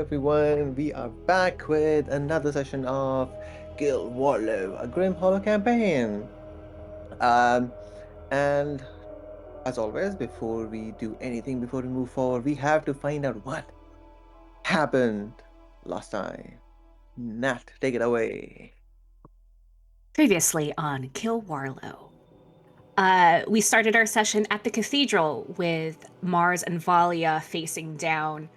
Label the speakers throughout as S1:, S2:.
S1: everyone. We are back with another session of Guild Warlow, a Grim Hollow campaign. Um, and as always, before we do anything, before we move forward, we have to find out what happened last time. Nat, take it away.
S2: Previously on Kill Warlow. We started our session at the cathedral with Mars and Valia facing down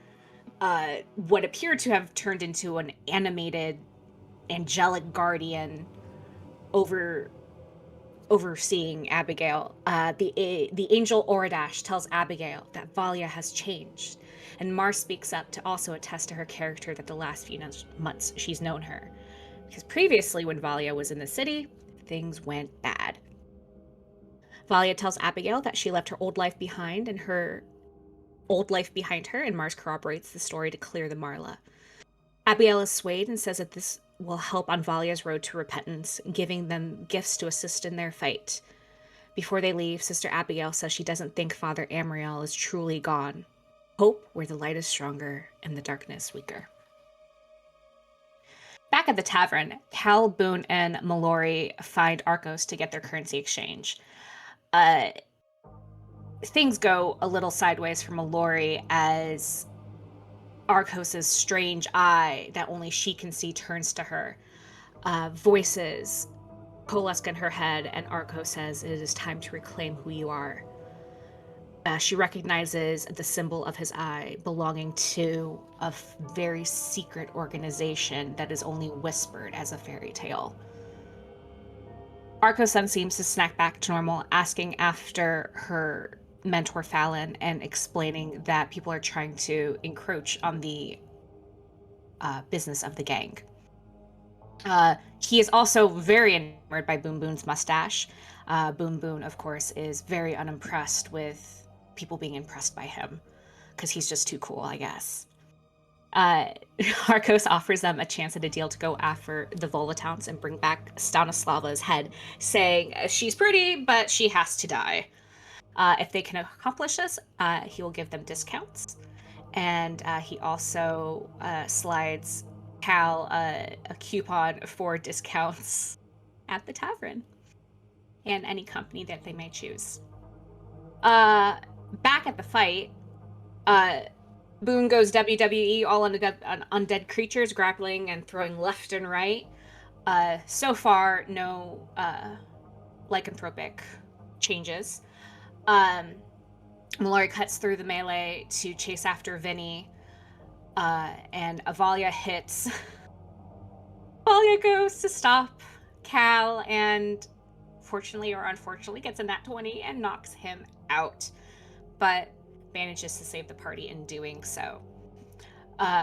S2: what appeared to have turned into an animated angelic guardian over overseeing Abigail. The angel Oradash tells Abigail that Valia has changed, and Mars speaks up to also attest to her character that the last few months she's known her. Because previously, when Valia was in the city, things went bad. Valia tells Abigail that she left her old life behind and her old life behind her, and Mars corroborates the story to clear the Marla. Abigail is swayed and says that this will help on Valia's road to repentance, giving them gifts to assist in their fight. Before they leave, Sister Abigail says she doesn't think Father Amriel is truly gone. Hope where the light is stronger and the darkness weaker. Back at the tavern, Cal, Boone, and Mallory find Arcos to get their currency exchange. Things go a little sideways for Mallory as Arcos's strange eye that only she can see turns to her. Voices coalesce in her head, and Arcos says it is time to reclaim who you are. She recognizes the symbol of his eye belonging to a very secret organization that is only whispered as a fairy tale. Arcos then seems to snack back to normal, asking after her mentor Fallon and explaining that people are trying to encroach on the business of the gang. He is also very enamored by Boon Boon's mustache. Boon Boon, of course, is very unimpressed with people being impressed by him because he's just too cool, I guess. Arcos offers them a chance at a deal to go after the Volatounts and bring back Stanislava's head, saying she's pretty, but she has to die. If they can accomplish this, he will give them discounts. And he also slides Cal a coupon for discounts at the tavern and any company that they may choose. Back at the fight, Boone goes WWE all on undead creatures, grappling and throwing left and right. So far, no lycanthropic changes. Mallory cuts through the melee to chase after Vinny, and Avalia hits. Avalia goes to stop Cal, and fortunately or unfortunately gets a nat 20 and knocks him out, but manages to save the party in doing so.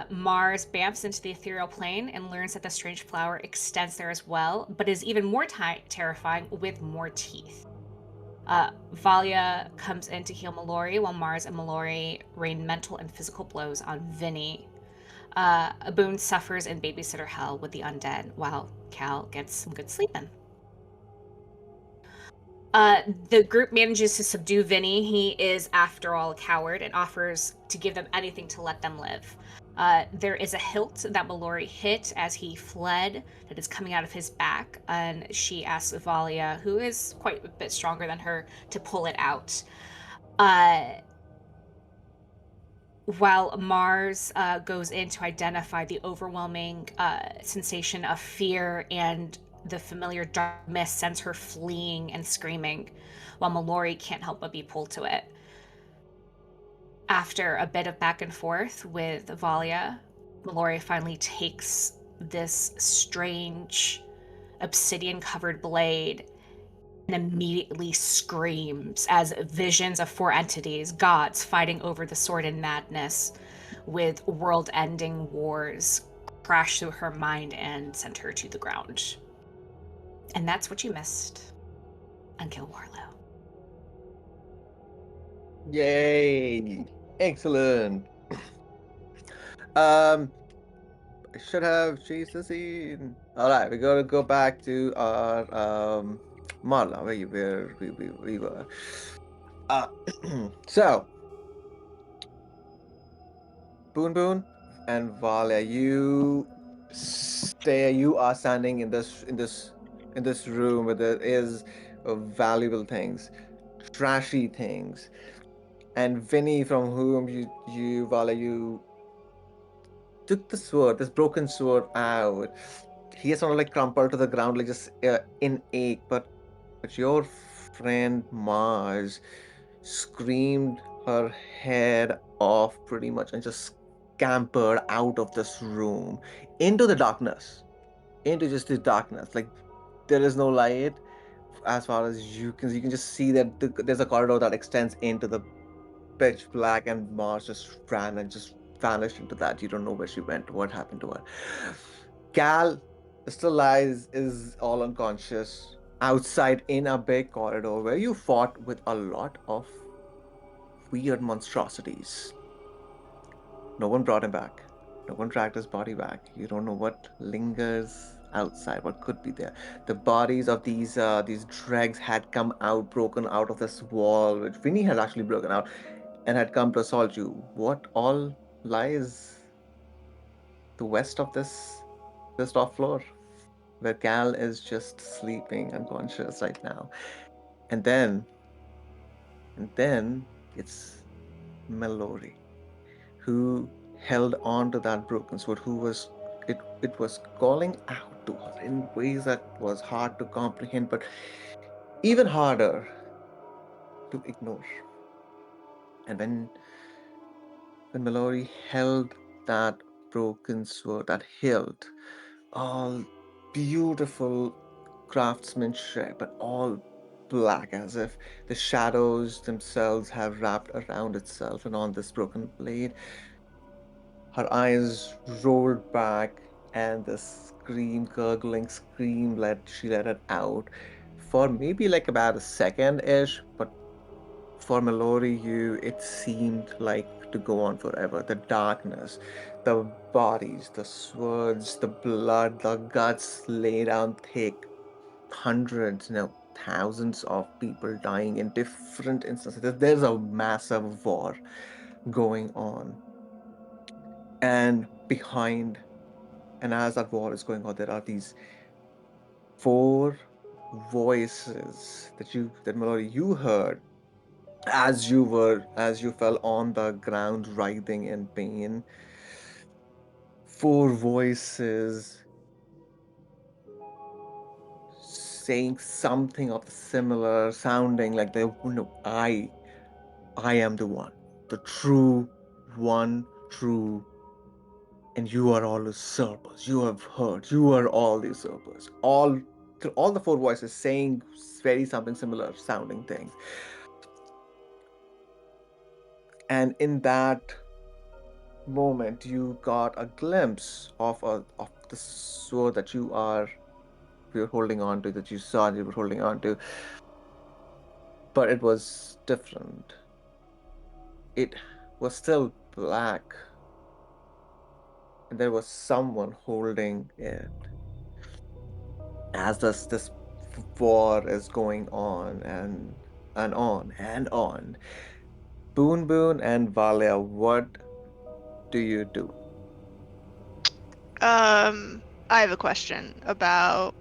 S2: Mars bamps into the ethereal plane and learns that the strange flower extends there as well, but is even more terrifying with more teeth. Valia comes in to heal Mallory while Mars and Mallory rain mental and physical blows on Vinny. Boone suffers in babysitter hell with the undead while Cal gets some good sleep in. The group manages to subdue Vinny. He is, after all, a coward and offers to give them anything to let them live. There is a hilt that Mallory hit as he fled that is coming out of his back, and she asks Valia, who is quite a bit stronger than her, to pull it out. While Mars goes in to identify the overwhelming sensation of fear and the familiar dark mist sends her fleeing and screaming, while Mallory can't help but be pulled to it. After a bit of back and forth with Valia, Mallory finally takes this strange obsidian-covered blade and immediately screams as visions of four entities, gods, fighting over the sword in madness with world-ending wars crash through her mind and send her to the ground. And that's what you missed on Kill Warlow.
S1: Yay! Excellent. I should have changed the scene. All right, we gotta go back to our Marla, where we were. Uh, so Boon Boon, And Valia, you are standing in this room where there is valuable things, trashy things. And Vinny, from whom Valia, you took the sword, this broken sword out. He is sort of like crumpled to the ground, like just in ache. But your friend Mars screamed her head off pretty much and just scampered out of this room into the darkness, into just the darkness. Like there is no light as far as you can just see that there's a corridor that extends into the pitch black, and Mars just ran and just vanished into that. You don't know where she went, what happened to her. Cal still lies, is all unconscious outside in a big corridor where you fought with a lot of weird monstrosities. No one brought him back. No one dragged his body back. You don't know what lingers outside, what could be there. The bodies of these dregs had come out, broken out of this wall, which Vinny had actually broken out, and had come to assault you. What all lies to west of this top floor, where Cal is just sleeping unconscious right now. And then it's Mallory, who held on to that broken sword, who was it was calling out to her in ways that was hard to comprehend, but even harder to ignore. And when Mallory held that broken sword, that hilt, all beautiful craftsmanship, but all black, as if the shadows themselves have wrapped around itself and on this broken blade. Her eyes rolled back, and the scream, gurgling scream, she let it out for maybe like about a second ish, but for Mallory, it seemed like to go on forever. The darkness, the bodies, the swords, the blood, the guts lay down thick, hundreds, no, thousands of people dying in different instances. There's a massive war going on. And behind, and as that war is going on, there are these four voices that Mallory, you heard as you fell on the ground writhing in pain. Four voices saying something of the similar sounding, like they, no, I am the one, the true one, true, and you are all usurpers. You have heard, you are all the usurpers. All the four voices saying very something similar sounding things. And in that moment, you got a glimpse of the sword that you were holding on to, that you saw you were holding on to, but it was different. It was still black, and there was someone holding it as this war is going on and on and on. Boon Boon and Valia, what do you do?
S3: I have a question about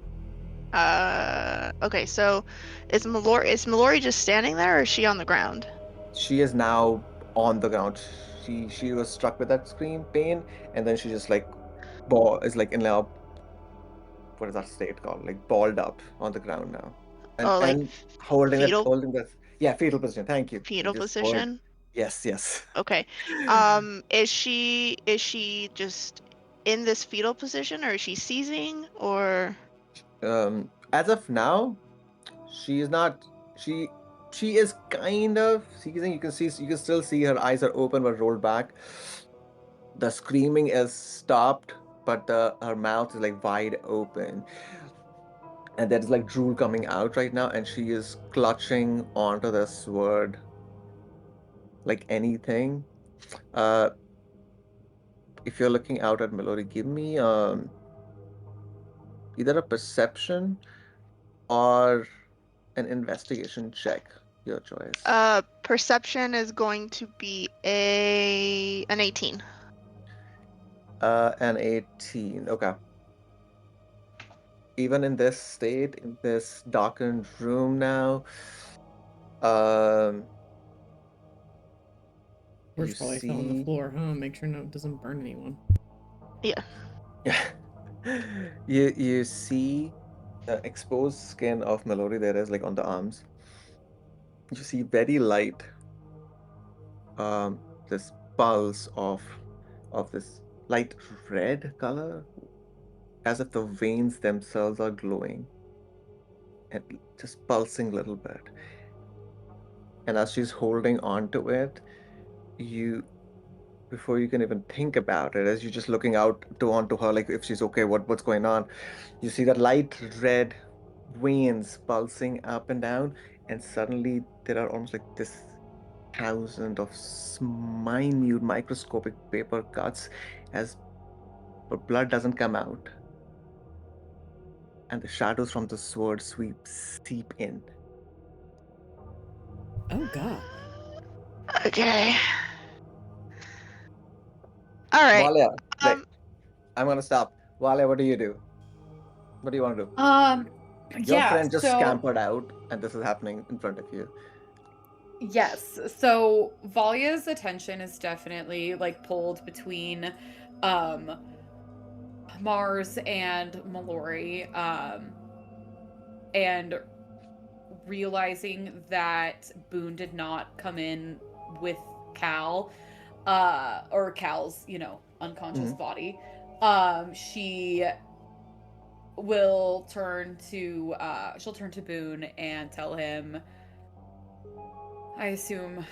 S3: okay, so is Mallory just standing there or is she on the ground?
S1: She is now on the ground. She was struck with that scream pain, and then she just like ball is like in a, what is that state called? Like balled up on the ground now,
S3: Oh, like
S1: and holding that
S3: fetal
S1: holding that, yeah, fetal position. Thank you. You
S3: fetal
S1: just word.
S3: position?
S1: Yes, yes.
S3: Okay. Is she just in this fetal position or is she seizing or
S1: As of now, she is not. She she is kind of seizing. You can still see her eyes are open but rolled back. The screaming is stopped, but the her mouth is like wide open, and there is like drool coming out right now, and she is clutching onto the sword like anything. Uh, if you're looking out at Melody, give me either a perception or an investigation check. Your choice.
S3: perception is going to be a an 18.
S1: An 18. Okay. Even in this state, in this darkened room now, um, you
S4: Torch probably fell on the
S1: see.
S4: floor, huh? Make sure it doesn't burn anyone.
S3: Yeah.
S1: You see the exposed skin of Mallory there is like on the arms. You see very light this pulse of this light red color, as if the veins themselves are glowing and just pulsing a little bit. And as she's holding on to it, you before you can even think about it, as you're just looking out to onto her, like if she's okay, what's going on, you see that light red veins pulsing up and down, and suddenly there are almost like this thousand of minute microscopic paper cuts as but blood doesn't come out, and the shadows from the sword sweep seep in.
S4: Oh god.
S3: Okay. All right.
S1: Valia, wait,
S3: Um.
S1: I'm gonna stop. Valia, what do you do? What do you want to do?
S2: Um,
S1: Your
S2: yeah,
S1: friend just
S2: so
S1: scampered out, and this is happening in front of you.
S2: yes. So Valia's attention is definitely like pulled between um Mars and Mallory, and realizing that Boone did not come in with Cal, or Cal's, unconscious
S1: Mhm.
S2: body. She will she'll turn to Boone and tell him, I assume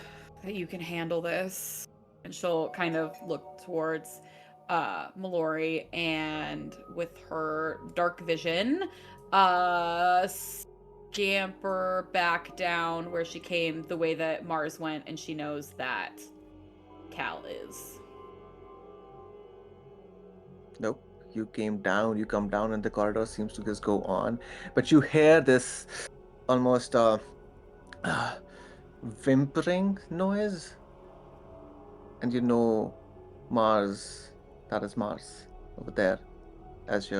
S2: that you can handle this. And she'll kind of look towards Mallory, and with her dark vision, scamper back down where she came the way that Mars went, and she knows that Cal is.
S1: Nope. You came down, you come down, and the corridor seems to just go on. But you hear this almost uh, whimpering noise, and you know Mars, that is Mars over there, as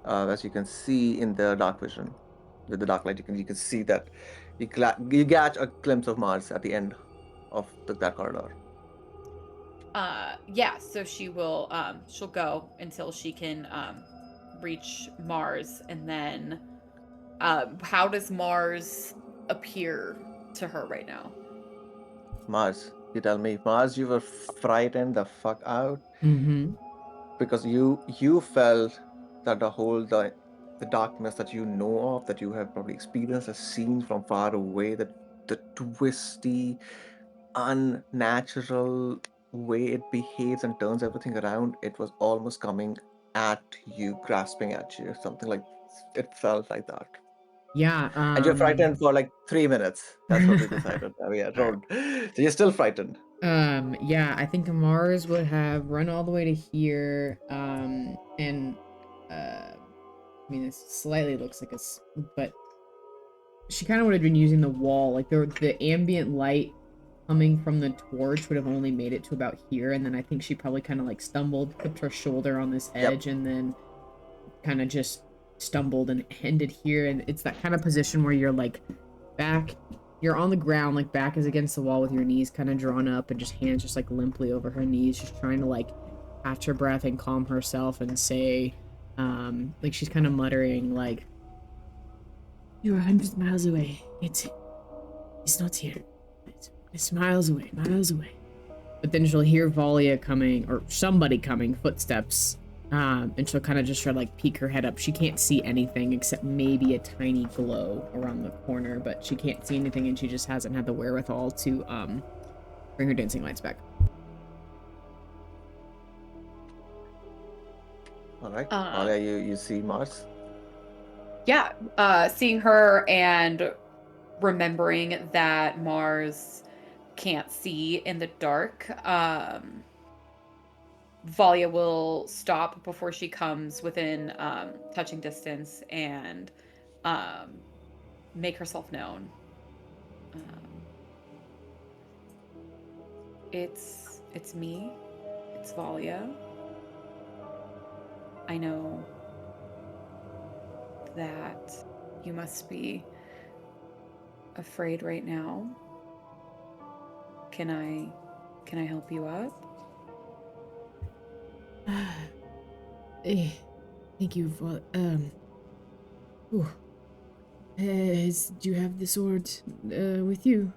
S1: as you can see in the dark vision. With the dark light, you can see that you catch a glimpse of Mars at the end of that corridor.
S2: Yeah, so she'll go until she can reach Mars, and then how does Mars appear to her right now?
S1: Mars, you tell me, Mars, you were frightened the fuck out
S4: Mm-hmm.
S1: because you felt that the darkness that you know of, that you have probably experienced, has seen from far away, that the twisty, unnatural way it behaves and turns everything around, it was almost coming at you, grasping at you, something like it felt like that.
S4: Yeah,
S1: And you're frightened for like 3 minutes. That's what we decided. Yeah,
S4: Alright.
S1: rolled. So you're still frightened.
S4: Yeah, I think Mars would have run all the way to here, and I mean, it slightly looks like but she kind of would have been using the wall, like the ambient light coming from the torch would have only made it to about here, and then I think she probably kind of like stumbled, put her shoulder on this
S1: Yep.
S4: edge, and then kind of just stumbled and ended here. And it's that kind of position where you're like back, you're on the ground, like back is against the wall with your knees kind of drawn up and just hands just like limply over her knees, just trying to like catch her breath and calm herself and say, like she's kind of muttering like, "You're 100 miles away. It's not here. It's miles away, miles away." But then she'll hear Valia coming, or somebody coming, footsteps, and she'll kind of just try to like peek her head up. She can't see anything except maybe a tiny glow around the corner, but she can't see anything, and she just hasn't had the wherewithal to bring her dancing lights back.
S1: All right.
S2: Um,
S1: Valia, you see Mars.
S2: yeah, seeing her and remembering that Mars can't see in the dark, Valia will stop before she comes within touching distance and um, make herself known. Um, it's me. It's Valia.
S5: I know that you must be afraid right now. Can I help you up?
S4: Eh, thank you for whew. Do you have the sword with you?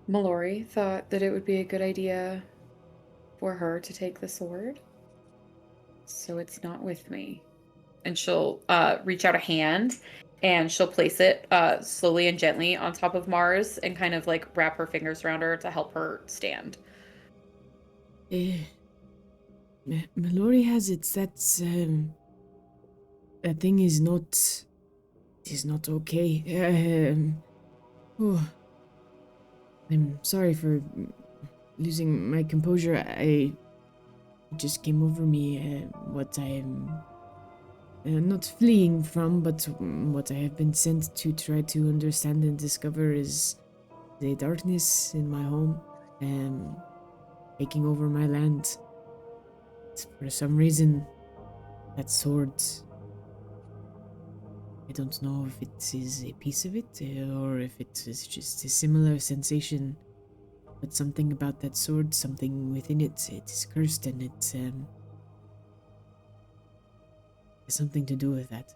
S5: Mallory thought that it would be a good idea for her to take the sword, so it's not with me. And she'll reach out a hand and she'll place it slowly and gently on top of Mars and kind of like wrap her fingers around her to help her stand.
S4: Mallory has it. That thing is not okay. Oh, I'm sorry for losing my composure. It just came over me what I am not fleeing from, but what I have been sent to try to understand and discover is the darkness in my home, taking over my land. For some reason, that sword, I don't know if it is a piece of it or if it is just a similar sensation, but something about that sword, something within it, it is cursed and it has something to do with that.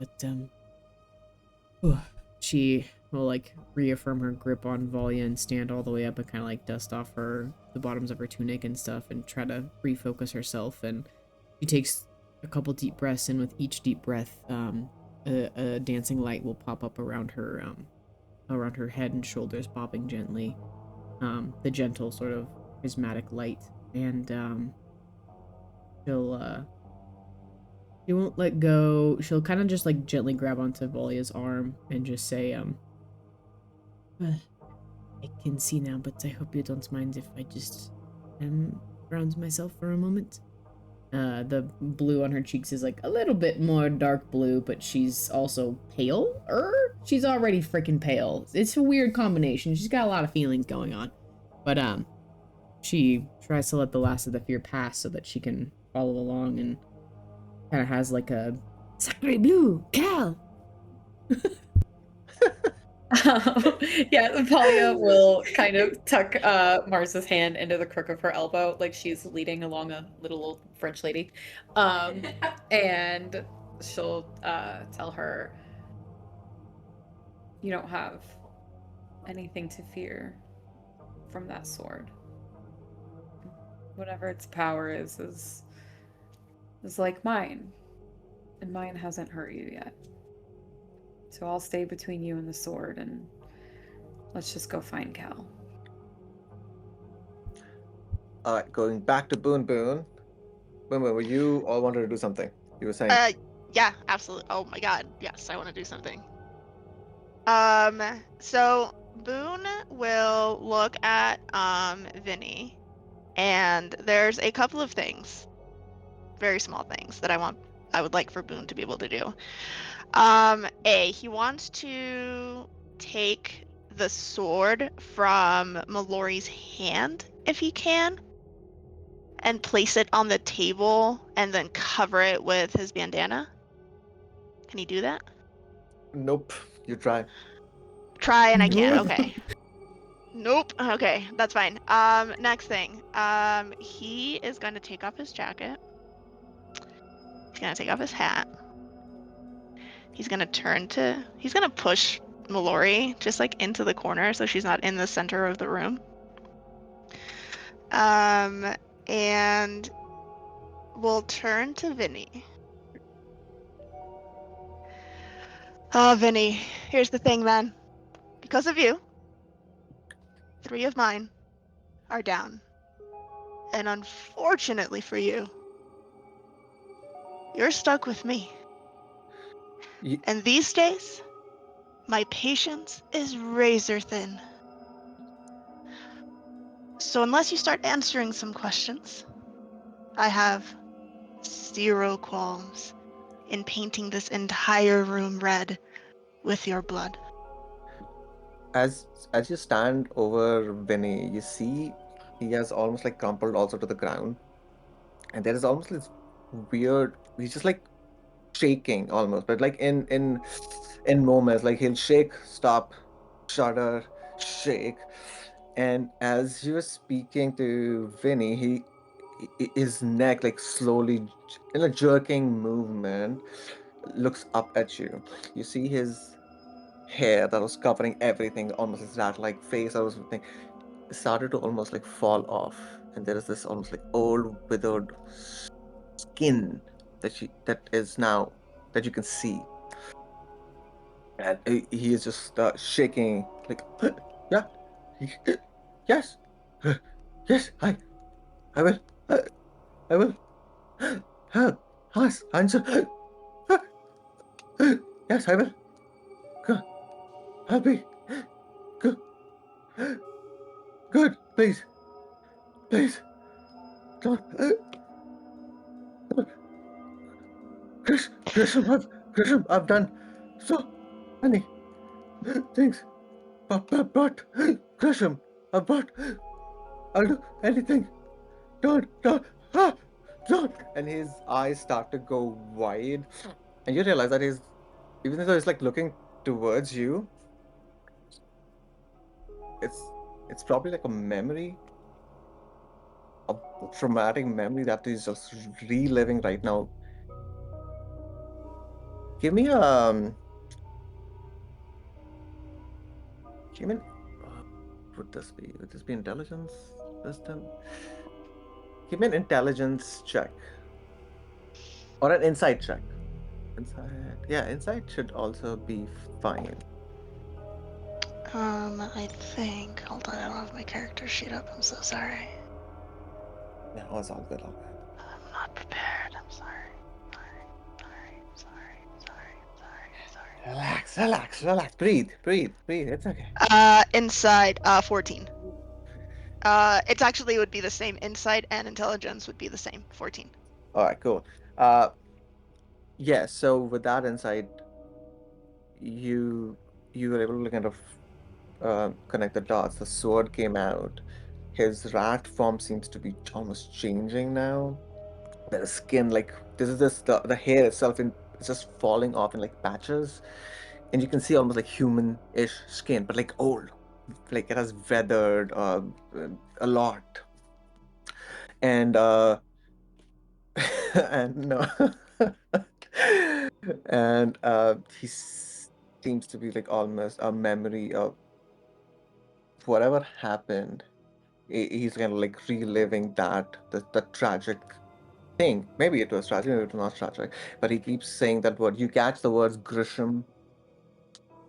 S4: But she will like reaffirm her grip on Valia and stand all the way up and kind of like dust off the bottoms of her tunic and stuff and try to refocus herself. And she takes a couple deep breaths, and with each deep breath, a dancing light will pop up around her head and shoulders, bobbing gently. The gentle sort of prismatic light, and she'll she won't let go. She'll kind of just like gently grab onto Valia's arm and just say, I can see now, but I hope you don't mind if I just ground myself for a moment. The blue on her cheeks is like a little bit more dark blue, but she's also pale. She's already freaking pale. It's a weird combination. She's got a lot of feelings going on. But she tries to let the last of the fear pass so that she can follow along, and kind of has like a Sacre Blue, Cal.
S5: Yeah, Valia will kind of tuck Mars's hand into the crook of her elbow, like she's leading along a little old French lady. And she'll tell her, you don't have anything to fear from that sword. Whatever its power is like mine, and mine hasn't hurt you yet. So I'll stay between you and the sword, and let's just go find Cal.
S1: All right, going back to Boon Boon. Boon Boon, were you all wanted to do something? You were saying.
S3: Yeah, absolutely. Oh my god. Yes, I want to do something. So Boone will look at Vinny, and there's a couple of things, very small things that I would like for Boone to be able to do. He wants to take the sword from Mallory's hand if he can, and place it on the table and then cover it with his bandana. Can he do that?
S1: Nope. You try.
S3: Try and I can't.
S4: No.
S3: Okay. Nope. Okay, that's fine. Next thing. He is going to take off his jacket. He's going to take off his hat. He's going to push Mallory just like into the corner so she's not in the center of the room. And we'll turn to Vinny. Oh, Vinny, here's the thing, man. Because of you, 3 of mine are down. And unfortunately for you, you're stuck with me.
S1: You,
S3: And these days, my patience is razor thin. So unless you start answering some questions, I have 0 qualms in painting this entire room red with your blood.
S1: as you stand over Vinny, you see he has almost like crumpled also to the ground, and there is almost this weird. He's just like shaking almost, but like in moments, like he'll shake, stop, shudder, shake. And as he was speaking to Vinny, his neck like slowly in a jerking movement looks up at you. You see his hair that was covering everything, almost his rat like face or something, started to almost like fall off. And there is this almost like old withered skin that is now that you can see. And he is just shaking like yeah, yes, yes, I will, I will. Yes, answer. Yes, I will. Good, happy, good, good. Please, please, don't. Grisham, I've done so many things. But Grisham, but I'll do anything. Don't, ah, don't. And his eyes start to go wide, and you realize that he's, even though he's like looking towards you, it's it's probably like a memory, a traumatic memory that he's just reliving right now. Give me human. Uh, would this be intelligence this time? Give me an intelligence check or an insight check. Insight, yeah, insight should also be fine.
S3: I think. Hold on, I don't have my character sheet up. I'm so sorry.
S1: Yeah, oh, it's all good, all good.
S3: I'm not prepared. I'm sorry. Sorry.
S1: Relax. Breathe. It's okay.
S3: Inside, 14. It's actually would be the same. Insight and intelligence would be the same. 14.
S1: All right, cool. Uh, yeah. So with that insight, you you were able to kind of connect the dots. The sword came out. His rat form seems to be almost changing now. The skin, like the hair itself, it's just falling off in like patches, and you can see almost like human-ish skin, but like old, like it has weathered a lot, and and no, and he seems to be like almost a memory of whatever happened. He's kind of like reliving the tragic thing. Maybe it was tragic, maybe it was not tragic, but he keeps saying that word. You catch the words Grisham,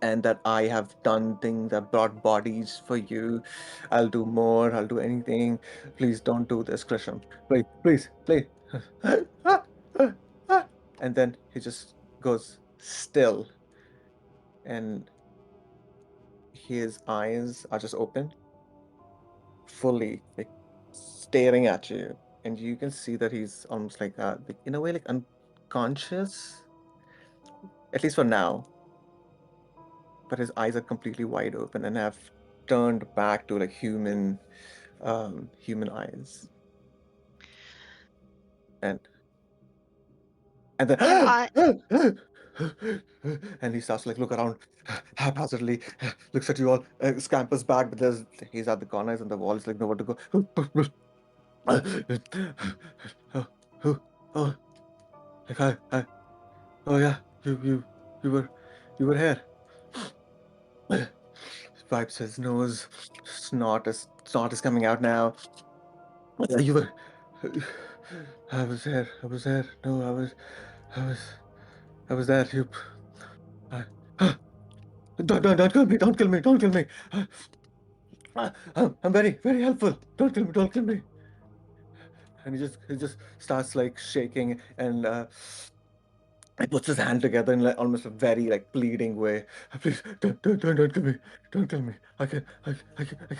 S1: and that I have done things, I've brought bodies for you. I'll do more, I'll do anything. Please don't do this, Grisham. Please. And then he just goes still, and his eyes are just open, fully, like staring at you. And you can see that he's almost like in a way, like unconscious, at least for now. But his eyes are completely wide open and have turned back to like human eyes. And
S3: Can
S1: then
S3: I?
S1: and he starts to like look around haphazardly, looks at you all, scampers back, but he's at the corners and the wall is like nowhere to go. Oh, oh, oh, like oh yeah, you were you were here. Wipes his nose, snot is coming out now. Yeah, you were. I was there. No, I was, I was there. You. I, don't kill me. I'm very helpful. Don't kill me. And he just starts like shaking and he puts his hand together in like almost a very like pleading way. Please don't kill me. Don't kill me. I can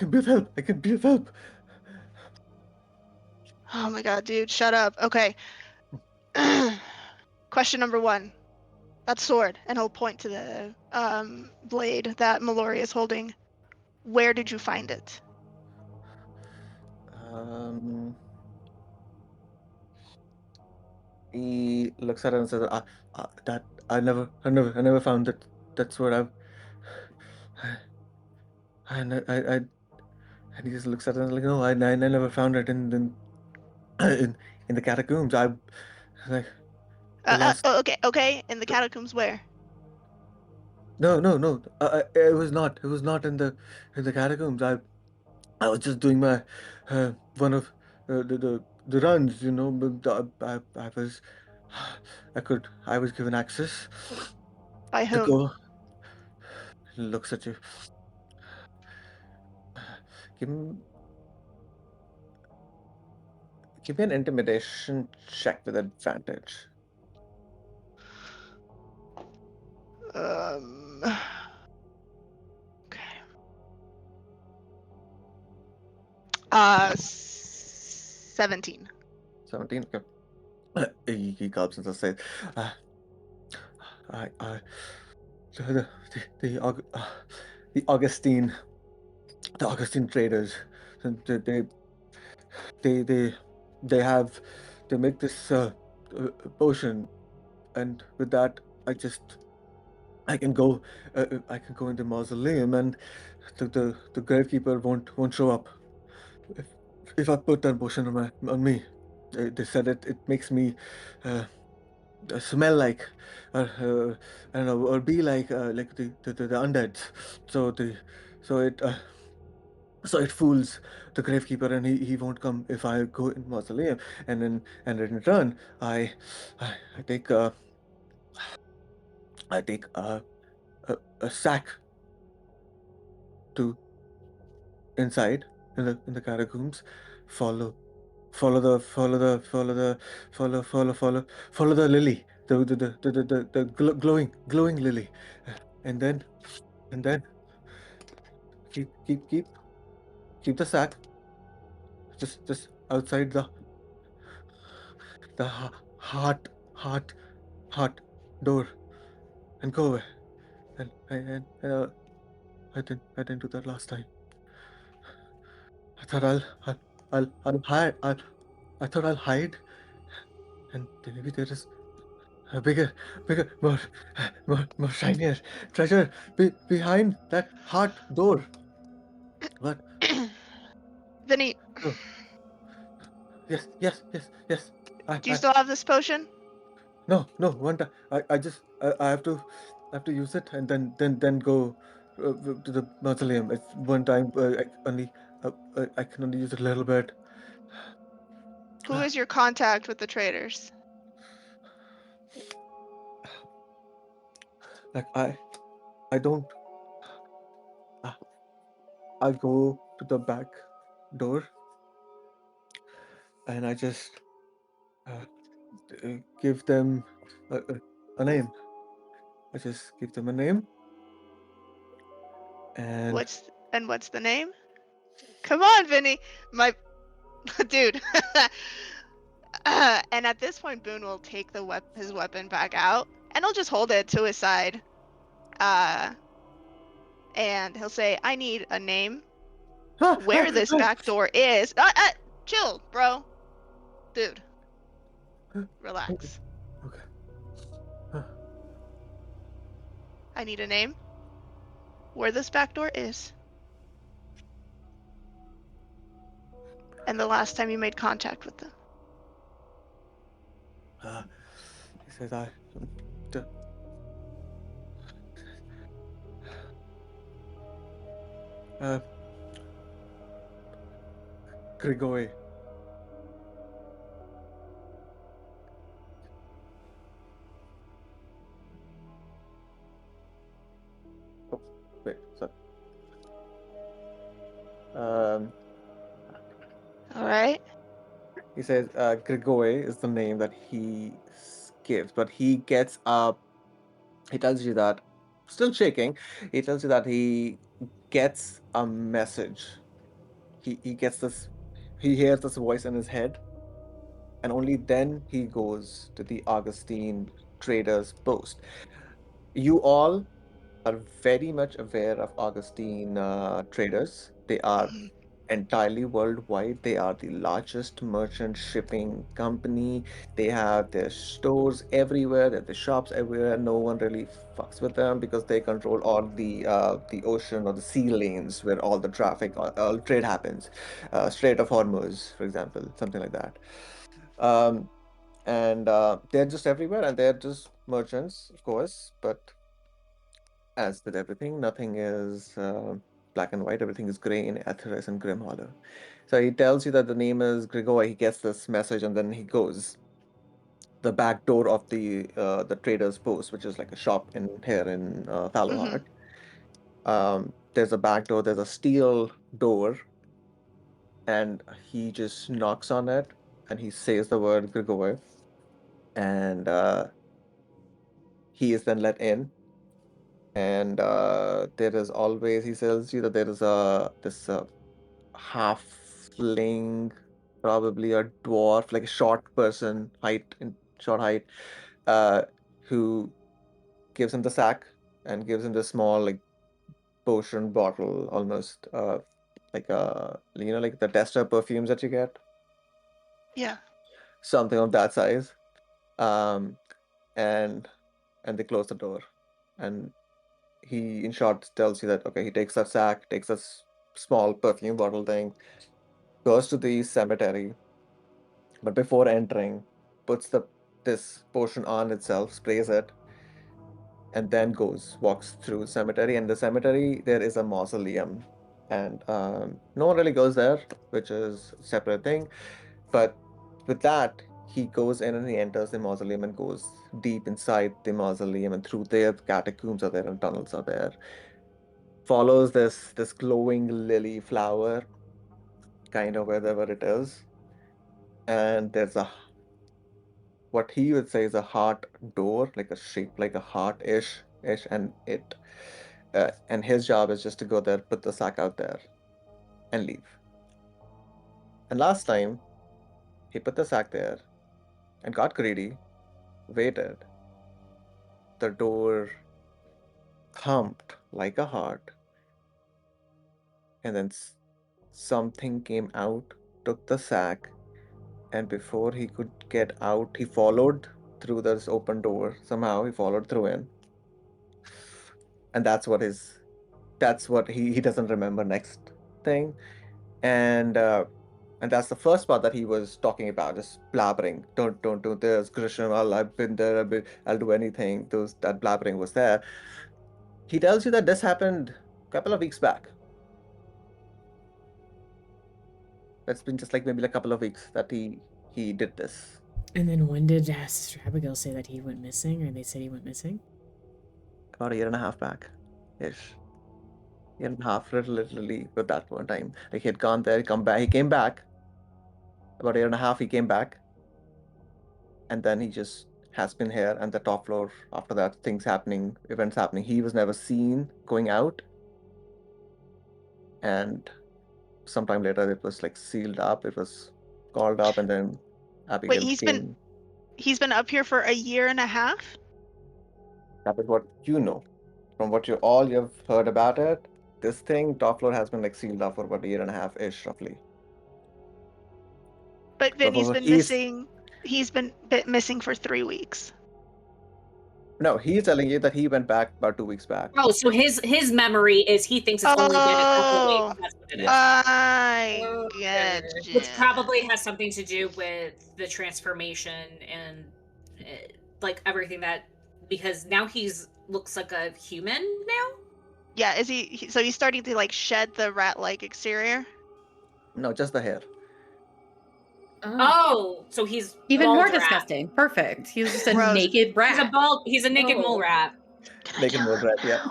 S1: be of help. I can be of help.
S3: Oh my god, dude, shut up. Okay. Question number one. That sword, and he'll point to the blade that Mallory is holding. Where did you find it?
S1: Um, he looks at it and says, "That I never found that. That's what I." And he just looks at it and like, "No, I never found it in in the catacombs. I like the last.
S3: Oh, okay. In the catacombs where?
S1: No. It was not. It was not in the catacombs. I was just doing my one of the runs, you know. But I was I was given access
S3: By
S1: to
S3: whom?
S1: go. Looks at you. Give me, give me an intimidation check with advantage.
S3: Um. Okay. 17.
S1: 17. Okay. He gulps and says, uh, I the the, Aug- uh, the Augustine the Augustine traders. They they they they, they have they make this potion, and with that I just I can go in the mausoleum, and the gravekeeper won't show up if I put that potion on me. They said it makes me uh, smell like I don't know, or be like the undead. So the so it so it fools the gravekeeper, and he won't come if I go in mausoleum. And in return I take a sack to inside in the catacombs, follow follow the lily, the glowing lily, and then and then keep the sack just outside the heart heart door, and go away. And I didn't do that last time. I thought I'll hide. I thought I'll hide, and then maybe there is a bigger, more shinier treasure behind that heart door. But
S3: Vinny,
S1: no, yes.
S3: do you
S1: I
S3: still have this potion?
S1: no. One time, I just I have to use it, and then go to the mausoleum. It's one time. I can only use it a little bit.
S3: Who is your contact with the traders?
S1: Like I don't. Uh, I go to the back door, and I just uh, give them a name. I just give them a name, and
S3: What's the name? Come on, Vinny, my dude. And at this point, Boone will take his weapon back out, and he'll just hold it to his side. Uh, and he'll say, "I need a name, where this back door is." Chill, bro, dude,
S1: okay,
S3: relax.
S1: okay. Uh,
S3: I need a name, where this back door is, and the last time you made contact with them.
S1: uh, he says the, uh, Grigori. Oh, wait, sorry. Um,
S3: All right.
S1: he says Grigori is the name that gives, but he gets up. He tells you that, still shaking. He tells you that he gets a message. He gets this. He hears this voice in his head, and only then he goes to the Augustine traders post. You all are very much aware of Augustine traders. They are
S3: Mhm.
S1: entirely worldwide. They are the largest merchant shipping company. They have their stores everywhere, they have the shops everywhere. No one really fucks with them because they control all the ocean or the sea lanes where all the traffic, all trade happens. Strait of Hormuz, for example, something like that. Um, and they're just everywhere, and they're just merchants, of course. But as with everything, nothing is black and white. Everything is gray in Atheris and Grim Hollow. So he tells you that the name is Grigor. He gets this message, and then he goes the back door of the trader's post, which is like a shop in here in
S3: Mm-hmm.
S1: Thalwart. There's a back door. There's a steel door, and he just knocks on it, and he says the word Grigor, and he is then let in. And there is always he tells you that there is a this halfling, probably a dwarf, like a short person, short height, uh, who gives him the sack and gives him the small like potion bottle, almost like like the tester perfumes that you get,
S3: Yeah.
S1: something of that size. Um, and they close the door, and he, in short, tells you that okay, he takes that sack, takes that small perfume bottle thing, goes to the cemetery, but before entering, puts the this potion on itself, sprays it, and then walks through cemetery. And the cemetery, there is a mausoleum, and no one really goes there, which is a separate thing. But with that, he goes in and he enters the mausoleum and goes deep inside the mausoleum, and through there, catacombs are there and tunnels are there. Follows this glowing lily flower, kind of wherever it is, and there's a what he would say is a heart door, like a shape like a heart ish, and and his job is just to go there, put the sack out there, and leave. And last time he put the sack there and got greedy, waited. The door thumped like a heart, and then something came out, took the sack, and before he could get out, he followed through this open door. Somehow he followed through in, and that's what he doesn't remember next thing. And that's the first part that he was talking about, just blabbering. Don't do this, Grisham. I've been there. I'll do anything. Those that blabbering was there. He tells you that this happened a couple of weeks back. It's been just like maybe like a couple of weeks that he did this.
S4: And then when did Sister Abigail say that he went missing, or they said he went missing?
S1: About a year and a half back, ish. Year and a half, literally, with that one time. Like he had gone there, come back. He came back about a year and a half. He came back, and then he just has been here and the top floor. After that, things happening, events happening. He was never seen going out, and sometime later it was like sealed up. It was called up, and then
S3: Wait,
S1: Abigail
S3: he's been
S1: came.
S3: he's been up here for a year and a half?
S1: That is what you know from what you've heard about it. This thing, top floor, has been like sealed up for about a year and a half ish, roughly.
S3: But
S1: But for
S3: Vinny's
S1: what
S3: been
S1: he's
S3: missing. He's been missing for 3 weeks.
S1: no, he's telling you that he went back about 2 weeks back.
S2: Oh, so his memory is he thinks it's only been a couple weeks.
S3: Oh,
S2: That's what it
S1: Yeah.
S2: is.
S3: I
S2: Okay.
S3: get you.
S2: Which probably has something to do with the transformation and like everything that because now he's looks like a human now.
S3: Yeah, so he's starting to like shed the rat-like exterior?
S1: No, just the hair.
S5: Oh,
S2: Oh, so he's
S5: even more
S2: bald rat.
S5: disgusting. Perfect. He was just a
S3: Gross.
S5: naked rat.
S2: He's a naked mole
S5: Oh.
S2: rat.
S3: Can I
S1: Naked
S3: kill
S1: mole
S3: him?
S1: rat, yeah.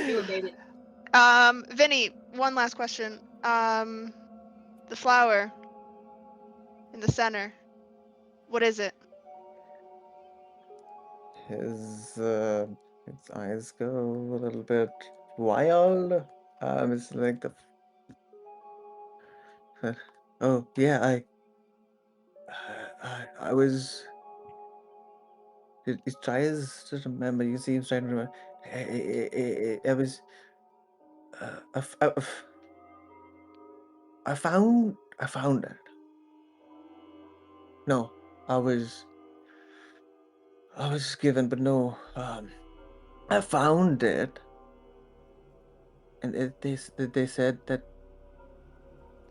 S2: Do it, baby.
S3: Vinny, one last question. The flower in the center. What is it?
S1: His his eyes go a little bit wild. It's like the oh yeah, I was. He tries to remember. You see him trying to remember. I was. I found it. No, I was given, but no. I found it, and they said that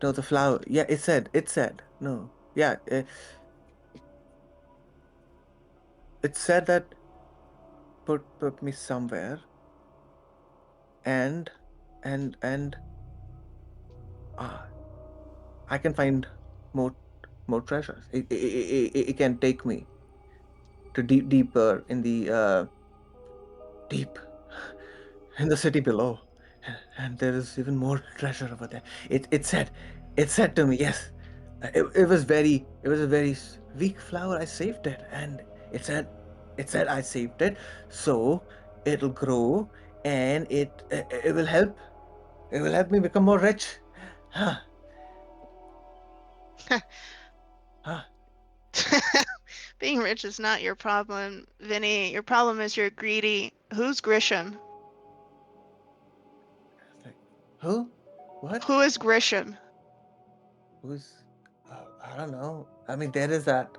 S1: no, the flower. Yeah, it said no. Yeah, it said that put me somewhere, and and uh, I can find more treasures. It can take me to deeper in the deep in the city below, and there is even more treasure over there. It said to me, yes. It was a very weak flower. I saved it, and it said I saved it, so it'll grow, and it will help. It will help me become more rich. Huh, huh.
S3: Being rich is not your problem, Vinny. Your problem is you're greedy. Who's Grisham?
S1: It's like, who? What?
S3: Who is Grisham?
S1: Who's? I don't know. I mean, there is that.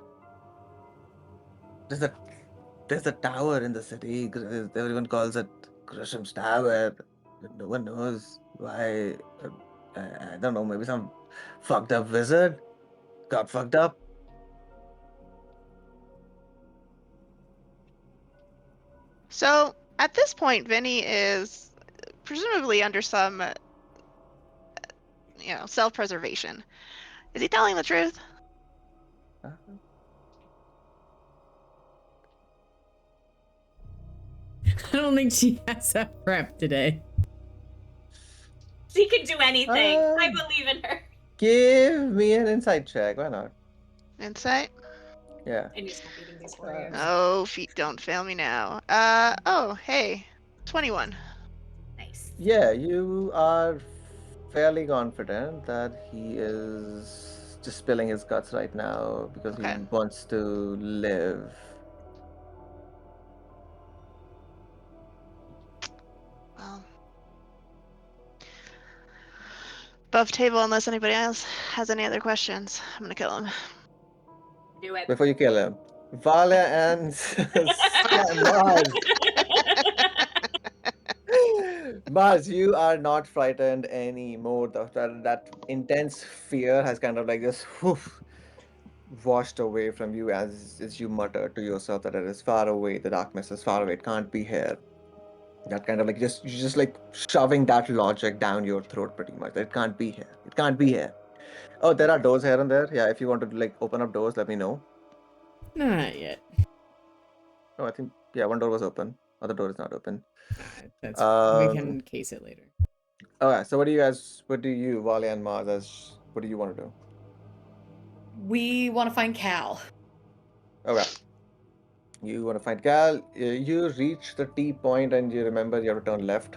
S1: There's a tower in the city. Everyone calls it Grisham's Tower. But no one knows why. I don't know. Maybe some fucked up wizard got fucked up.
S3: So at this point, Vinny is presumably under some, self-preservation. Is he telling the truth?
S1: Uh,
S4: I don't think she has that prep today.
S2: She can do anything. I
S1: Um,
S2: believe in her.
S1: Give me an insight check. Why not?
S3: Insight?
S1: Yeah.
S2: And you stop eating these
S1: Uh,
S2: Oreos.
S3: Oh, feet don't fail me now. Oh, hey. 21.
S2: Nice.
S1: yeah, you are fairly confident that he is just spilling his guts right now because
S3: Okay.
S1: he wants to live.
S3: Well, above table unless anybody else has any other questions. I'm gonna kill him.
S2: Do it.
S1: Before you kill him, Vala and Mars. Mars, you are not frightened anymore. That intense fear has kind of like just washed away from you as you mutter to yourself that it is far away, the darkness is far away, it can't be here. That kind of like you're just like shoving that logic down your throat pretty much. It can't be here. It can't be here. Oh, there are doors here and there. Yeah, if you want to like open up doors, let me know.
S4: Not yet.
S1: Oh, I think yeah, one door was open. Other door is not open.
S4: That's we
S1: Um
S4: can case it later.
S1: okay, so what do you, Wally and Mars, as what do you want to do?
S5: We want to find Cal.
S1: Okay. You want to find Cal. You reach the T point and you remember you have to turn left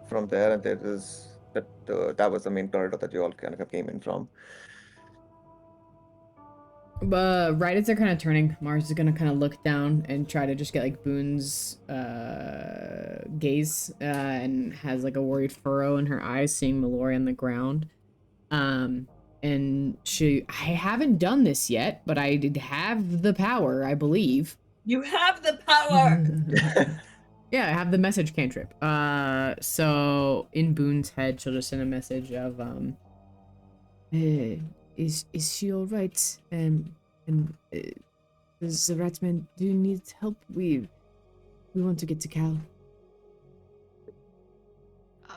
S1: from there, and there is that was the main corridor that you all kind of came in from.
S4: Right as they're kind of turning, Mars is gonna kind of look down and try to just get like Boone's gaze, and has like a worried furrow in her eyes, seeing Mallory on the ground. And I haven't done this yet, but I did have the power, I believe.
S2: You have the power.
S4: Yeah, I have the message cantrip. So in Boone's head, she'll just send a message of is she all right? And does the Ratman do you need help? We want to get to Cal.
S3: Uh,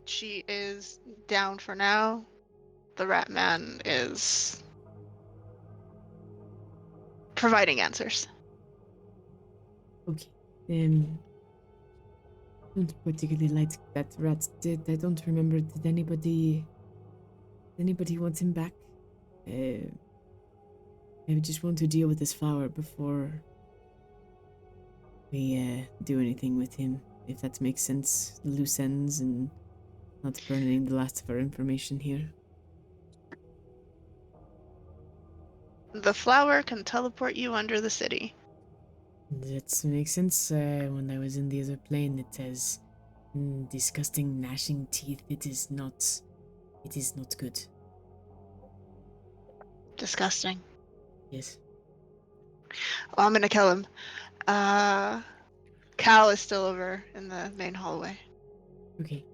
S3: she is down for now. The rat man is providing answers.
S4: Okay. Don't particularly like that rat. I don't remember. Did anybody want him back? Uh, I just want to deal with this flower before we do anything with him, if that makes sense. Loose ends and not burning the last of our information here.
S3: The flower can teleport you under the city.
S4: That makes sense. When I was in the other plane, it has disgusting gnashing teeth. It is not good.
S3: Disgusting.
S4: Yes.
S3: Well, I'm gonna kill him. Cal is still over in the main hallway.
S4: Okay.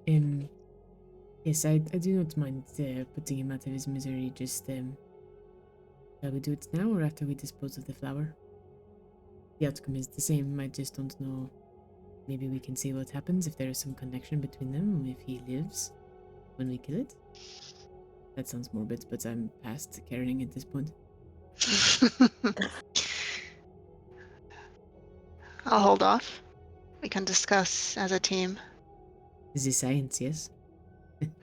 S4: Yes, I do not mind putting him out of his misery. Just shall we do it now or after we dispose of the flower? The outcome is the same. I just don't know. Maybe we can see what happens if there is some connection between them. If he lives when we kill it. That sounds morbid, but I'm past caring at this point.
S3: I'll hold off. We can discuss as a team.
S4: This is science, yes?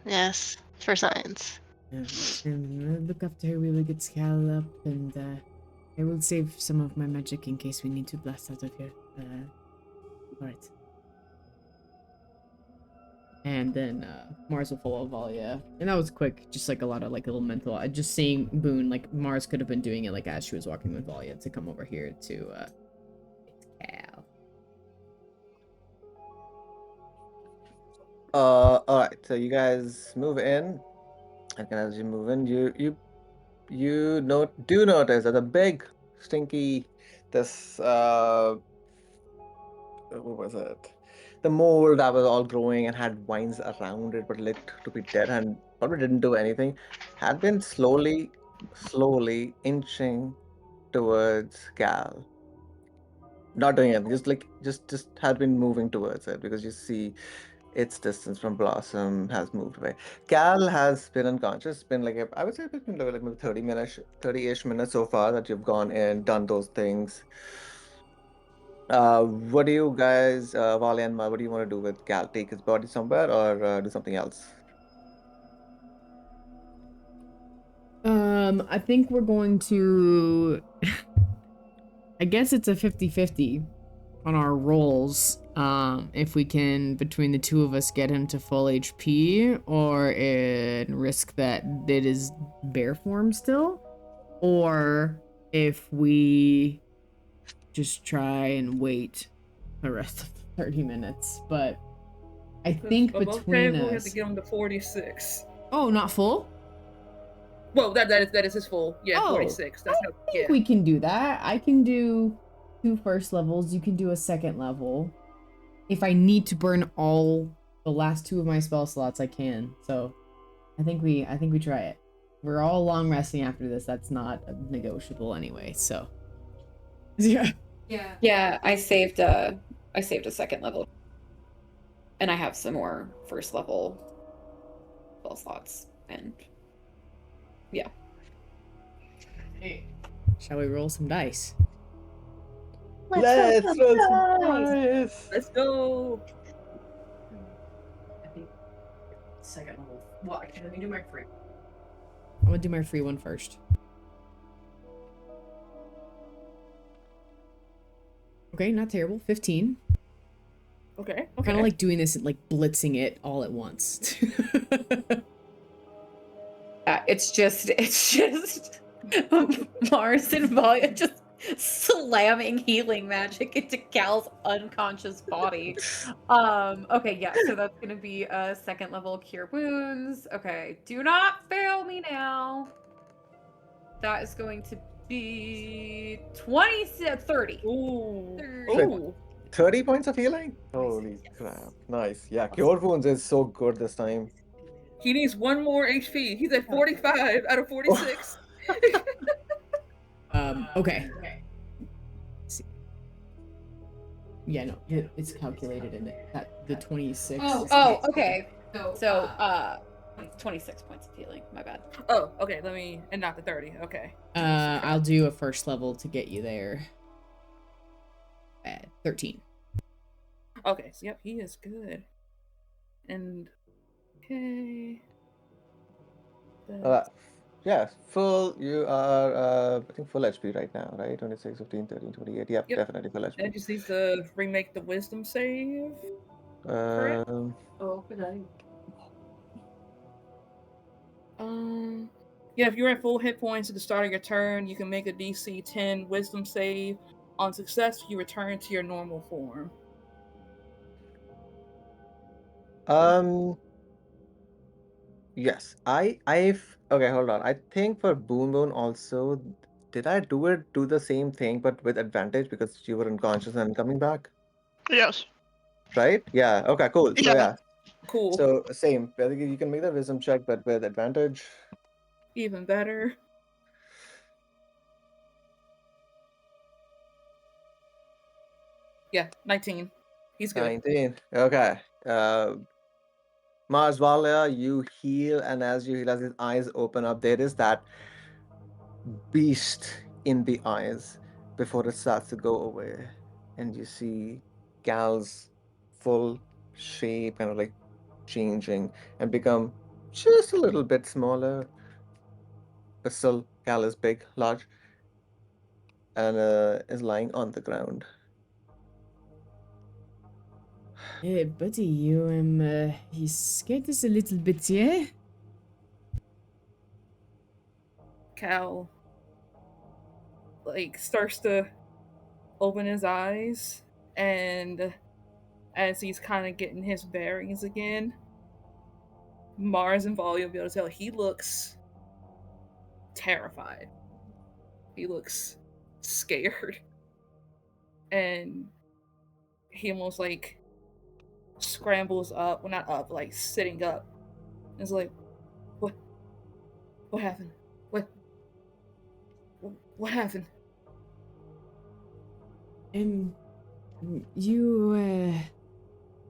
S3: Yes, for science.
S4: Look after her. We will get Scal up, and I will save some of my magic in case we need to blast out of here. Alright. And then Mars will follow Valia. And that was quick, just like a lot of like little mental. Just seeing Boone, like Mars could have been doing it like as she was walking with Valia to come over here to Cal.
S1: All right. So you guys move in, and as you move in, do notice that the big stinky this what was it? The mold that was all growing and had vines around it, but looked to be dead and probably didn't do anything, had been slowly inching towards Gal. Not doing anything, just had been moving towards it because you see its distance from Blossom has moved away. Cal has been unconscious. Been like I would say it's been like maybe 30-ish minutes so far that you've gone in, done those things. What do you guys, Vali and Ma, what do you want to do with Cal? Take his body somewhere or do something else?
S4: I think we're going to I guess it's a 50-50 on our rolls. If we can, between the two of us, get him to full HP, or risk that it is bear form still, or if we just try and wait the rest of the 30 minutes. But I think between
S6: we have
S4: us.
S6: to get him to 46.
S4: Oh, not full?
S6: Well, that is his full. Yeah,
S4: Oh,
S6: 46. That's how.
S4: I think we can do that. I can do 2 first levels. You can do a second level. If I need to burn all the last 2 of my spell slots, I can. So I think we try it. We're all long resting after this. That's not negotiable anyway. So yeah.
S5: Yeah, I saved a second level. And I have some more first level spell slots. And yeah.
S4: Hey, shall we roll some dice?
S1: Let's roll some dice.
S6: Let's go.
S4: I think second level. Well, actually, let me do my free. I'm gonna do my free one first. Okay, not terrible. 15.
S6: Okay.
S4: Kind of like doing this and like blitzing it all at once.
S5: It's just Mars and Valia just slamming healing magic into Cal's unconscious body. Okay, yeah, so that's gonna be a second level cure wounds. Okay, do not fail me now. That is going to be 30.
S6: Ooh.
S5: 30.
S6: Ooh.
S1: 30 points of healing?
S5: 26,
S1: Holy
S5: yes.
S1: crap. Nice. Yeah, Cure Wounds is so good this time.
S6: He needs 1 more HP. He's at 45 out of 46.
S4: Okay. Let's see. Yeah, no, it's calculated in it. The 26.
S5: Oh, okay. So, 26 points of healing. My bad.
S6: Oh, okay. And not the 30. Okay.
S4: I'll do a first level to get you there. 13.
S6: Okay. So yep, he is good. And okay.
S1: Yeah, full. You are, I think, full HP right now, right? 26, 15, 13, 28. Yep, definitely full HP.
S6: I just need to remake the wisdom save. Yeah, if you're at full hit points at the start of your turn, you can make a DC 10 wisdom save. On success, you return to your normal form.
S1: Yes, I've Okay, hold on. I think for Boon Boon also, did I do the same thing but with advantage because you were unconscious and coming back?
S3: Yes.
S1: Right? Yeah. Okay, cool. So
S3: Yeah.
S1: yeah.
S6: Cool.
S1: So same. Basically, you can make the wisdom check, but with advantage.
S6: Even better. Yeah, 19. He's good.
S1: 19. Okay. Mars Valia, you heal, and as you heal, as his eyes open up, there is that beast in the eyes before it starts to go away. And you see Gal's full shape kind of like changing and become just a little bit smaller, but still Gal is big, large, and is lying on the ground.
S4: Hey, buddy, you scared us a little bit, yeah?
S6: Cal, like, starts to open his eyes, and as he's kind of getting his bearings again, Mars and Volley will be able to tell he looks terrified. He looks scared. And he almost like scrambles up, well, not up, like sitting up. And is like, what? What happened? What? What happened?
S4: Um, you,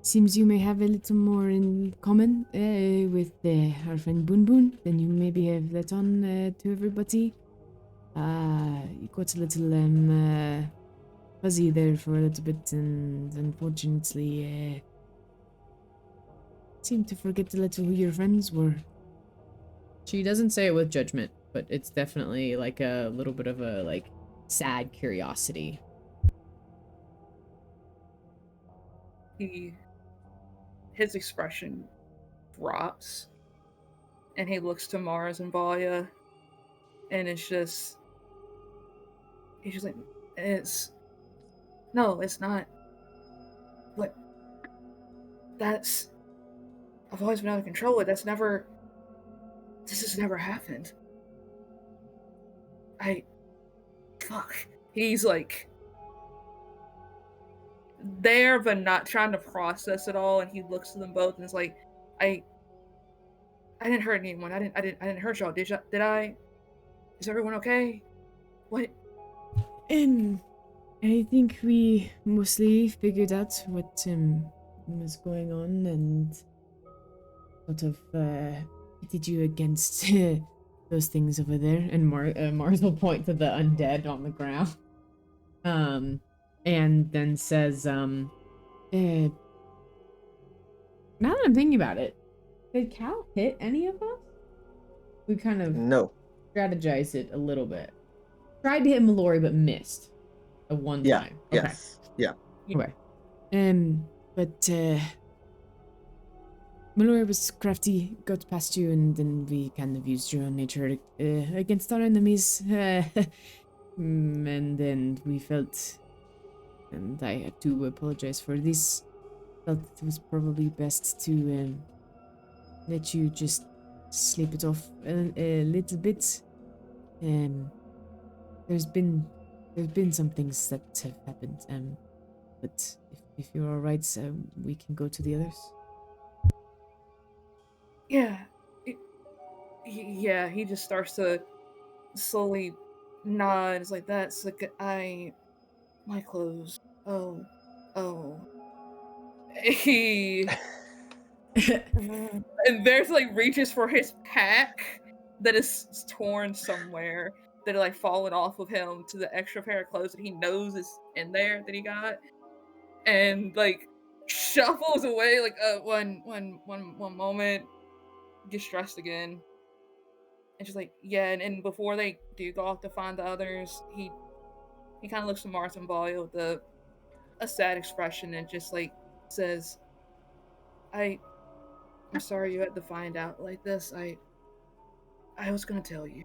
S4: seems you may have a little more in common, with, our friend Boon Boon than you maybe have let on, to everybody. You got a little, fuzzy there for a little bit, and unfortunately, seemed to forget a little who your friends were. She doesn't say it with judgment, but it's definitely like a little bit of a like sad curiosity.
S6: His expression drops, and he looks to Mars and Valia, and he's just like, no, it's not. What? That's, I've always been out of control. This has never happened. Fuck. He's like there, but not trying to process it all, and he looks to them both and is like, I didn't hurt anyone. I didn't hurt y'all. Did I? Is everyone okay? What?
S4: Um, I think we mostly figured out what was going on and sort of pitted you against those things over there. And Mars will point to the undead on the ground. And then says, now that I'm thinking about it, did Cal hit any of us? We kind of
S1: No.
S4: strategized it a little bit. Tried to hit Mallory, but missed at one
S1: Yeah.
S4: time. Okay.
S1: Yes. Yeah.
S4: Okay. But Mallory was crafty, got past you, and then we kind of used your own nature against our enemies. And then we felt, and I have to apologize for this, felt it was probably best to let you just sleep it off a little bit. There's been some things that have happened. But if you're all right, we can go to the others.
S6: Yeah. Yeah. He just starts to slowly nod. It's like, that's like, my clothes. Oh. He and there's like reaches for his pack that is torn somewhere, that are like fallen off of him, to the extra pair of clothes that he knows is in there that he got, and like shuffles away like one moment, gets dressed again, and just like, yeah, and before they do go off to find the others, he kind of looks to Martha and Balio with a sad expression and just like says, I'm sorry you had to find out like this. I was gonna tell you,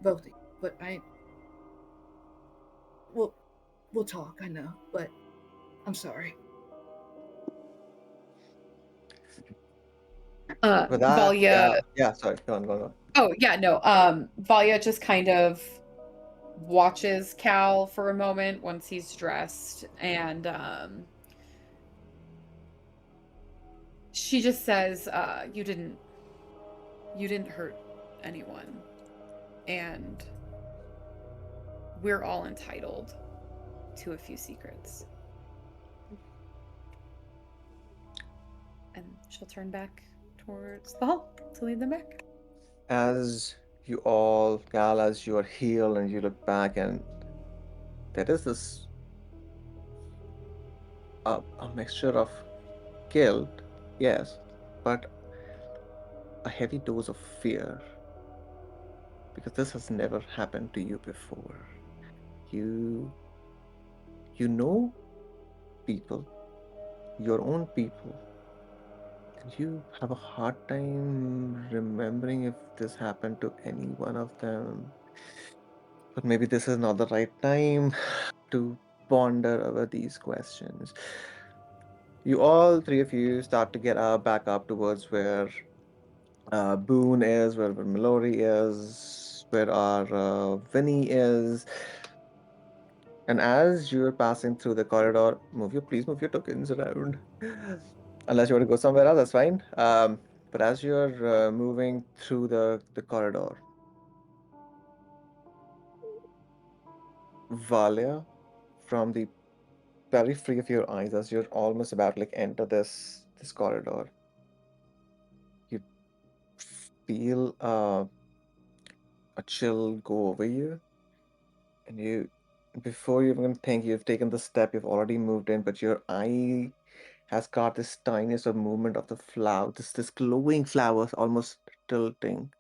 S6: both of you, but we'll talk. I know, but I'm sorry.
S1: With that,
S5: Valia
S1: yeah. Sorry. Go on.
S5: Oh, yeah, no. Valia just kind of watches Cal for a moment once he's dressed, and she just says, you didn't hurt anyone, and we're all entitled to a few secrets. And she'll turn back towards the hall to lead them back.
S1: As you all, Gal, as you are healed and you look back, and there is this a mixture of guilt, yes, but a heavy dose of fear because this has never happened to you before. You you know people, your own people, and you have a hard time remembering if this happened to any one of them. But maybe this is not the right time to ponder over these questions. You all, three of you, start to get back up towards where Boone is, where Mallory is, where our Vinny is. And as you're passing through the corridor, please move your tokens around. Unless you want to go somewhere else, that's fine. But as you're moving through the corridor, Valia, from the periphery of your eyes, as you're almost about to like enter this corridor, you feel a chill go over you, and you, before you even think you've taken the step, you've already moved in, but your eye has got this tiniest of movement of the flower, this glowing flower almost tilting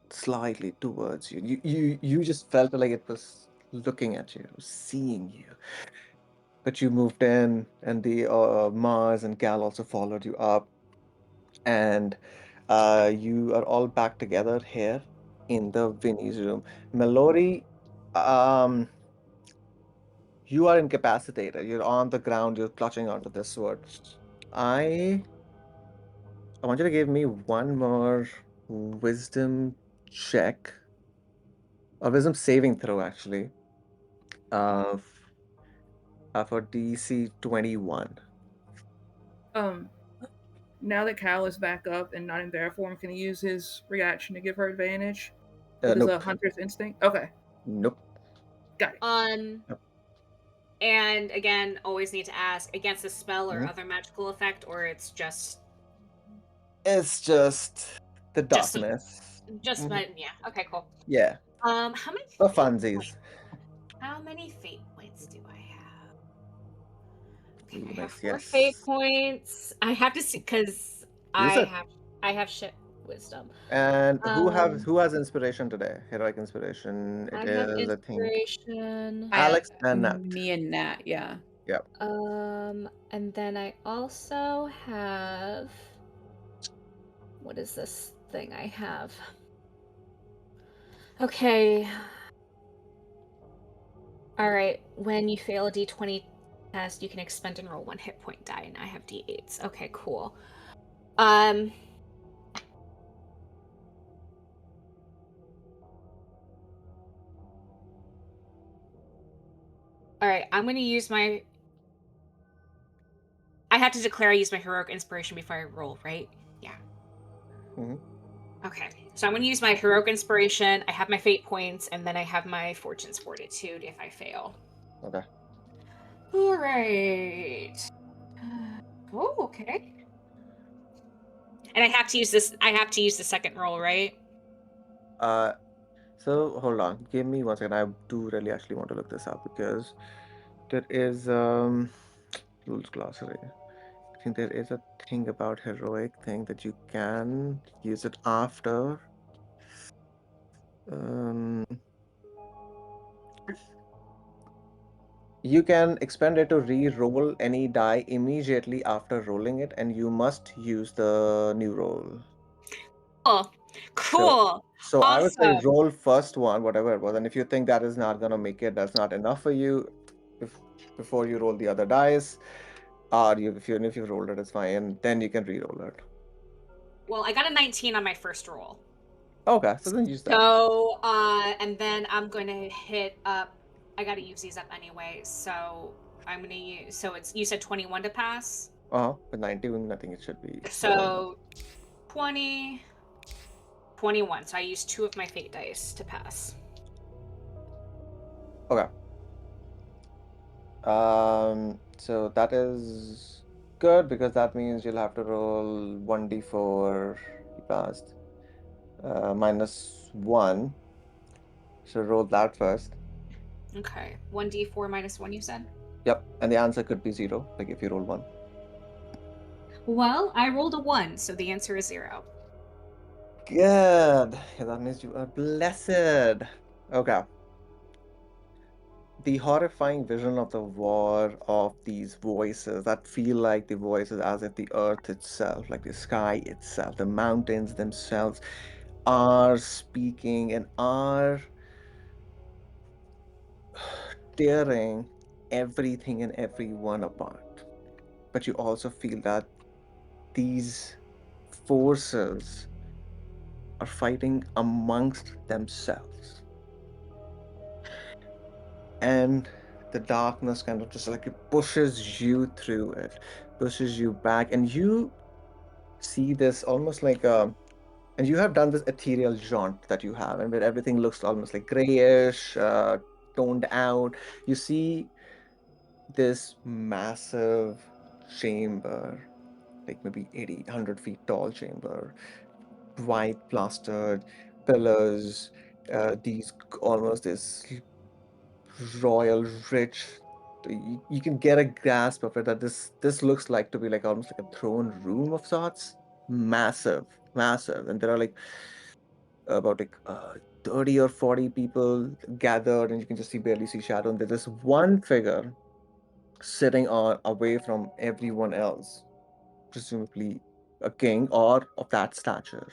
S1: slightly towards you. You just felt like it was looking at you, it was seeing you. But you moved in, and the Mars and Gal also followed you up, and you are all back together here in the Vinny's room. Mallory, um, you are incapacitated. You're on the ground. You're clutching onto this sword. I I want you to give me one more wisdom check, a wisdom saving throw, actually, uh, for DC 21.
S6: Um, now that Cal is back up and not in bear form, can he use his reaction to give her advantage with his
S1: Nope.
S6: hunter's instinct? Okay,
S1: Nope.
S6: got it.
S1: Nope.
S2: And again, always need to ask against a spell or
S1: Mhm.
S2: other magical effect, or it's just
S1: It's just the
S2: just
S1: darkness. Mhm.
S2: yeah. Okay, cool.
S1: Yeah,
S2: How many
S1: the
S2: fate
S1: funsies.
S2: points? How many fate points do I have? Okay,
S1: Ooh,
S2: I have
S1: nice.
S2: 4 fate
S1: Yes.
S2: points. I have to see because
S1: Use it.
S2: I have shit wisdom.
S1: And
S2: Um,
S1: who has inspiration today? Heroic inspiration. It
S2: I have
S1: is, I think,
S2: inspiration.
S1: Alex and Nat.
S5: Me and Nat, yeah.
S1: Yeah.
S2: And then I also have what is this thing I have? Okay. All right. When you fail a d20 test, you can expend and roll 1 hit point die, and I have d8s. Okay, cool. Um. All right. I'm going to use my. I have to declare I use my heroic inspiration before I roll, right? Yeah.
S1: Mhm.
S2: Okay. So I'm going to use my heroic inspiration. I have my fate points, and then I have my fortune's fortitude if I fail.
S1: Okay.
S2: All right. Oh, okay. And I have to use this. I have to use the second roll, right?
S1: Uh, so hold on. Give me one second. I do really actually want to look this up because there is rules glossary. I think there is a thing about heroic thing that you can use it after. Um, you can expend it to re-roll any die immediately after rolling it, and you must use the new roll.
S2: Cool.
S1: So,
S2: Cool.
S1: so I would say
S2: Awesome.
S1: roll first one, whatever it was, and if you think that is not gonna make it, that's not enough for you, if, before you roll the other dice, or if you rolled it, it's fine, and then you can re-roll it.
S2: Well, I got a 19 on my first roll.
S1: Okay, so then use that.
S2: So, and then I'm going to hit up. I got to use these up anyway. So I'm going to use. So it's you said 21 to pass.
S1: With 19, I think it should be more than enough.
S2: So 20, 21. So I use 2 of my fate dice to pass.
S1: Okay. So that is good because that means you'll have to roll 1d4. You passed. -1. So roll that first.
S2: Okay. 1d4 minus 1, you said?
S1: Yep. And the answer could be 0, like if you roll 1.
S2: Well, I rolled a 1, so the answer is 0.
S1: Good. Yeah, that means you are blessed. Okay. The horrifying vision of the war of these voices that feel like the voices as if the earth itself, like the sky itself, the mountains themselves are speaking and are tearing everything and everyone apart. But you also feel that these forces are fighting amongst themselves. And the darkness kind of just like it pushes you through it, pushes you back, and you see this almost like and you have done this ethereal jaunt that you have, and where everything looks almost like grayish, toned out. You see this massive chamber, like maybe 80, 100 feet tall chamber, white plastered pillars, almost this royal, rich. You can get a grasp of it that this looks like to be like almost like a throne room of sorts. Massive, massive, and there are like about 30 or 40 people gathered, and you can just barely see shadow. And there's this one figure sitting on away from everyone else, presumably a king or of that stature,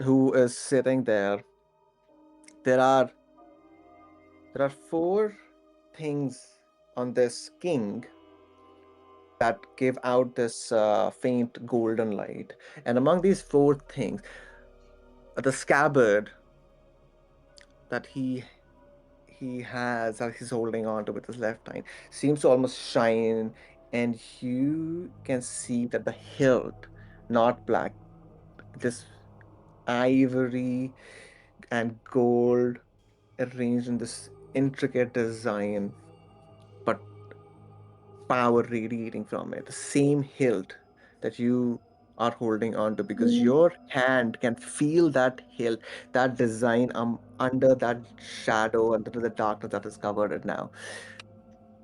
S1: who is sitting there. There are there are 4 things on this king that give out this faint golden light, and among these 4 things, the scabbard that he's holding on to with his left hand seems to almost shine, and you can see that the hilt, not black, this ivory and gold arranged in this intricate design, but power radiating from it. The same hilt that you are holding on to, because your hand can feel that hilt, that design under that shadow, under the darkness that has covered it now.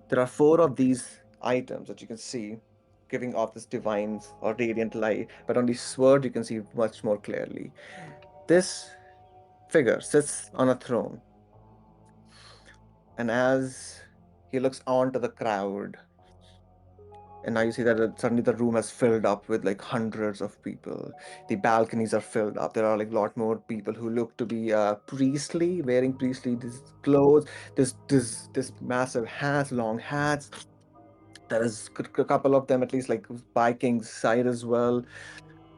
S1: There are 4 of these items that you can see giving off this divine or radiant light, but on the sword you can see much more clearly. This figure sits on a throne, and as he looks on to the crowd, and now you see that suddenly the room has filled up with like hundreds of people. The balconies are filled up. There are like a lot more people who look to be priestly, wearing priestly clothes. This massive hats, long hats. There is a couple of them at least like by King's side as well.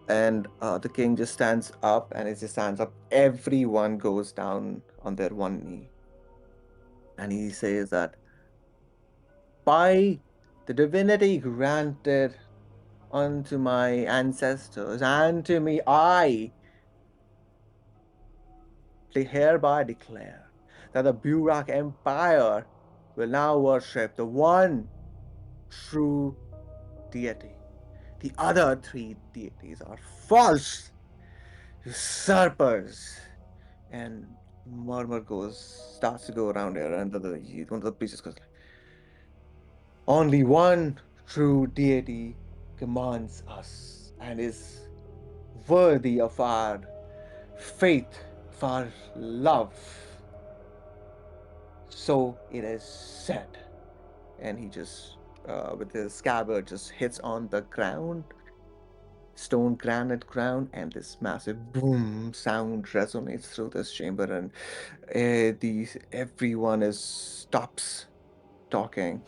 S1: And the king just stands up, and as he stands up, everyone goes down on their one knee, and he says that by the divinity granted unto my ancestors and to me, I hereby declare that the Burak Empire will now worship the one true deity. The other 3 deities are false usurpers. And murmur starts to go around here, and one of the priests goes, only one true deity commands us and is worthy of our faith, of our love. So it is said. And he just, with his scabbard, just hits on the ground, stone granite ground, and this massive boom sound resonates through this chamber, and everyone is stops talking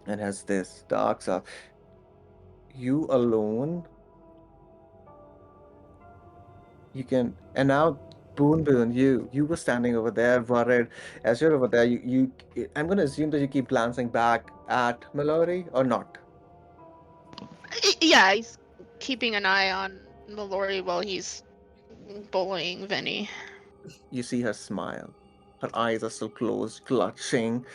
S1: and has this dark stuff. You alone You can, and now Boon, you were standing over there, worried. As you're over there, I'm gonna assume that you keep glancing back at Mallory or not.
S3: Yeah, he's keeping an eye on Mallory while he's bullying Vinny.
S1: You see her smile. Her eyes are still closed, clutching,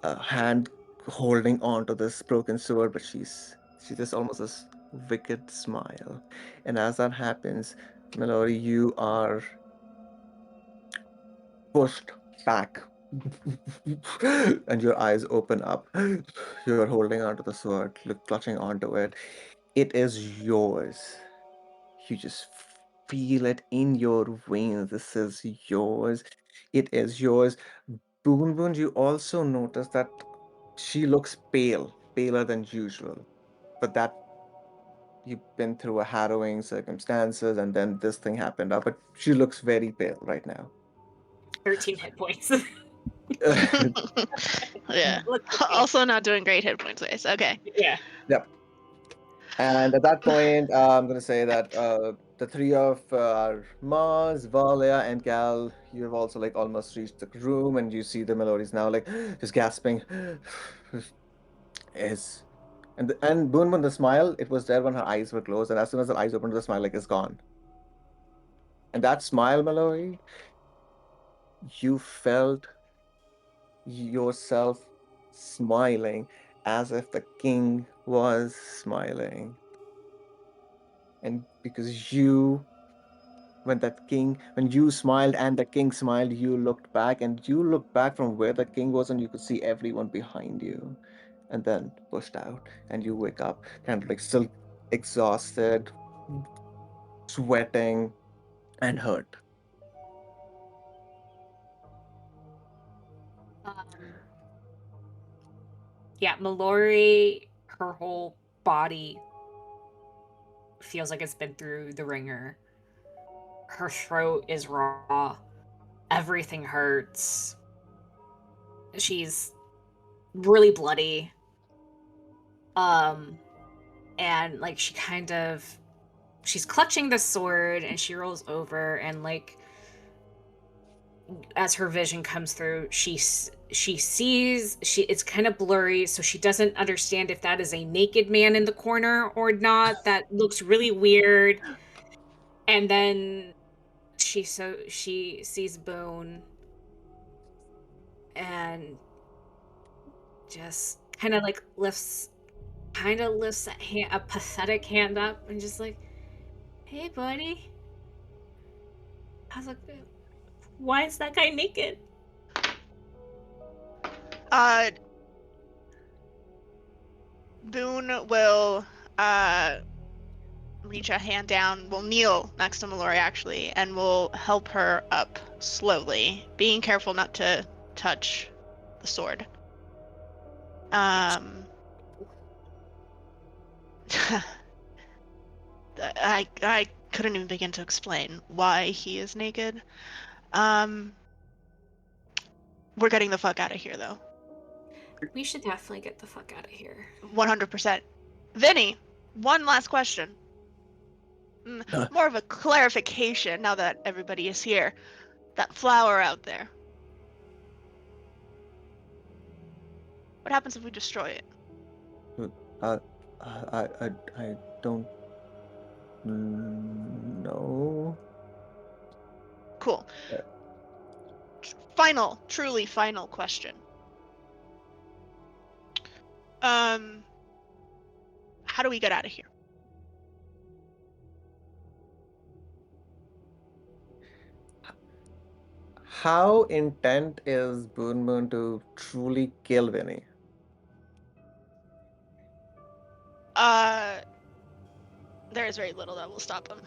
S1: a hand holding on to this broken sword, but she's just almost this wicked smile. And as that happens, Mallory, you are pushed back. And your eyes open up. You're holding onto the sword, clutching onto it. It is yours. You just feel it in your veins. This is yours. It is yours. Boon, you also notice that she looks pale, paler than usual. But that you've been through a harrowing circumstances and then this thing happened up. But she looks very pale right now.
S2: 13 hit points.
S3: Yeah.
S2: Look at me.
S3: Also not doing great hit points ways. Okay.
S2: Yeah.
S1: Yep. And at that point, I'm going to say that the three of Mars, Valia, and Gal, you've also like almost reached the room, and you see the Melodies now like just gasping. Is and Boon, the smile, it was there when her eyes were closed, and as soon as her eyes opened, the smile like is gone. And that smile, Mallory, you felt yourself smiling as if the king was smiling. And because when you smiled and the king smiled, you looked back and you looked back from where the king was and you could see everyone behind you. And then pushed out and you wake up kind of like still exhausted, sweating, and hurt.
S2: Um, yeah, Mallory, her whole body feels like it's been through the ringer. Her throat is raw. Everything hurts. She's really bloody. Um, and like she's clutching the sword and she rolls over and like as her vision comes through she sees it's kind of blurry, so she doesn't understand if that is a naked man in the corner or not. That looks really weird. And then she sees Boone and just kind of lifts a pathetic hand up and just like, hey buddy, I was like, why is that guy naked?
S3: Uh, Boone will reach a hand down, will kneel next to Mallory actually, and will help her up slowly, being careful not to touch the sword. I couldn't even begin to explain why he is naked. We're getting the fuck out of here though.
S2: We should definitely get the fuck out of here.
S3: 100%. Vinny, one last question. More of a clarification now that everybody is here. That flower out there. What happens if we destroy it?
S1: Uh, I don't know.
S3: Cool.
S1: Uh,
S3: Truly final question. How do we get out of here?
S1: How intent is Boon to truly kill Vinny?
S3: Uh, there is very little that will stop him.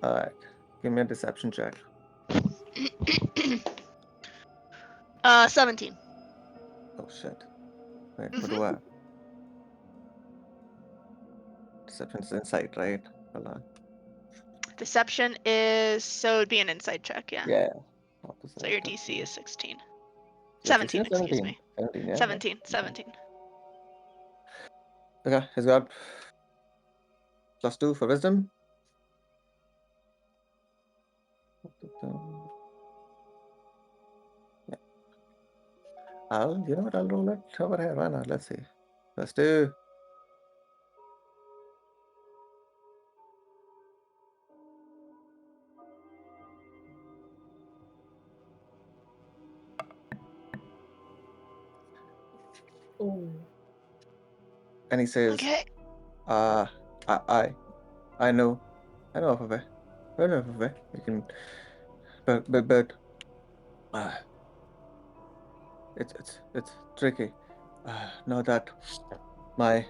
S1: Alright, give me a deception check.
S3: 17.
S1: Oh shit. Wait, what
S3: Mm-hmm.
S1: do I? Deception's insight, right? Hold on.
S3: Deception is, so it'd be an inside check, yeah.
S1: Yeah.
S3: So your DC is 16.
S1: Your
S3: 17,
S1: 16
S3: excuse
S1: 17.
S3: me.
S1: 17, yeah.
S3: 17,
S1: Okay.
S3: 17.
S1: Okay, he's got +2 for wisdom. Yeah. You know what? I'll roll it over here. Why not? Let's see. Let's do.
S6: Oh.
S1: And he says,
S3: Okay.
S1: uh, I, I, I know of a way. I know of a way. You can, but, uh, it's tricky. Now that my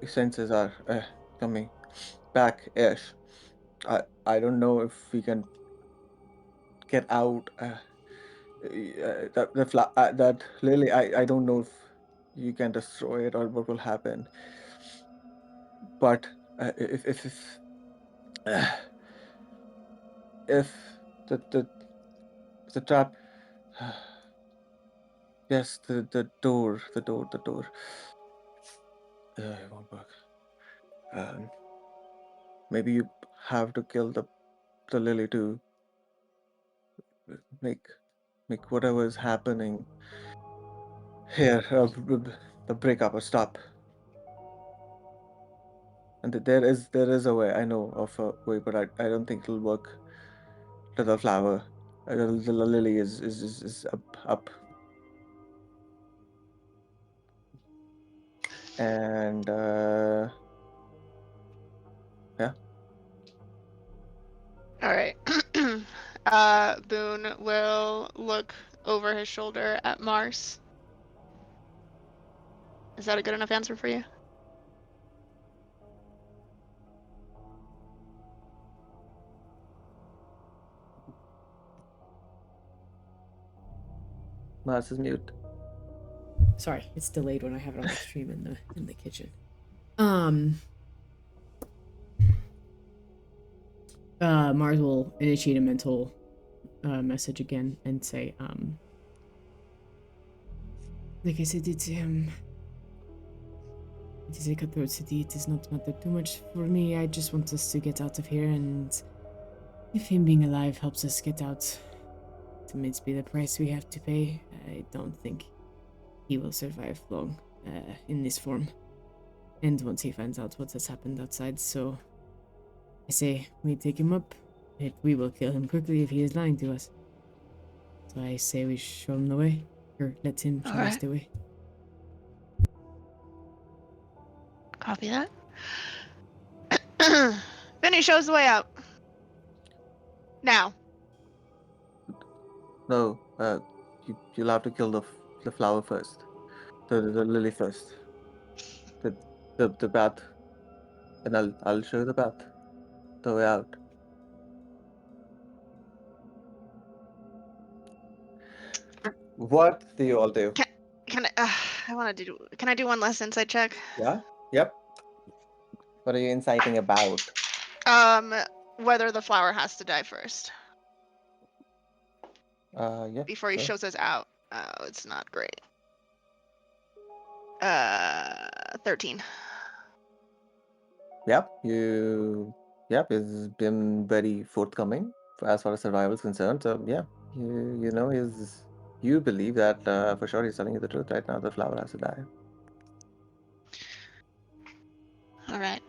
S1: senses are coming back-ish, I don't know if we can get out. That Lily, I don't know if you can destroy it or what will happen. But uh, if the trap, yes, the door, it won't work. Maybe you have to kill the Lily to make whatever is happening here the breakup or stop. And there is a way. I know of a way, but I don't think it'll work to the flower. The lily is up, and yeah.
S3: All right. Boone will look over his shoulder at Mars. Is that a good enough answer for you?
S1: Mars is mute.
S4: Sorry, it's delayed when I have it on the stream in the kitchen. Mars will initiate a mental message again and say, like I said, it is a cutthroat city. It does not matter too much for me. I just want us to get out of here, and if him being alive helps us get out, it may be the price we have to pay. I don't think he will survive long in this form. And once he finds out what has happened outside, so I say we take him up. We will kill him quickly if he is lying to us. So I say we show him the way, or let him show us
S3: Alright.
S4: the way.
S3: Copy that. Vinny shows the way out. Now.
S1: No, you'll have to kill the flower first, the lily first, the the path, and I'll show you the path, the way out. What do you all do?
S3: Can I want to do? Can I do one last insight check?
S1: Yeah. Yep. What are you inciting about?
S3: Whether the flower has to die first
S1: Yeah.
S3: before he
S1: Sure.
S3: shows us out. Oh, it's not great. 13.
S1: Yep. Yep. He's been very forthcoming as far as survival is concerned. So yeah, you know you believe that for sure he's telling you the truth right now. The flower has to die.
S3: All right.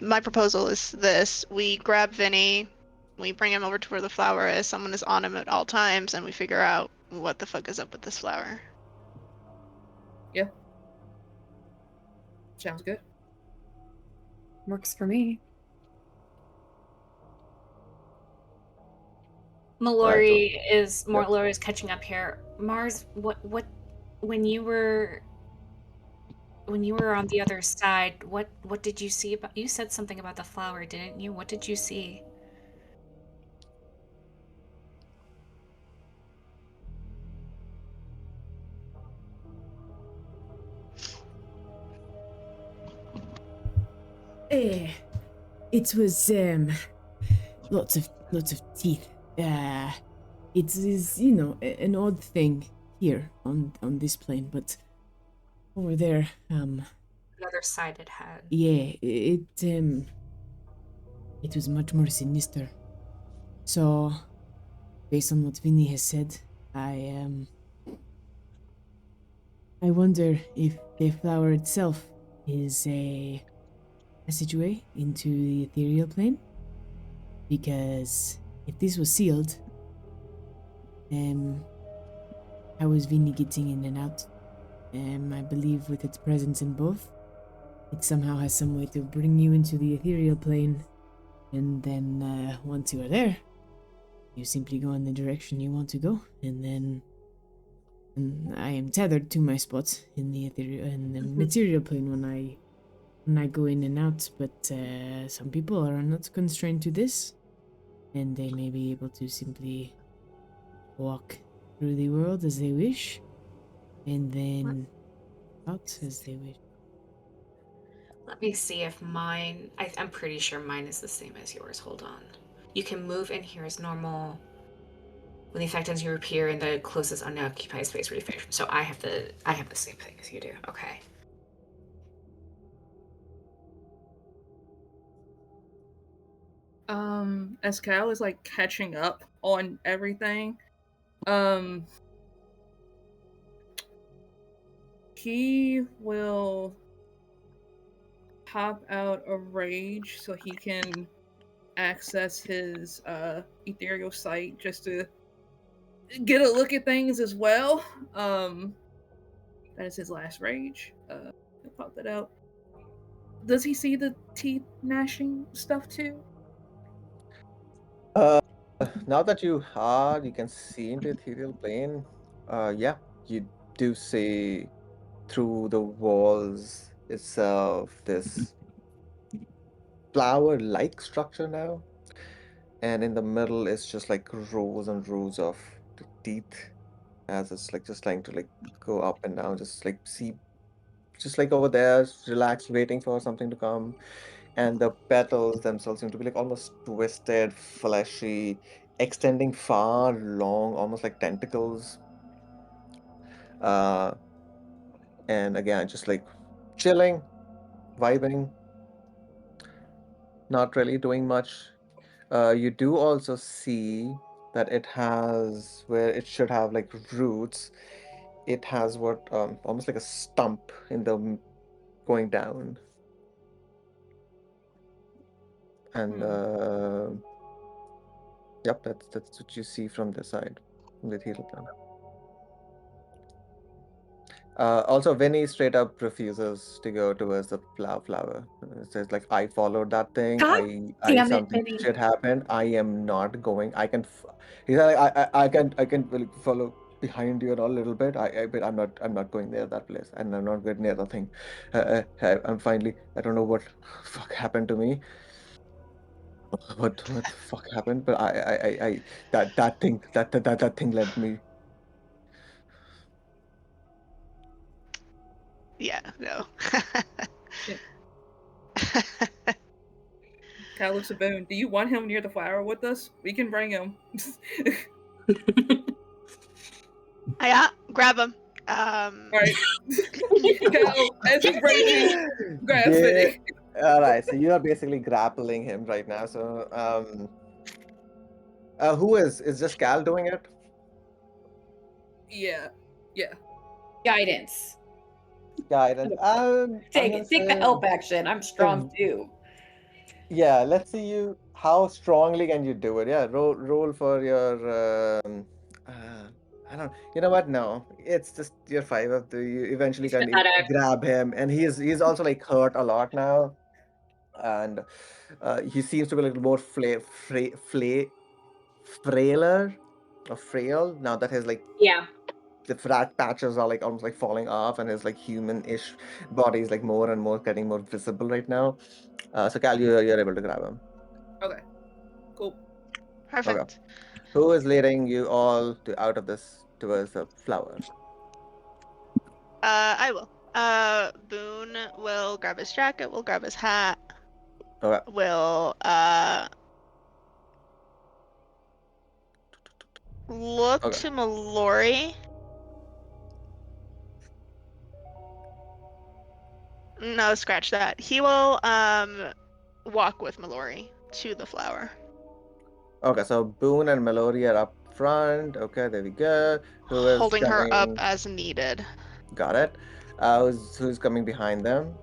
S3: My proposal is this: we grab Vinny, we bring him over to where the flower is. Someone is on him at all times, and we figure out what the fuck is up with this flower.
S6: Yeah. Sounds good.
S5: Works for me.
S2: Mallory is
S1: Yep.
S2: Mallory is catching up here. Mars, what when you were on the other side, what did you see about? You said something about the flower, didn't you? What did you see?
S4: It was lots of teeth. It is an odd thing here on this plane, but over there
S2: the other side it had.
S4: Yeah, it was much more sinister. So, based on what Vinny has said, I wonder if the flower itself is a passageway into the ethereal plane. Because if this was sealed, how is Vinny getting in and out? I believe with its presence in both, it somehow has some way to bring you into the ethereal plane, and then once you are there, you simply go in the direction you want to go, and then I am tethered to my spot in the material plane when I go in and out. But some people are not constrained to this, and they may be able to simply walk through the world as they wish, and then out as they wish.
S2: Let me see if mine. I'm pretty sure mine is the same as yours. Hold on. You can move in here as normal. When the infectants you appear in the closest unoccupied space where you finish. So I have the same thing as you do. Okay.
S6: As Cal is like catching up on everything, um, he will pop out a rage so he can access his ethereal sight just to get a look at things as well. That is his last rage. He'll pop that out. Does he see the teeth gnashing stuff too?
S1: Uh, now that you can see into ethereal plane. Yeah, you do see through the walls itself this flower-like structure now, and in the middle is just like rows and rows of the teeth, as it's like just trying to like go up and down, just like see, just like over there, relaxed, waiting for something to come. And the petals themselves seem to be like almost twisted, fleshy, extending far long, almost like tentacles. Uh, and again, just like chilling, vibing, not really doing much. You do also see that it has where it should have like roots. It has what almost like a stump in the going down, and yep, that's what you see from this side, from the ethereal plane. Also, Vinny straight up refuses to go towards the flower. It says like, I followed that thing.
S5: God
S1: I
S5: damn it,
S1: something
S5: Vinny.
S1: shit happened. I am not going. I can. He's like, I can like, follow behind you and all a little bit. But I'm not going near that place, and I'm not going near the thing. I'm finally. I don't know what fuck happened to me. What the fuck happened? But that thing that thing led me.
S3: Yeah, no.
S6: Yeah. Cal looks at Boone. Do you want him near the flower with us? We can bring him.
S3: Yeah, grab him.
S6: Alright. Cal, as he's raging, grabs
S1: Yeah.
S6: Vinny.
S1: All right. So you are basically grappling him right now. So who is just Cal doing it?
S6: Yeah. Yeah.
S5: Guidance.
S1: Guidance. I'm gonna
S5: Take the
S1: say
S5: help action. I'm strong
S1: the
S5: too.
S1: yeah. Let's see you. How strongly can you do it? Yeah. Roll for your uh, I don't. You know what? No, it's just your five of the. You eventually
S5: Spit
S1: can
S5: that out.
S1: grab him, and he's also like hurt a lot now, and he seems to be a little more frailer or frail now that his like
S5: Yeah.
S1: the fat patches are like almost like falling off, and his like human-ish body is like more and more getting more visible right now. So Cal, you're able to grab him.
S6: Okay. Cool.
S1: Okay.
S3: Perfect.
S1: Who is leading you all to out of this towards the flower?
S3: I will. Boone will grab his jacket, will grab his hat,
S1: Okay.
S3: will look
S1: Okay.
S3: to Mallory. No, scratch that. He will walk with Mallory to the flower.
S1: Okay, so Boone and Mallory are up front. Okay, there we go. Who is
S3: Holding her up
S1: coming?
S3: as needed.
S1: Got it. Who's coming behind them?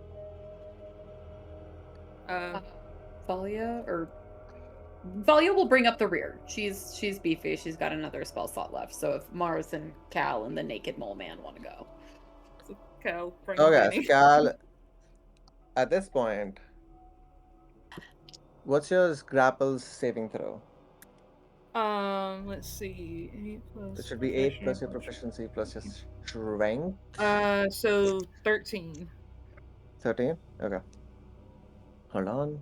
S5: Valia or Valia will bring up the rear. She's beefy. She's got another spell slot left. So if Mars and Cal and the naked mole man want to go,
S6: So Cal, bring
S1: Okay, so
S6: Vinny.
S1: Cal, at this point, what's your grapples saving throw?
S6: Let's see. 8
S1: So it
S6: plus
S1: should be 8
S6: proficient
S1: plus your
S6: plus
S1: proficiency plus your strength.
S6: so 13.
S1: 13? Okay. Hold on.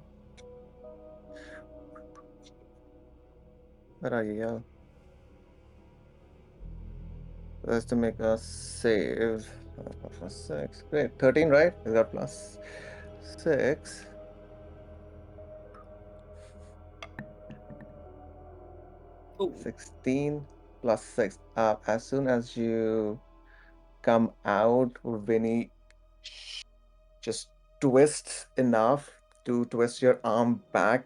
S1: Where are you? Yeah. That's to make a save. Plus 6. Great. 13, right? You got plus 6.
S6: Oh,
S1: 16 plus 6. As soon as you come out, Vinny just twists enough to twist your arm back,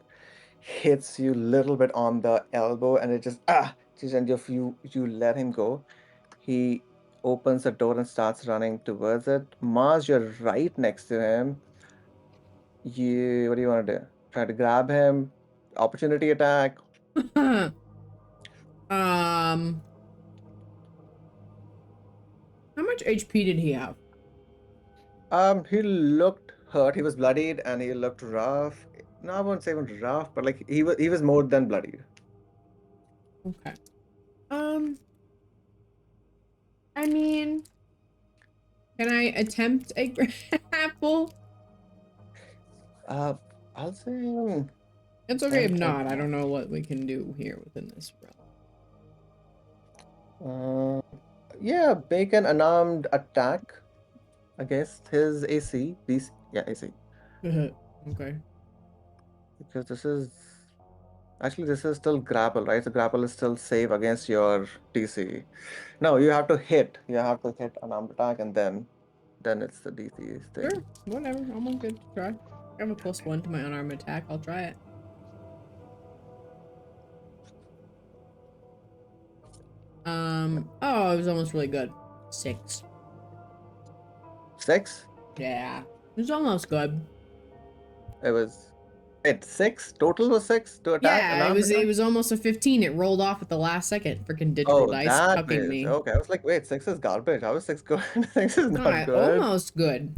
S1: hits you a little bit on the elbow, and it just and you let him go. He opens the door and starts running towards it. Mars, you're right next to him. What do you want to do? Try to grab him? Opportunity attack?
S4: um, how much HP did he have?
S1: He looked hurt. He was bloodied and he looked rough. No, I won't say even rough, but like he was more than bloodied.
S4: Okay. Um, I mean, can I attempt a grapple?
S1: Uh, I'll say
S4: It's okay if
S1: attempt a
S4: not. I don't know what we can do here within this
S1: Uh, yeah, make an unarmed attack against his AC. These, yeah, AC.
S4: realm. Okay.
S1: Because this is still grapple, right? So grapple is still safe against your DC. No, you have to hit. You have to hit unarmed attack, and then it's the DC thing.
S4: Sure. Whatever. I'm all good to try. I have a +1 to my unarmed attack. I'll try it. Oh, it was almost really good. 6.
S1: 6.
S4: Yeah. It was almost good.
S1: It was. Wait, 6 total was 6 to attack
S4: Yeah,
S1: unarmed
S4: it
S1: attack.
S4: was almost a 15. It rolled off at the last second. Freaking digital
S1: Oh,
S4: dice
S1: that
S4: cucking
S1: is
S4: me.
S1: okay. I was like, wait, 6 is garbage. How is 6 good? 6 is not
S4: Alright,
S1: good.
S4: almost good.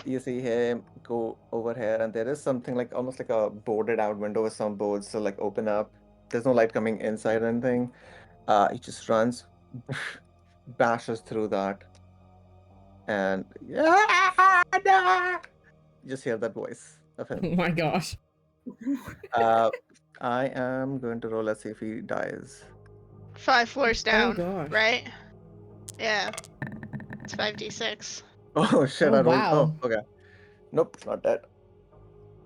S1: You see him go over here, and there is something like almost like a boarded out window with some boards to like open up. There's no light coming inside or anything. He just runs, bashes through that, and yeah, you just hear that voice of
S4: Oh
S1: him.
S4: my gosh.
S1: Uh, I am going to roll. Let's see if he dies.
S3: 5 floors
S4: Oh
S3: down,
S4: gosh.
S3: right? Yeah. It's 5d6.
S1: Oh shit!
S4: Oh
S1: I rolled. Oh,
S4: wow.
S1: okay. Nope, not dead.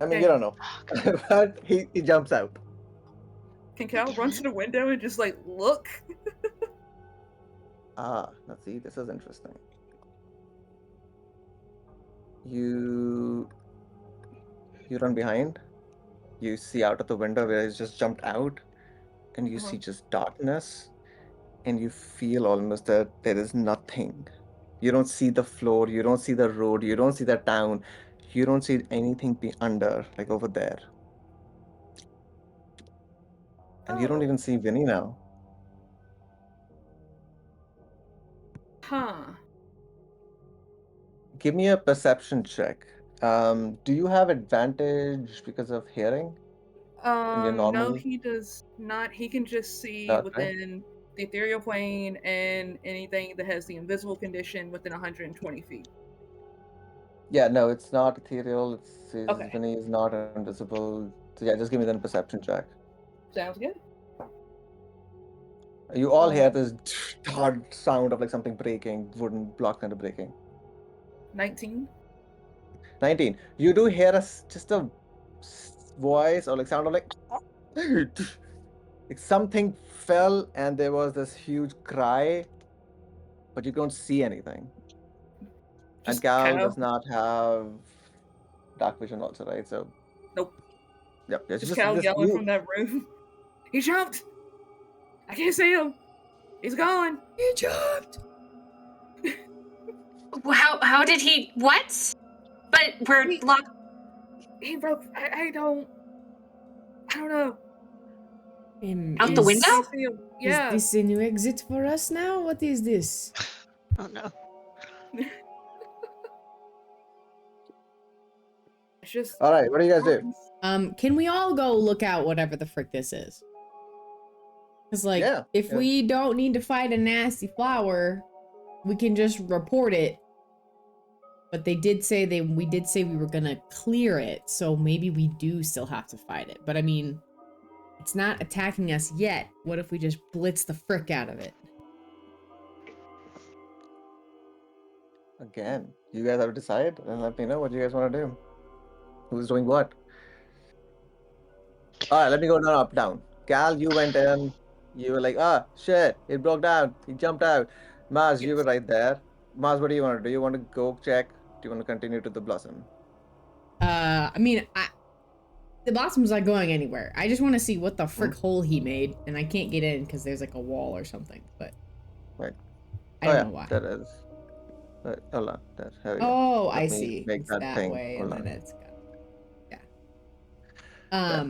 S1: I mean, you
S6: dang.
S1: don't know, but he jumps out.
S6: Can Cal
S3: Damn
S6: run
S3: it.
S6: to the window and just like look?
S1: Let's see. This is interesting. You you run behind. You see out of the window where he's just jumped out, and you
S6: Uh-huh.
S1: see just darkness, and you feel almost that there is nothing. You don't see the floor, you don't see the road, you don't see the town, you don't see anything be under, like over there. And you don't
S6: Oh.
S1: even see Vinny now.
S6: Huh.
S1: Give me a perception check. Do you have advantage because of hearing in your
S6: No,
S1: normal?
S6: he does not. He can just see
S1: Not right?
S6: within the ethereal plane and anything that has the invisible condition within 120 feet.
S1: Yeah, no, it's not ethereal. It's his
S6: Okay,
S1: Vinny is not invisible. So yeah, just give me the perception check.
S6: sounds good.
S1: You all hear
S6: Uh,
S1: this hard sound of like something breaking, wooden block kind of breaking.
S6: 19.
S1: 19. You do hear just a voice or like sound of like like something fell and there was this huge cry, but you don't see anything. And
S6: Just
S1: Cal
S6: Cal.
S1: does not have dark vision also, right? So
S6: Nope.
S1: yep, it's
S6: Just
S1: just
S6: Cal
S1: this
S6: yelling
S1: you.
S6: from that room. He jumped. I can't see him. He's gone.
S4: He jumped.
S2: How did he? What? But we're
S6: He-
S2: locked.
S6: He broke. I don't know.
S2: Out the window?
S6: I see him.
S4: Is
S6: Yeah.
S4: this a new exit for us now? What is this?
S3: Oh no.
S6: It's just.
S1: All right, what do you guys do?
S4: Can we all go look out whatever the frick this is? Because, like,
S1: Yeah,
S4: if
S1: yeah.
S4: we don't need to fight a nasty flower, we can just report it. But we did say we were gonna clear it, so maybe we do still have to fight it. But I mean, it's not attacking us yet. What if we just blitz the frick out of it?
S1: Again, you guys have to decide and let me know what you guys want to do. Who's doing what? All right, let me go down, up, down. Cal, you went in. You were like, ah, shit, it broke down. He jumped out. Mars, you were
S6: Yes.
S1: right there. Mars, what do you want to do? You want to go check? Do you want to continue to the Blossom?
S4: I mean, the Blossom's not going anywhere. I just want to see what the frick
S1: Hmm?
S4: hole he made, and I can't get in because there's like a wall or something. But
S1: Right.
S4: I
S1: Oh,
S4: don't
S1: yeah,
S4: know why.
S1: that is. Hold on. Here we go.
S4: Oh, I
S1: Let me
S4: see.
S1: make
S4: It's
S1: that
S4: that
S1: thing.
S4: way, and
S1: Hold
S4: then
S1: on.
S4: it's got, yeah.
S1: Yeah.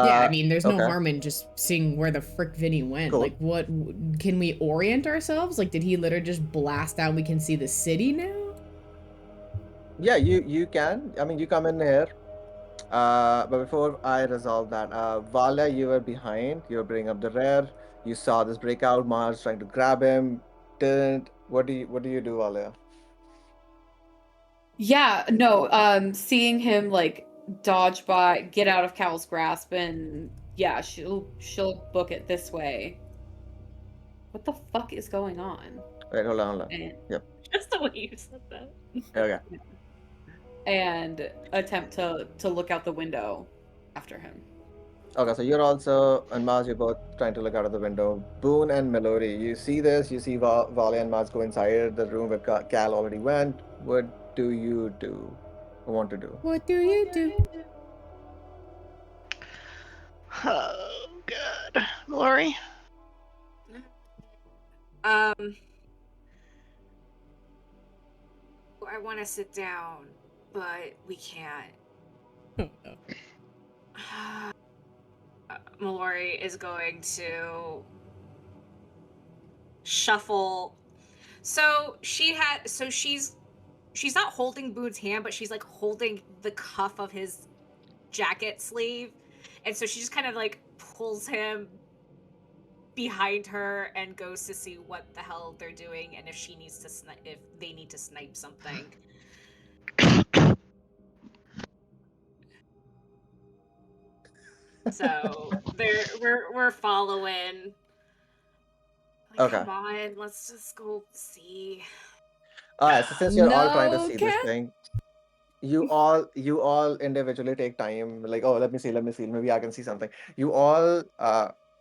S4: Yeah. I mean, there's no
S1: Okay.
S4: harm in just seeing where the frick Vinny went.
S1: Cool.
S4: Like, what can we orient ourselves? Like, did he literally just blast out? We can see the city now.
S1: Yeah, you can. I mean, you come in here. But before I resolve that, Vala, you were behind. You were bringing up the rear. You saw this breakout. Mars trying to grab him. Didn't. What do you do, Vala?
S5: Yeah, no, seeing him like dodge by, get out of Cal's grasp, and yeah, she'll book it this way. What the fuck is going on?
S1: Wait, hold on.
S5: And
S1: Yep.
S2: Just the way you said that.
S1: Okay.
S5: and attempt to look out the window after him.
S1: Okay, so you're also, and Mars, you're both trying to look out of the window. Boone and Melody, you see this, you see Vale and Mars go inside the room where Cal already went. What do you do? Or want to do?
S4: What do you do?
S3: Oh god. Lori?
S2: I want to sit down, but we can't.
S4: Oh, no.
S2: Mallory is going to shuffle. So she's not holding Boone's hand, but she's like holding the cuff of his jacket sleeve, and so she just kind of like pulls him behind her and goes to see what the hell they're doing and if they need to snipe something. So we're following. Like,
S1: Okay.
S2: come on, let's just go see.
S1: Alright, so since you're all trying to
S4: No,
S1: see this
S4: Cal.
S1: thing, you all individually take time, like, oh, let me see, maybe I can see something. You all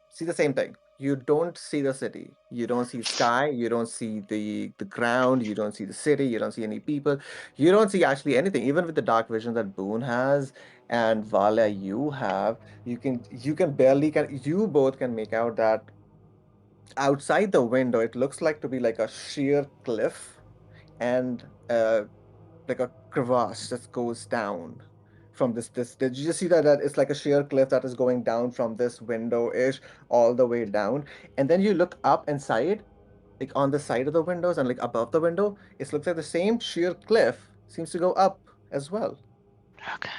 S1: see the same thing. You don't see the city, you don't see sky, you don't see the ground, you don't see the city, you don't see any people, you don't see actually anything. Even with the dark vision that Boone has and Vala you have, you can barely can you both can make out that outside the window it looks like to be like a sheer cliff, and like a crevasse that goes down from this. Did you just see that it's like a sheer cliff that is going down from this window-ish all the way down? And then you look up inside, like on the side of the windows and like above the window, it looks like the same sheer cliff seems to go up as well.
S3: Okay.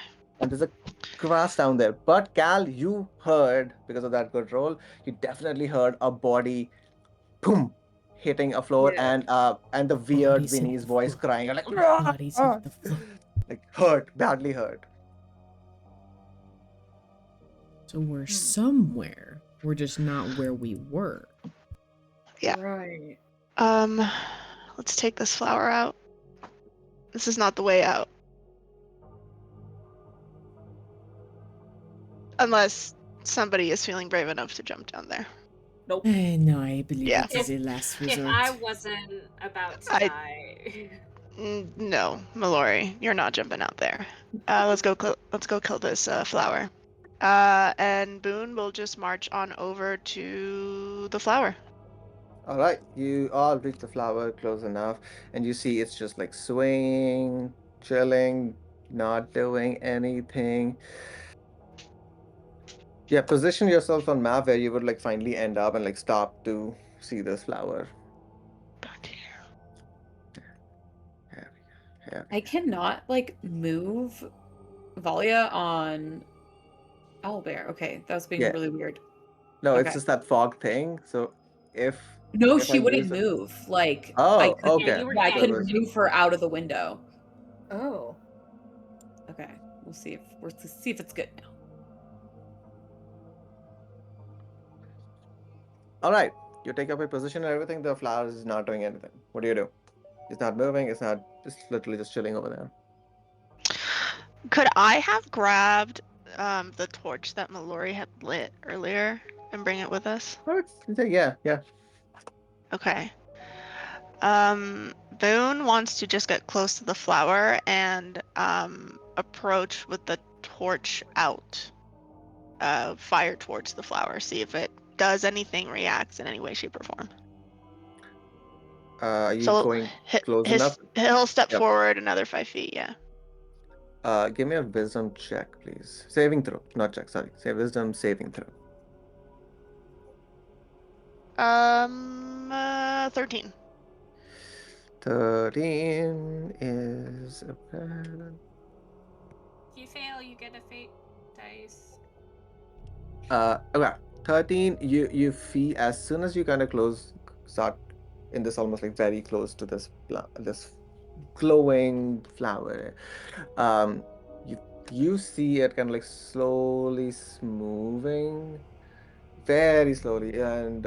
S1: And there's a crevasse down there. But Cal, you heard, because of that good roll, you definitely heard a body boom hitting a floor,
S6: Yeah.
S1: and the weird
S4: Bodies hit
S1: Vinny's
S4: the
S1: voice
S4: floor.
S1: crying like
S4: Bodies
S1: "Ah!"
S4: hit the floor.
S1: like hurt, badly hurt.
S4: So we're somewhere. We're just not where we were.
S3: Yeah.
S6: Right.
S3: Let's take this flower out. This is not the way out. Unless somebody is feeling brave enough to jump down there.
S6: Nope.
S4: No, I believe
S3: Yeah.
S4: it is a last
S2: If
S4: resort.
S2: I wasn't about to
S3: I-
S2: die.
S3: No, Mallory, you're not jumping out there. Let's go kill this flower. And Boone will just march on over to the flower.
S1: All right, you all reach the flower close enough, and you see it's just like swaying, chilling, not doing anything. Yeah, position yourself on map where you would like finally end up and like stop to see this flower.
S3: Back here.
S1: Here we go. Here
S5: I cannot like move Valia on Owlbear. Okay, that was being
S1: Yeah.
S5: really weird.
S1: No, it's
S5: Okay.
S1: just that fog thing. So if
S5: No,
S1: if I
S5: she wouldn't
S1: use it.
S5: move. Like I
S1: Oh,
S5: could,
S2: Yeah,
S1: okay.
S2: you were.
S5: yeah, I
S2: Yeah,
S1: So it
S2: you
S5: couldn't
S2: were
S1: was
S2: getting.
S5: move her out of the window.
S6: Oh.
S5: Okay, let's see if it's good now.
S1: all right. You take up a position and everything. The flower is not doing anything. What do you do? It's not moving. It's not. Just literally just chilling over there.
S3: Could I have grabbed the torch that Mallory had lit earlier and bring it with us?
S1: Oh, yeah, yeah.
S3: Okay. Boone wants to just get close to the flower and approach with the torch out. Fire towards the flower, see if it does anything, reacts in any way, shape, or form.
S1: Are you
S3: So
S1: going close enough?
S3: he'll step
S1: Yep.
S3: forward another 5 feet, yeah.
S1: Give me a wisdom check, please. Saving throw, not check. Sorry, say wisdom saving throw.
S3: 13.
S1: 13 is
S2: If you fail, you get a fate dice.
S1: okay. 13. You feel as soon as you kind of start in this almost like very close to this glowing flower. Um, you you see it kind of like slowly moving, very slowly, and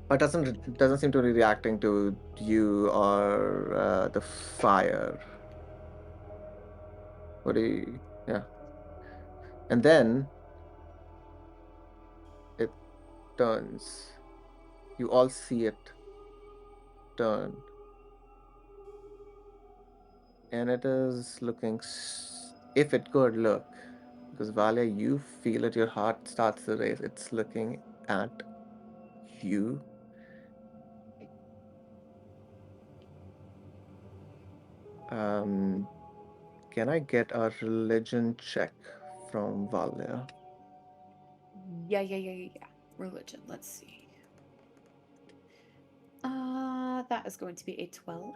S1: but doesn't seem to be reacting to you or the fire. What do you? Yeah, and then it turns. You all see it turn, and it is looking. If it could look, because Valia, you feel it. Your heart starts to race. It's looking at you. Um, can I get a religion check from Valia?
S5: Yeah. Religion. Let's see. That is going to be a 12.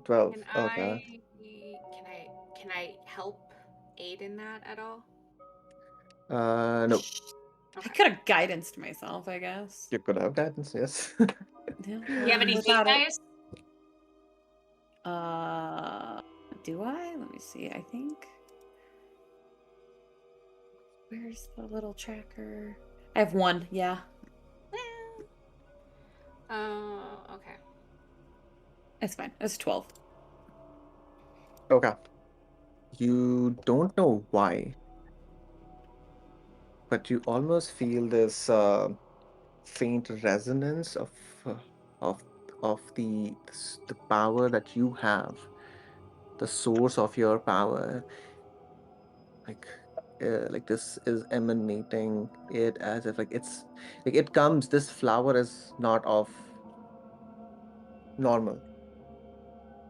S1: 12.
S2: Can
S1: Okay.
S2: I? Can I? Can I help aid in that at all?
S1: No.
S5: I
S2: Okay.
S5: could have guidanced myself, I guess.
S1: You could have guidance, yes.
S5: Yeah,
S2: Do you have any fate
S5: without it.
S2: dice?
S5: Do I? Let me see. I think. Where's the little tracker? I have one. Yeah.
S2: Okay.
S5: It's fine. It's 12.
S1: Okay. You don't know why, but you almost feel this faint resonance uh, of the power that you have, the source of your power. Like like this is emanating it as if like it's like it comes. This flower is not of normal,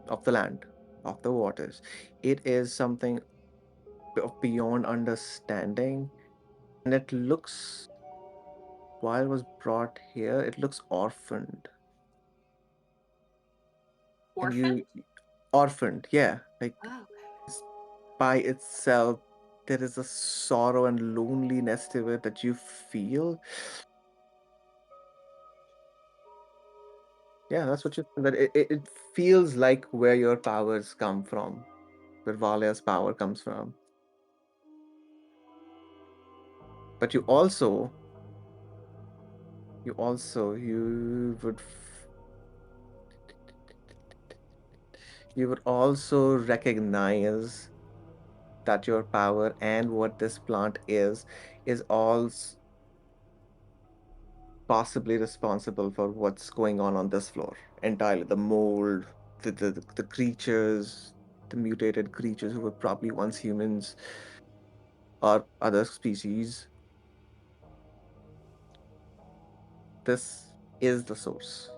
S1: of the land, of the waters. It is something of beyond understanding, and it looks, while it was brought here, it looks orphaned. And
S2: Orphan?
S1: orphaned, yeah, like
S2: Oh.
S1: it's by itself. There is a sorrow and loneliness to it that you feel. Yeah, that's what you that it feels like where your powers come from, where Valia's power comes from. But you would also recognize that your power and what this plant is all possibly responsible for what's going on this floor entirely. The mold, the creatures, the mutated creatures who were probably once humans or other species. This is the source.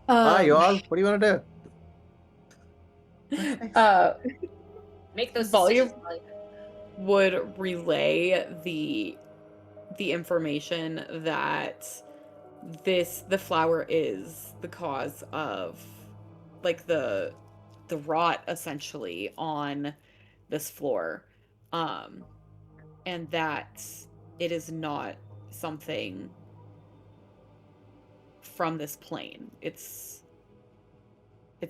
S1: Hi,
S5: Um,
S1: y'all. What do you want to do? What's next?
S2: Make those
S5: Volume
S2: decisions. Like,
S5: would relay the information that the flower is the cause of like the rot essentially on this floor, and that it is not something from this plane. It's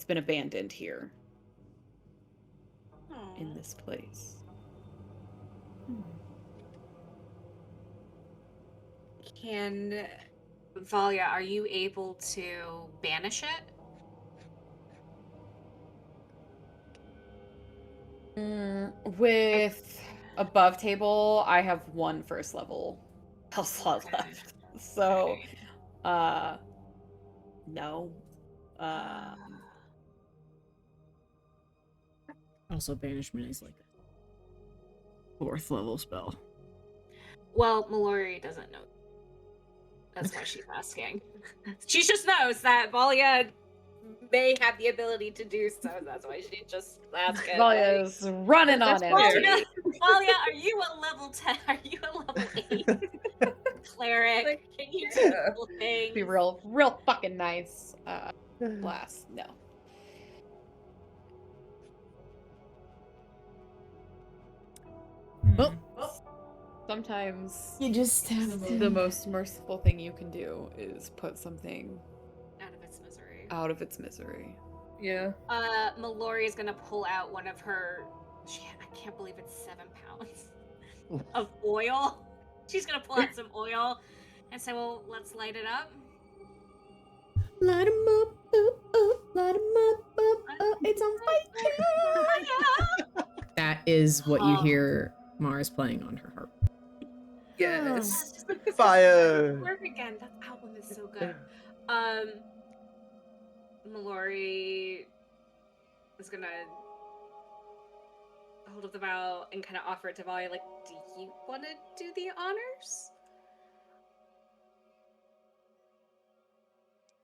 S5: been abandoned here in this place.
S2: can Valia, are you able to banish it?
S5: With above table, I have one first level spell slot
S2: Okay.
S5: left. So,
S2: Okay.
S5: no.
S4: Also, banishment is like a 4th level spell.
S2: Well, Mallory doesn't know. That's why she's asking. She just knows that Valia may have the ability to do so. That's why she just asking.
S5: Valia's running on
S6: That's fair.
S5: empty.
S2: Valia, are you a level 10? Are you a level 8 cleric?
S6: Like,
S2: Can you
S6: yeah.
S2: do cool things?
S5: Be real fucking nice. Blast. No.
S4: Well,
S5: Sometimes
S4: you just have to.
S5: the most merciful thing you can do is put something
S2: Out of its misery.
S5: out of its misery.
S6: Yeah.
S2: Mallory is gonna pull out one of her. I can't believe it's 7 pounds of oil. She's gonna pull out some oil and say, "Well, let's light it up."
S4: Light 'em up, light 'em up, it's on fire. That is what you hear Mars playing on her harp.
S6: Yes.
S1: Fire.
S2: Work again. That album is so good. Mallory is gonna hold up the bow and kind of offer it to Valia. Like, do you want to do the honors?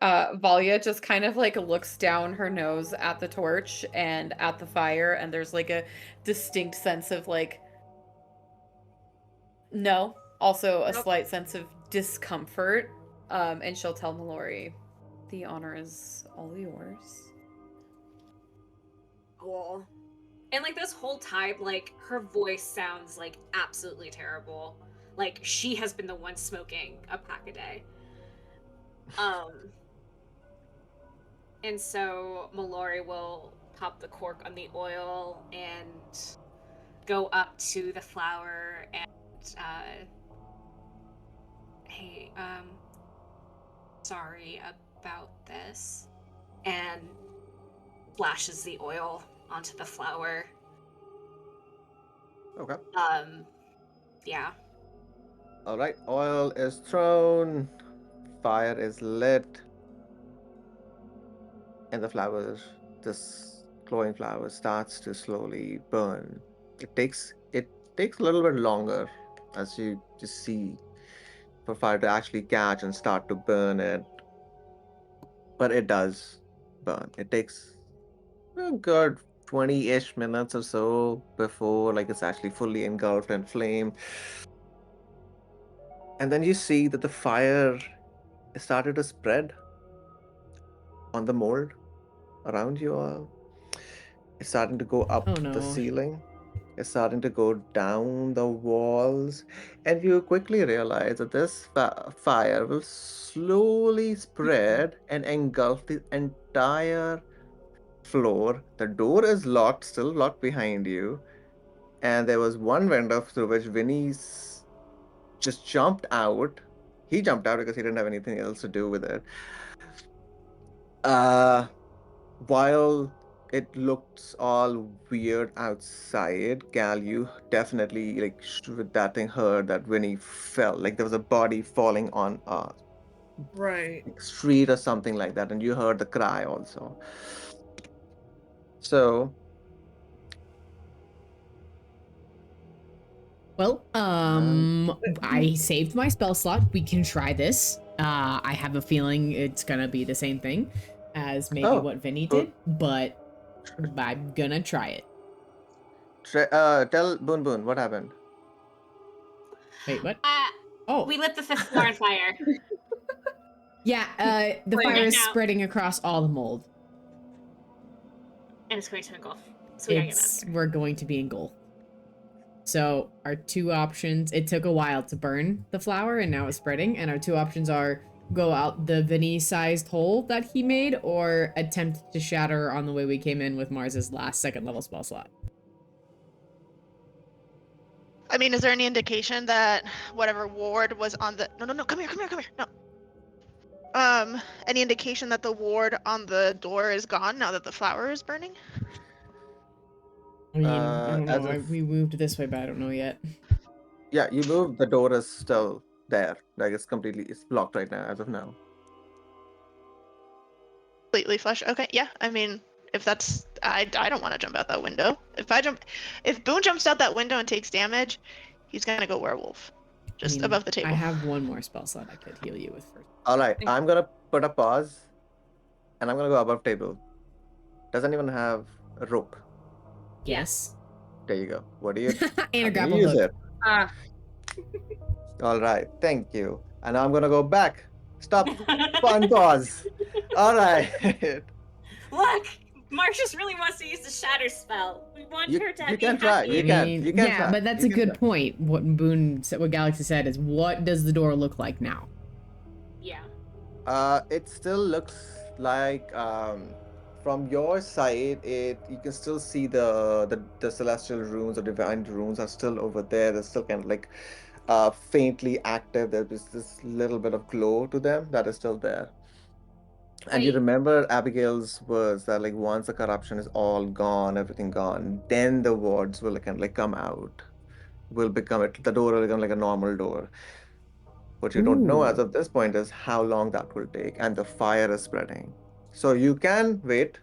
S5: Valia just kind of like looks down her nose at the torch and at the fire, and there's like a distinct sense of like no, also a
S2: Nope.
S5: slight sense of discomfort. And she'll tell Mallory, the honor is all yours.
S2: Cool. And like this whole time, like her voice sounds like absolutely terrible. Like she has been the one smoking a pack a day. And so Mallory will pop the cork on the oil and go up to the flower and hey, sorry about this. And splashes the oil onto the flower.
S1: Okay.
S2: Yeah.
S1: All right. Oil is thrown. Fire is lit. And the flower, this glowing flower, starts to slowly burn. It takes a little bit longer, as you just see, for fire to actually catch and start to burn it. But it does burn. It takes a good 20-ish minutes or so before like it's actually fully engulfed in flame. And then you see that the fire started to spread on the mold around you all. It's starting to go up
S4: Oh
S1: the
S4: no.
S1: ceiling. It's starting to go down the walls. And you quickly realize that this fire will slowly spread and engulf the entire floor. The door is locked, still locked behind you. And there was one window through which Vinny's just jumped out. He jumped out because he didn't have anything else to do with it. Uh, while it looks all weird outside. Gal, you definitely like with that thing heard that Winnie fell, like there was a body falling on a
S6: Right.
S1: like, street or something like that, and you heard the cry also. So,
S4: Well,
S1: um,
S4: I saved my spell slot. We can try this. I have a feeling it's gonna be the same thing as maybe
S1: oh,
S4: what Vinny
S1: good.
S4: did, but I'm gonna try it.
S1: Tell Boon Boon what happened.
S4: Wait, what?
S2: We
S4: Oh,
S2: lit the fifth floor on fire.
S4: yeah. The
S6: Wait.
S4: fire is
S2: Now.
S4: spreading across all the mold.
S2: And it's going to engulf. So we gotta get out of
S4: It's
S2: here.
S4: we're going to be engulfed. So our two options. It took a while to burn the flower, and now it's spreading. And our two options are go out the Vinny-sized hole that he made, or attempt to shatter on the way we came in with Mars's last second level spell slot.
S3: I mean, is there any indication that whatever ward was on the no, come here, no. Any indication that the ward on the door is gone now that the flower is burning?
S4: I mean, I don't
S1: As
S4: know.
S1: of
S4: We moved this way, but I don't know yet.
S1: yeah, you moved. The door is still there. Like it's blocked right now as of now.
S3: Completely flush. Okay, yeah. I mean, if that's I don't want to jump out that window. If Boone jumps out that window and takes damage, he's gonna go werewolf. Just above the
S4: I
S3: table.
S4: have one more spell slot I could heal you with first.
S1: All right, I'm gonna put a pause, and I'm gonna go above table. Doesn't even have a rope.
S4: Yes.
S1: There you go. What do you?
S4: And
S1: How
S4: a
S1: can
S4: grapple
S1: you use
S4: hook.
S1: it?
S6: Ah,
S1: All right, thank you. And now I'm gonna go back. Stop. Fun pause. All right.
S2: Look! Marcius really wants to use the shatter spell. We want her to
S1: You
S2: be
S1: can try.
S2: happy.
S1: You
S4: I
S1: can.
S4: mean,
S1: You can
S4: yeah,
S1: try.
S4: but that's
S1: You
S4: a
S1: can
S4: good
S1: try.
S4: point. What Boone said, what Galaxy said is, what does the door look like now?
S2: Yeah.
S1: It still looks like from your side, you can still see the celestial runes or divine runes are still over there. They're still kind of like faintly active. There's this little bit of glow to them that is still there. And you
S2: Right.
S1: remember Abigail's words that like once the corruption is all gone, everything gone, then the wards will kind of like come out, will become it. The door will become like a normal door. What you don't know as
S4: Ooh.
S1: of this point is how long that will take, and the fire is spreading. So you can wait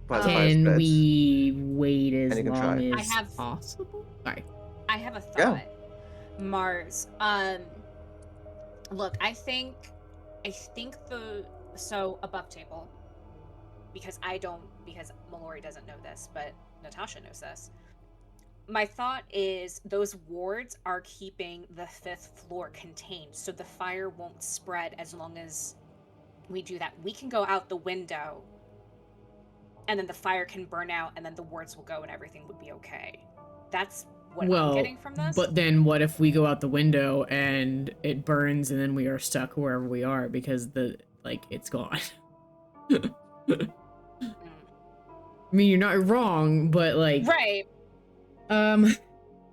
S1: while the fire
S4: Can
S1: spreads,
S4: we wait
S1: and
S4: as
S1: you can
S4: long
S1: try.
S4: as
S2: have-
S4: possible? Sorry.
S2: I have a
S1: Yeah.
S2: thought. Mars. Look, I think the so above table, because Mallory doesn't know this, but Natasha knows this. My thought is those wards are keeping the fifth floor contained, so the fire won't spread as long as we do that. We can go out the window, and then the fire can burn out, and then the wards will go, and everything would be okay. That's what I'm getting from this.
S4: But then what if we go out the window and it burns and then we are stuck wherever we are because it's gone? I mean, you're not wrong, but
S2: Right.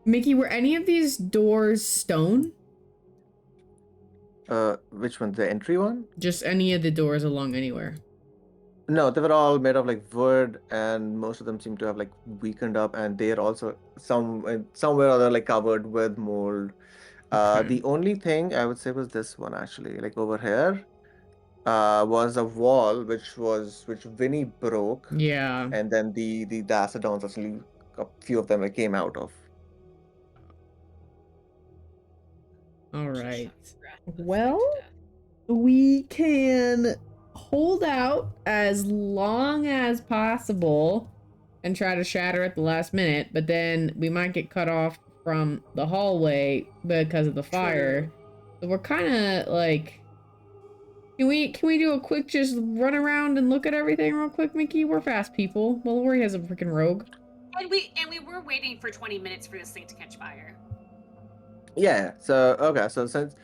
S4: Mickey, were any of these doors stone?
S1: Which one? The entry one?
S4: Just any of the doors along anywhere?
S1: No, they were all made of like wood, and most of them seem to have like weakened up, and they're also somewhere or other like covered with mold.
S4: Okay.
S1: The only thing I would say was this one actually, like over here, was a wall which Vinny broke,
S4: Yeah.
S1: and then the Dacedons actually a few of them like, came out of.
S4: All right. Well, we can hold out as long as possible and try to shatter at the last minute, but then we might get cut off from the hallway because of the fire. So we're kind of like, can we do a quick just run around and look at everything real quick, Mickey? We're fast people. Mallory has a freaking rogue.
S2: And we were waiting for 20 minutes for this thing to catch fire.
S1: Yeah. So okay. So since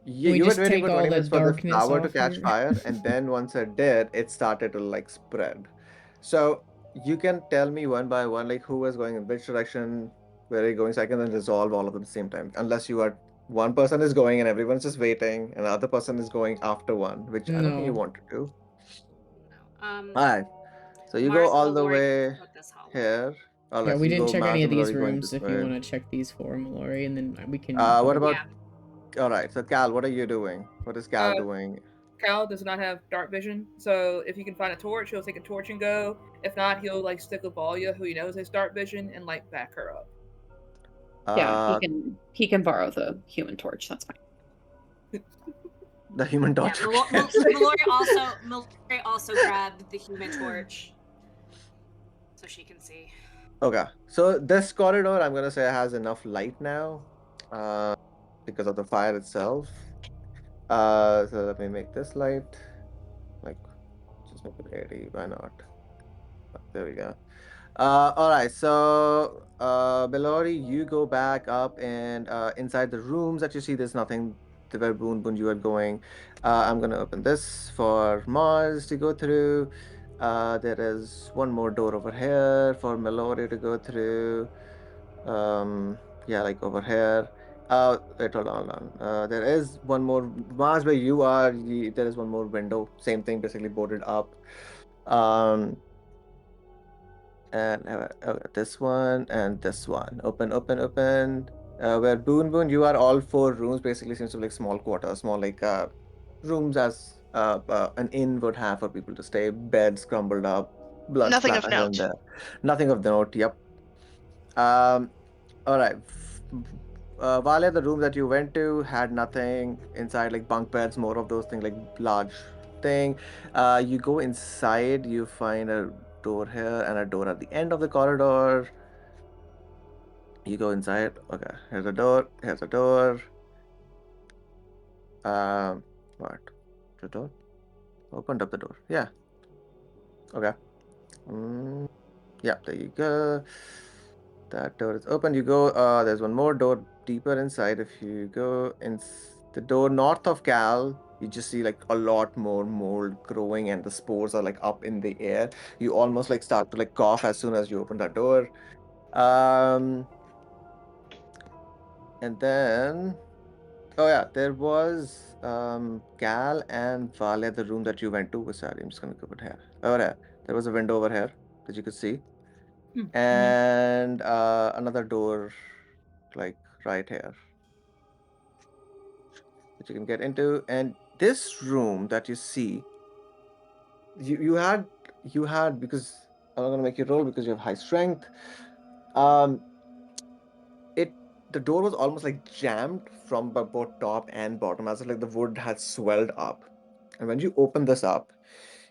S4: We
S1: you were
S4: just
S1: waiting
S4: take
S1: for
S4: all
S1: 20
S4: the
S1: minutes for this
S4: darkness
S1: flower to
S4: off
S1: catch
S4: here.
S1: fire, and then once it did, it started to like spread. So you can tell me one by one, like who was going in which direction, where are you going, so I can then resolve all of them at the same time. Unless you are one person is going and everyone's just waiting, and the other person is going after one, which I don't think you
S4: No.
S1: want to do. Alright, so you go
S2: Mars and
S1: all the
S2: Mallory can
S1: way
S2: split this hallway.
S1: here.
S4: Yeah,
S1: Alright, so
S4: we
S1: you
S4: didn't
S1: go
S4: check any
S1: Mars
S4: of
S1: and
S4: these
S1: Mallory going
S4: rooms.
S1: this
S4: If you
S1: way.
S4: want to check these for Mallory, and then we can.
S1: What about...
S2: Yeah.
S1: Alright, so Cal, what are you doing? What is Cal
S6: Uh,
S1: doing?
S6: Cal does not have dark vision, so if he can find a torch, he'll take a torch and go. If not, he'll like stick with Valia, who he knows has dark vision, and like back her up.
S5: Yeah,
S1: Uh,
S5: he can borrow the human torch. That's fine.
S1: the human
S2: Yeah,
S1: torch. Okay.
S2: Mallory also grabbed the human torch so she can see.
S1: Okay, so this corridor, I'm gonna say, has enough light now, because of the fire itself. So let me make this light, like, just make it 80. Why not? There we go. All right. So, Belori, you go back up, and inside the rooms that you see, there's nothing to where Boon you are going. I'm gonna open this for Mars to go through. There is one more door over here for Melody to go through. Yeah, like over here. Wait, hold on. There is one more Mars where you are. There is one more window. Same thing, basically boarded up. Um, and this one and this one. Open, open, open. Where Boon, you are all four rooms. Basically, seems to be like small quarters, small like rooms as an inn would have for people to stay. Beds crumbled up, blood
S3: Nothing of
S1: splatter here and
S3: note.
S1: there. Nothing of note. Yep. Um, all right. Valia, the room that you went to had nothing inside, like bunk beds, more of those things, like large thing. You go inside, you find a door here and a door at the end of the corridor. You go inside. Okay, here's a door. Here's a door. What? The door? Opened up the door. Yeah. Okay. Mm, yeah, there you go. That door is open. You go, there's one more door deeper inside. If you go in the door north of Cal, you just see like a lot more mold growing and the spores are like up in the air. You almost like start to like cough as soon as you open that door. Um, and then, oh yeah, there was Cal and Valia, the room that you went to. Sorry, I'm just gonna go over here. Over here. There was a window over here that you could see. And another door like right here that you can get into. And this room that you see, you had because I'm not gonna make you roll because you have high strength. Um, it the door was almost like jammed from both top and bottom, as if like the wood had swelled up. And when you open this up,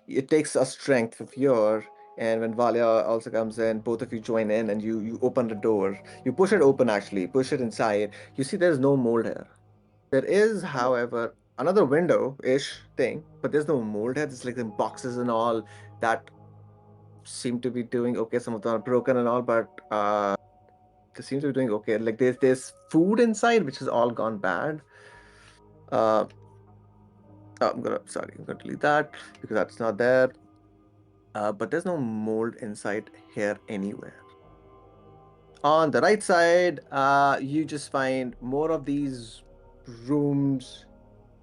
S1: it takes a strength of your. And when Valia also comes in, both of you join in, and you open the door. You push it open, actually, push it inside. You see, there's no mold here. There is, however, another window-ish thing, but there's no mold here. There's like some boxes and all that seem to be doing okay. Some of them are broken and all, but they seem to be doing okay. Like there's food inside, which has all gone bad. Uh, I'm gonna delete that because that's not there. But there's no mold inside here anywhere. On the right side, you just find more of these rooms.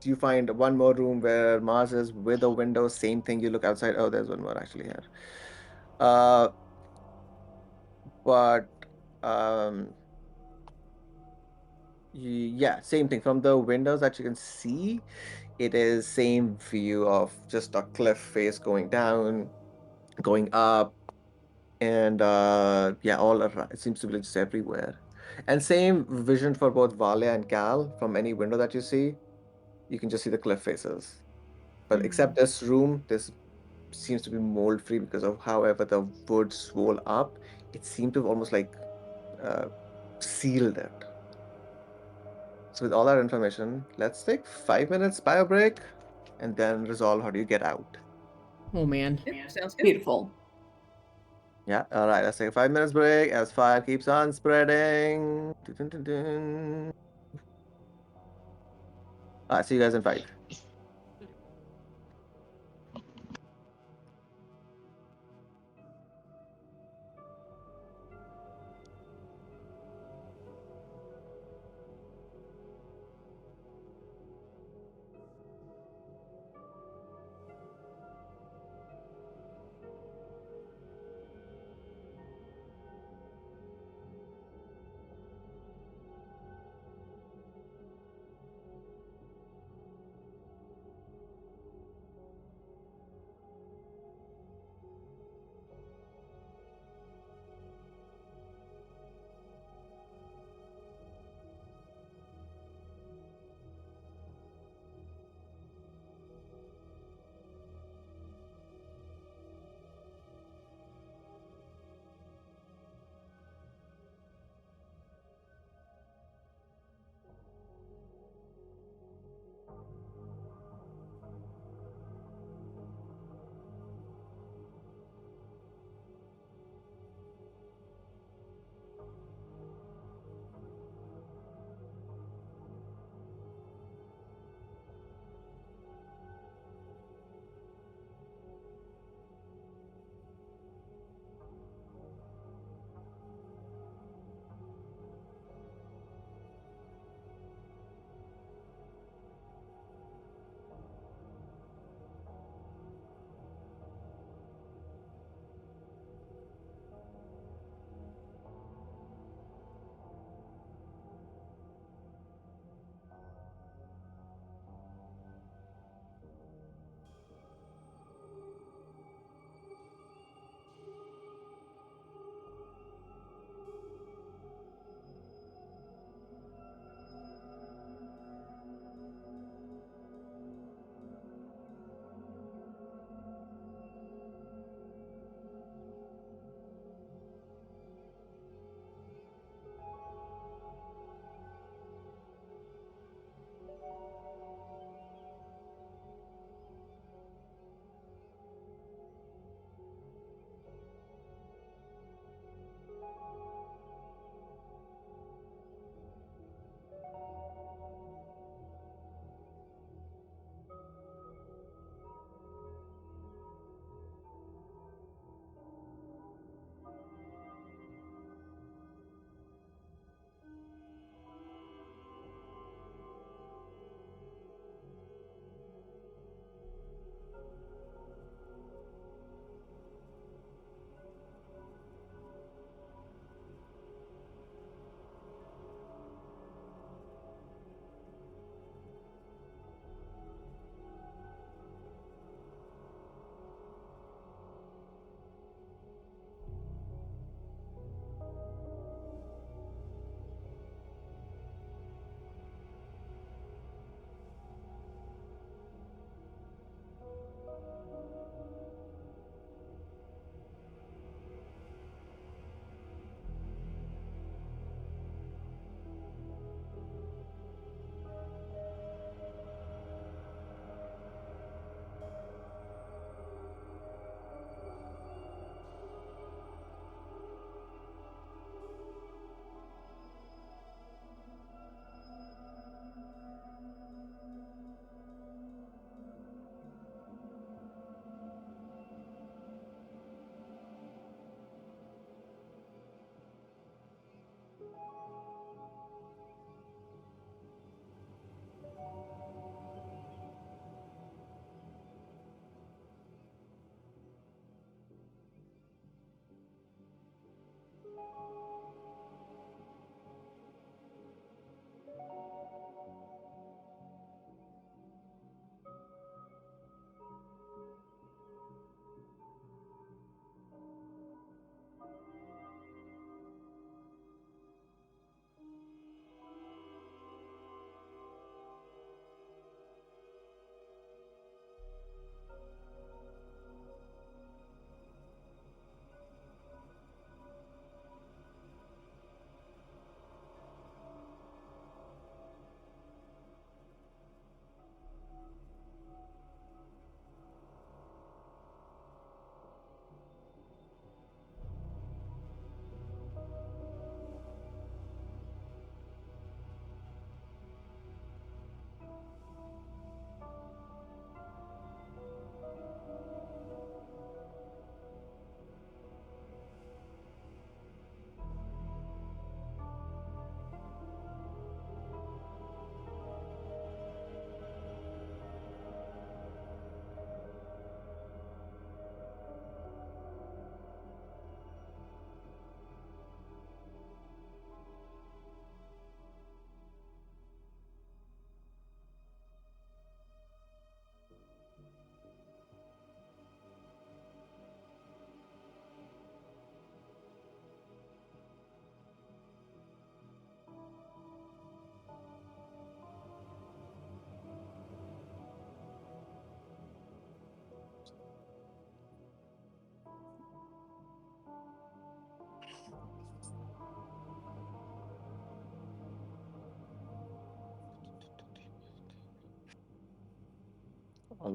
S1: You find one more room where Mars is with a window. Same thing. You look outside. Oh, there's one more actually here. Uh, but um, yeah, same thing. From the windows that you can see, it is same view of just a cliff face going down, going up, and yeah, all around. It seems to be just everywhere. And same vision for both Vale and Cal. From any window that you see, you can just see the cliff faces. But except this room, this seems to be mold free because of however the wood swole up. It seemed to have almost like uh, sealed it. So with all that information, let's take 5 minutes bio break and then resolve how do you get out.
S4: Oh man.
S6: Yep, sounds good.
S5: Beautiful.
S1: Yeah, all right, let's take a 5 minutes break as fire keeps on spreading. Dun, dun, dun, dun. All right, see you guys in 5.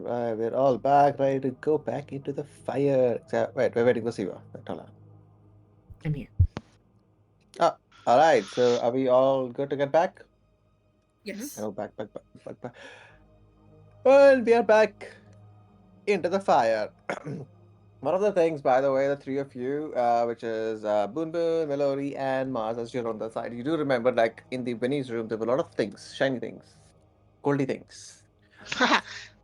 S1: All right, we're all back, ready to go back into the fire. Wait, we're waiting for Siva. Wait, hold on.
S4: I'm here.
S1: Ah, all right. So are we all good to get back?
S6: Yes.
S1: Oh, back. Well, we are back into the fire. One of the things, by the way, the three of you, which is Boon Boon, Melody, and Mars, as you're on the side, you do remember, like in the Vinny's room, there were a lot of things, shiny things, goldy things.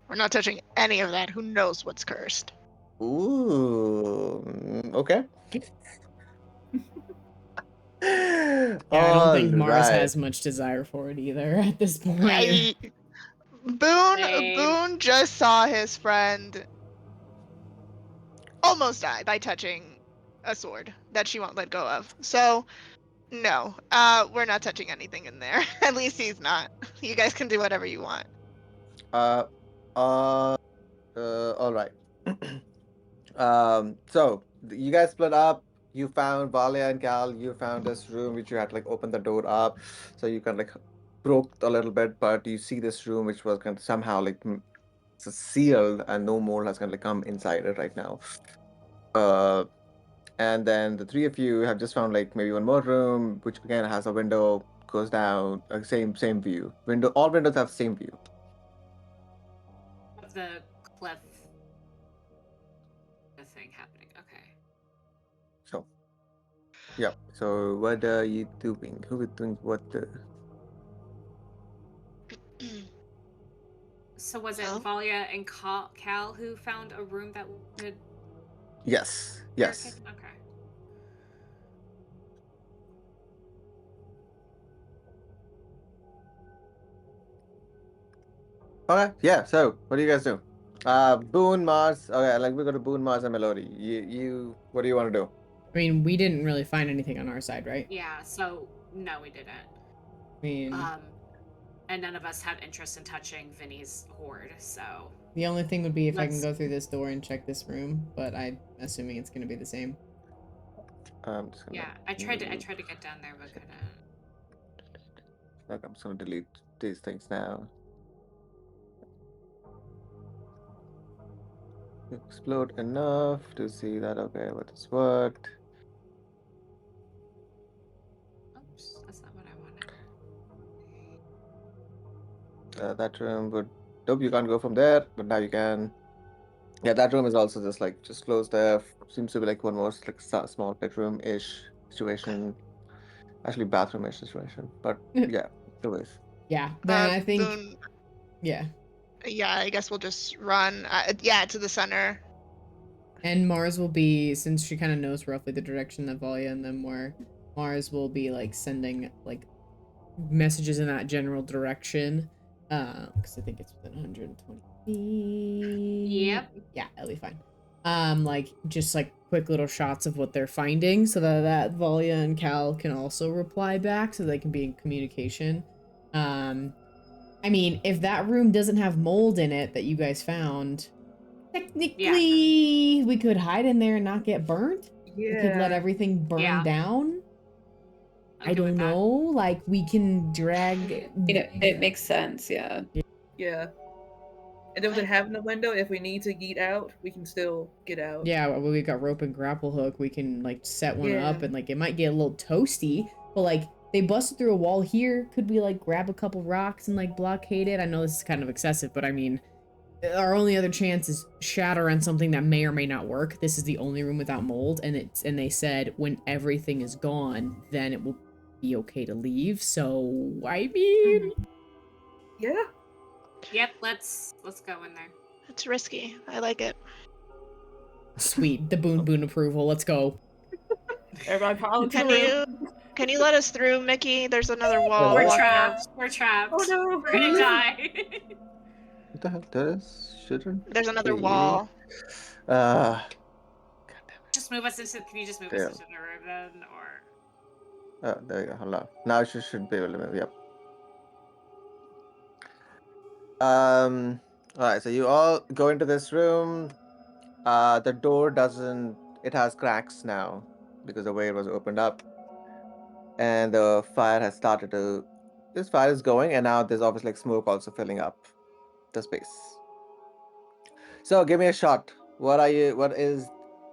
S3: We're not touching any of that. Who knows what's cursed?
S1: Ooh, okay.
S4: Yeah, I don't
S1: All
S4: think Mars
S1: right.
S4: has much desire for it either at this point.
S2: Same.
S3: Boone just saw his friend almost die by touching a sword that she won't let go of. So no, we're not touching anything in there. At least he's not. You guys can do whatever you want.
S1: Uh, uh, all right. So you guys split up. You found Valia and Cal. You found this room which you had to like open the door up, so you kind of like broke a little bit. But you see this room which was kind of somehow like it's sealed and no more has kind of like come inside it right now. Uh, and then the three of you have just found like maybe one more room which again has a window goes down, same view. All windows have same view.
S2: Of the cliff. The thing happening. Okay.
S1: So yeah. So what are you doing? Who would think what the
S2: So was it
S3: Well,
S2: Valia and Cal who found a room that would
S1: Yes,
S2: barricade?
S1: yes.
S2: Okay.
S1: Okay, yeah. So, what do you guys do? Boone, Mars. Okay, like we go to Boone, Mars, and Melody. What do you want to do?
S4: I mean, we didn't really find anything on our side, right?
S2: Yeah, so no, we didn't.
S4: I mean,
S2: And none of us have interest in touching Vinny's hoard, so
S4: the only thing would be if I can
S2: let's
S4: go through this door and check this room, but I'm assuming it's going to be the same.
S1: I'm just gonna.
S2: yeah, I tried to get down there but couldn't.
S1: Like, I'm just gonna delete these things now. Explode enough to see that. Okay, what is what?
S2: Oops, that's not what I wanted.
S1: That room would. Nope, you can't go from there, but now you can. Yeah, that room is also just closed there. Seems to be like one more like small bedroom-ish situation. Actually, bathroom-ish situation. But yeah, anyways.
S4: Yeah, then I think,
S3: Boone,
S4: yeah.
S3: yeah, I guess we'll just run. Yeah, to the center.
S4: And Mars will be, since she kind of knows roughly the direction that Valia and them were, Mars will be like sending like messages in that general direction. Because I think it's within 120 feet.
S2: Yep.
S4: Yeah, that'll be fine. Like just like quick little shots of what they're finding, so that Valia and Cal can also reply back, so they can be in communication. I mean, if that room doesn't have mold in it that you guys found, technically we could hide in there and not get burnt. We could let
S6: Yeah.
S4: everything burn
S2: Yeah.
S4: down.
S2: I'm
S4: I
S2: good with
S4: don't
S2: that.
S4: know. Like we can drag.
S5: It makes sense, yeah.
S6: Yeah. And then with it having a window, if we need to get out, we can still get out.
S4: Yeah, well, we got rope and grapple hook. We can like set one
S6: Yeah.
S4: up, and like it might get a little toasty, but like they busted through a wall here. Could we like grab a couple rocks and like blockade it? I know this is kind of excessive, but I mean, our only other chance is shatter on something that may or may not work. This is the only room without mold, and they said when everything is gone, then it will be okay to leave. So I mean,
S6: Yeah.
S2: Yep, let's go in there.
S3: It's risky. I like it.
S4: sweet, the Boon approval. Let's go.
S6: Everybody pile into the
S3: Can
S6: room.
S3: you let us through, Mickey? There's another wall
S2: We're
S1: Hello?
S3: blocking
S2: trapped.
S3: us.
S2: We're trapped.
S6: Oh no.
S2: We're gonna die.
S1: What the hell? There is shouldn't
S3: There's another
S1: be.
S3: wall.
S1: Uh,
S2: Just move us into. Can you just move us
S1: there.
S2: into the room then, or?
S1: There you go. Hello. Now you should be able to move. Yep. All right. So you all go into this room. The door doesn't. It has cracks now because the way it was opened up, and the fire has started to. This fire is going, and now there's obviously like smoke also filling up the space. So give me a shot. What is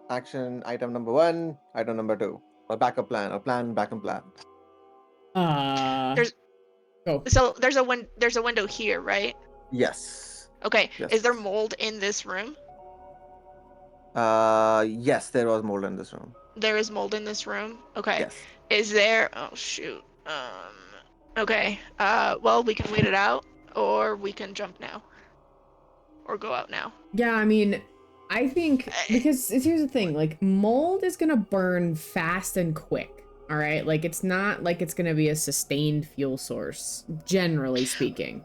S1: action item number 1, item number 2, or backup plan, or backup plan?
S3: There's
S1: Oh.
S4: Go.
S3: so there's a window here, right?
S1: Yes.
S3: Okay.
S1: Yes.
S3: Is there mold in this room?
S1: Yes, there was mold in this room.
S3: There is mold in this room. Okay.
S1: Yes.
S3: Is there? Oh shoot. Okay. Well, we can wait it out, or we can jump now, or go out now.
S4: Yeah, I mean, I think because here's the thing, like mold is gonna burn fast and quick. All right, like it's not like it's gonna be a sustained fuel source, generally speaking.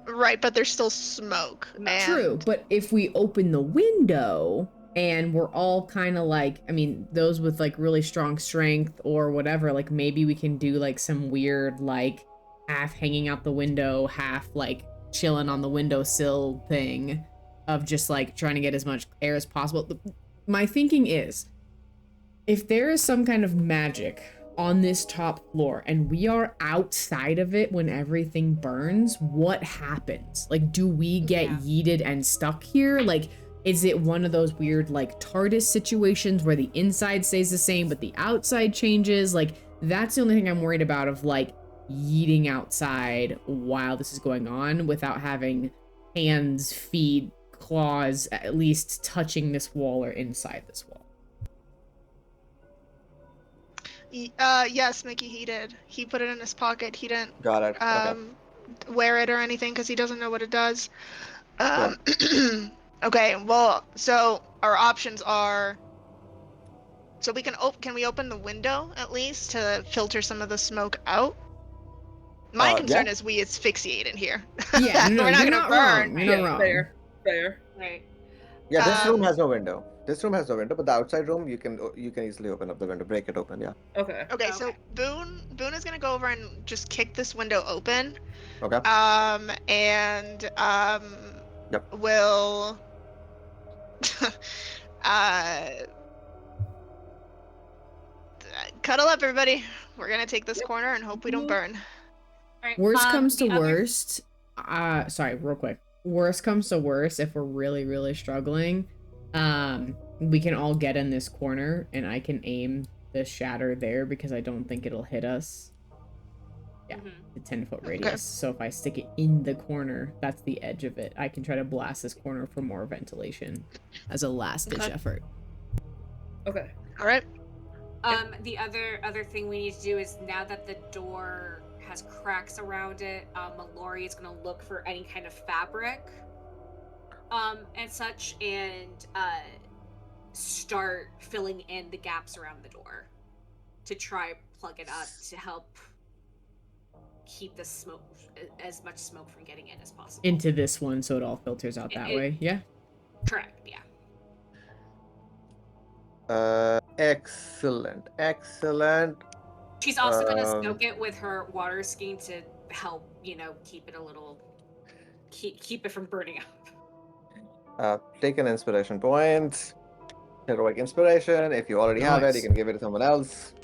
S3: Right, but there's still smoke.
S4: True,
S3: And
S4: but if we open the window and we're all kind of like, I mean, those with like really strong strength or whatever, like maybe we can do like some weird, like half hanging out the window, half like chilling on the windowsill thing of just like trying to get as much air as possible. My thinking is if there is some kind of magic on this top floor and we are outside of it when everything burns, what happens? Like, do we get yeeted and stuck here? Like, is it one of those weird, like, TARDIS situations where the inside stays the same, but the outside changes? Like, that's the only thing I'm worried about of, like, yeeting outside while this is going on without having hands, feet, claws at least touching this wall or inside this wall.
S3: yes, Mickey, he did. He put it in his pocket. He didn't
S1: Got it. Okay.
S3: wear it or anything because he doesn't know what it does.
S1: Sure.
S3: Okay, well, so our options are. So we can we open the window at least to filter some of the smoke out? My concern
S1: Yeah.
S3: is we asphyxiate in here.
S4: Yeah, no,
S3: We're not
S4: you're
S3: gonna
S4: not
S3: burn.
S4: wrong. You're not wrong.
S6: Fair.
S2: Right.
S1: Yeah, this room
S3: Um,
S1: has no window. This room has no window, but the outside room you can easily open up the window, break it open. Yeah.
S6: Okay.
S3: Okay, so Boone is gonna go over and just kick this window open.
S1: Okay.
S3: And
S1: Yep.
S3: will uh cuddle up, everybody. We're gonna take this corner and hope we don't burn.
S2: Right.
S4: Worst comes to
S2: the other-
S4: worst. Sorry, real quick. Worst comes to worst, if we're really, really struggling, we can all get in this corner and I can aim the shatter there because I don't think it'll hit us. Yeah, the 10-foot radius.
S3: Okay.
S4: So if I stick it in the corner, that's the edge of it. I can try to blast this corner for more ventilation as a last-ditch effort.
S6: Okay.
S3: All right.
S2: The other thing we need to do is now that the door has cracks around it, Mallory is gonna look for any kind of fabric, and such, and start filling in the gaps around the door to try plug it up to help keep the smoke, as much smoke from getting in as possible.
S4: Into this one, so it all filters out that way. Yeah.
S2: Correct. Yeah.
S1: Excellent.
S2: She's also gonna soak it with her water skiing to help, keep it a little, keep it from burning up.
S1: Take an inspiration point. Heroic inspiration. If you already have it, you
S4: Nice.
S1: can give it to someone else.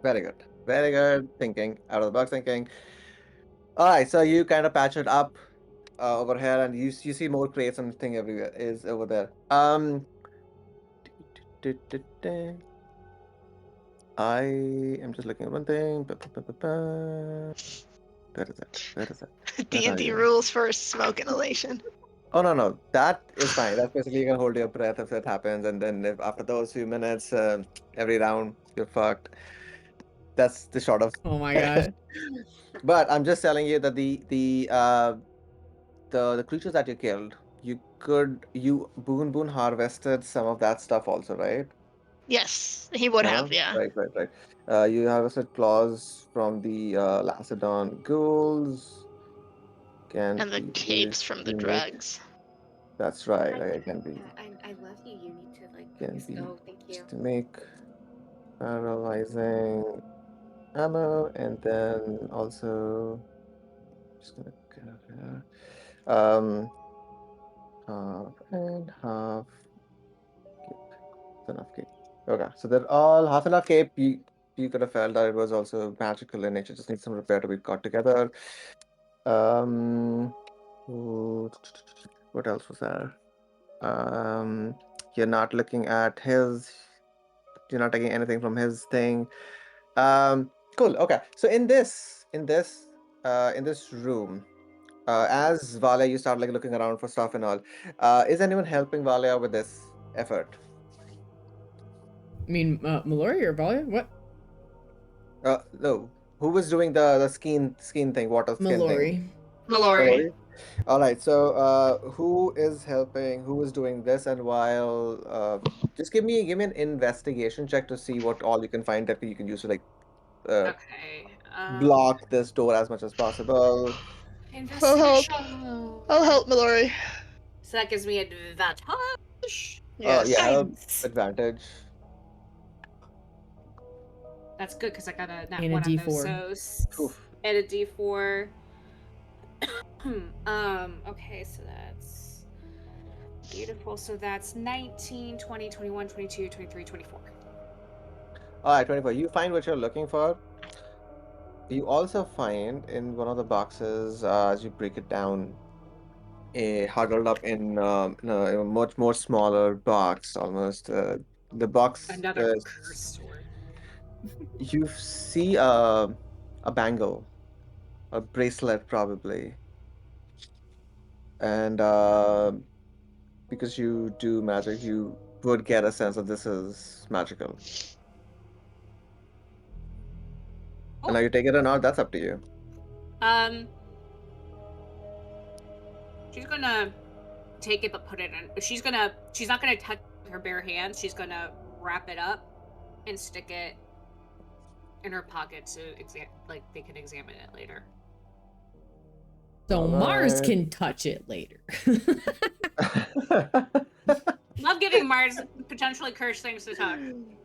S1: Very good. Very good thinking. Out of the box thinking. All right, so you kind of patch it up over here, and you see more crates and thing everywhere is over there. I am just looking at one thing. Where is it? Where is it?
S3: D&D rules for smoke inhalation.
S1: Oh no, that is fine. That's basically you can hold your breath if it happens, and then if after those few minutes, every round you're fucked. That's the short of.
S4: Oh my god.
S1: But I'm just telling you that the creatures that you killed, Boone harvested some of that stuff also, right?
S3: Yes, he would have. Yeah.
S1: Right. You harvested claws from the Lacedon ghouls. Can
S3: And the
S1: be
S3: capes
S1: used
S3: from
S1: to
S3: the
S1: make.
S3: dregs.
S1: That's right. It can be.
S2: I love you. You need to
S1: Can be
S2: thank you.
S1: used to make paralyzing ammo, and then also just gonna get up here. Half and half cape. Enough cape. Okay, so they're all half enough cape. You could have felt that it was also magical in nature. Just needs some repair to be got together. What else was there? Um, you're not looking at his. You're not taking anything from his thing. Cool. Okay. So in this room, as Valia, you start like looking around for stuff and all. Is anyone helping Valia with this effort?
S4: I mean, Mallory or Valia? What?
S1: No. Who was doing the skin thing, water skin thing?
S4: Mallory.
S3: Mallory.
S1: Mallory. All right. So, who is helping? Who is doing this? And while, just give me an investigation check to see what all you can find that you can use to like uh,
S2: Okay.
S1: block this door as much as possible.
S3: I'll help.
S2: Investigation.
S3: I'll help Mallory.
S2: So that gives me advantage.
S3: Yes.
S1: Yeah,
S5: Nice.
S1: advantage.
S2: That's good because I got a nat
S4: And a
S2: 1 on those.
S4: D4.
S2: So
S1: Oof.
S2: and a D4. Okay, so that's beautiful. So that's 19, 20, 21, 22, 23, 24.
S1: All right, 24. You find what you're looking for. You also find in one of the boxes, as you break it down, huddled up in a much more smaller box, almost. The box,
S2: Another curse sword.
S1: you see a bangle, a bracelet, probably, and because you do magic, you would get a sense that this is magical. And now you take it or not, that's up to you.
S2: Um, she's gonna take it but put it in. She's not gonna touch her bare hands. She's gonna wrap it up and stick it in her pocket to like they can examine it later.
S4: So Mars
S1: Alright.
S4: can touch it later.
S2: Love giving Mars potentially cursed things to touch.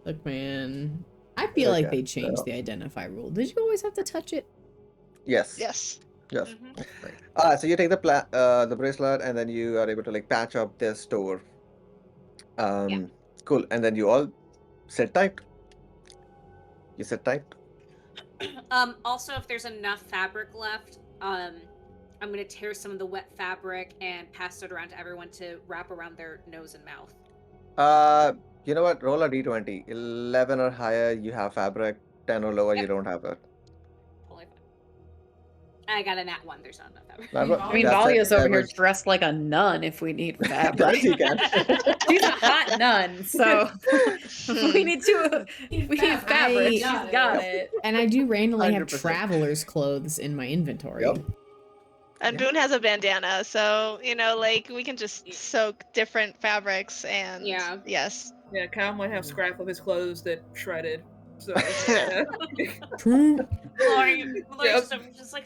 S4: Look, man. I feel like
S1: Okay,
S4: they changed
S1: so-
S4: the identify rule. Did you always have to touch it?
S1: Yes.
S3: Yes.
S1: Yes.
S2: Mhm.
S1: So you take the bracelet and then you are able to like patch up this door. Cool. And then you all sit tight. You sit tight.
S2: Also, if there's enough fabric left, I'm gonna tear some of the wet fabric and pass it around to everyone to wrap around their nose and mouth.
S1: You know what? Roll a d20. 11 or higher, you have fabric. 10 or lower, you
S2: Yep.
S1: don't have it.
S2: Totally fine. I got a nat 1. There's not enough fabric.
S5: I mean,
S1: That's it.
S5: Valia's over here
S1: Average.
S5: dressed like a nun if we need
S1: That
S5: fabric.
S1: you can.
S5: She's a hot nun, so if we need fabric. She's got
S1: Yep.
S5: it.
S4: And I do randomly have
S1: 100%.
S4: traveler's clothes in my inventory.
S1: Yep.
S3: And
S1: Yeah.
S3: Boone has a bandana, so like we can just soak different fabrics and
S2: Yeah.
S3: yes.
S6: Yeah, Kyle might have scrap of his clothes that shredded. So yeah.
S4: True.
S2: Mallory
S6: Yep.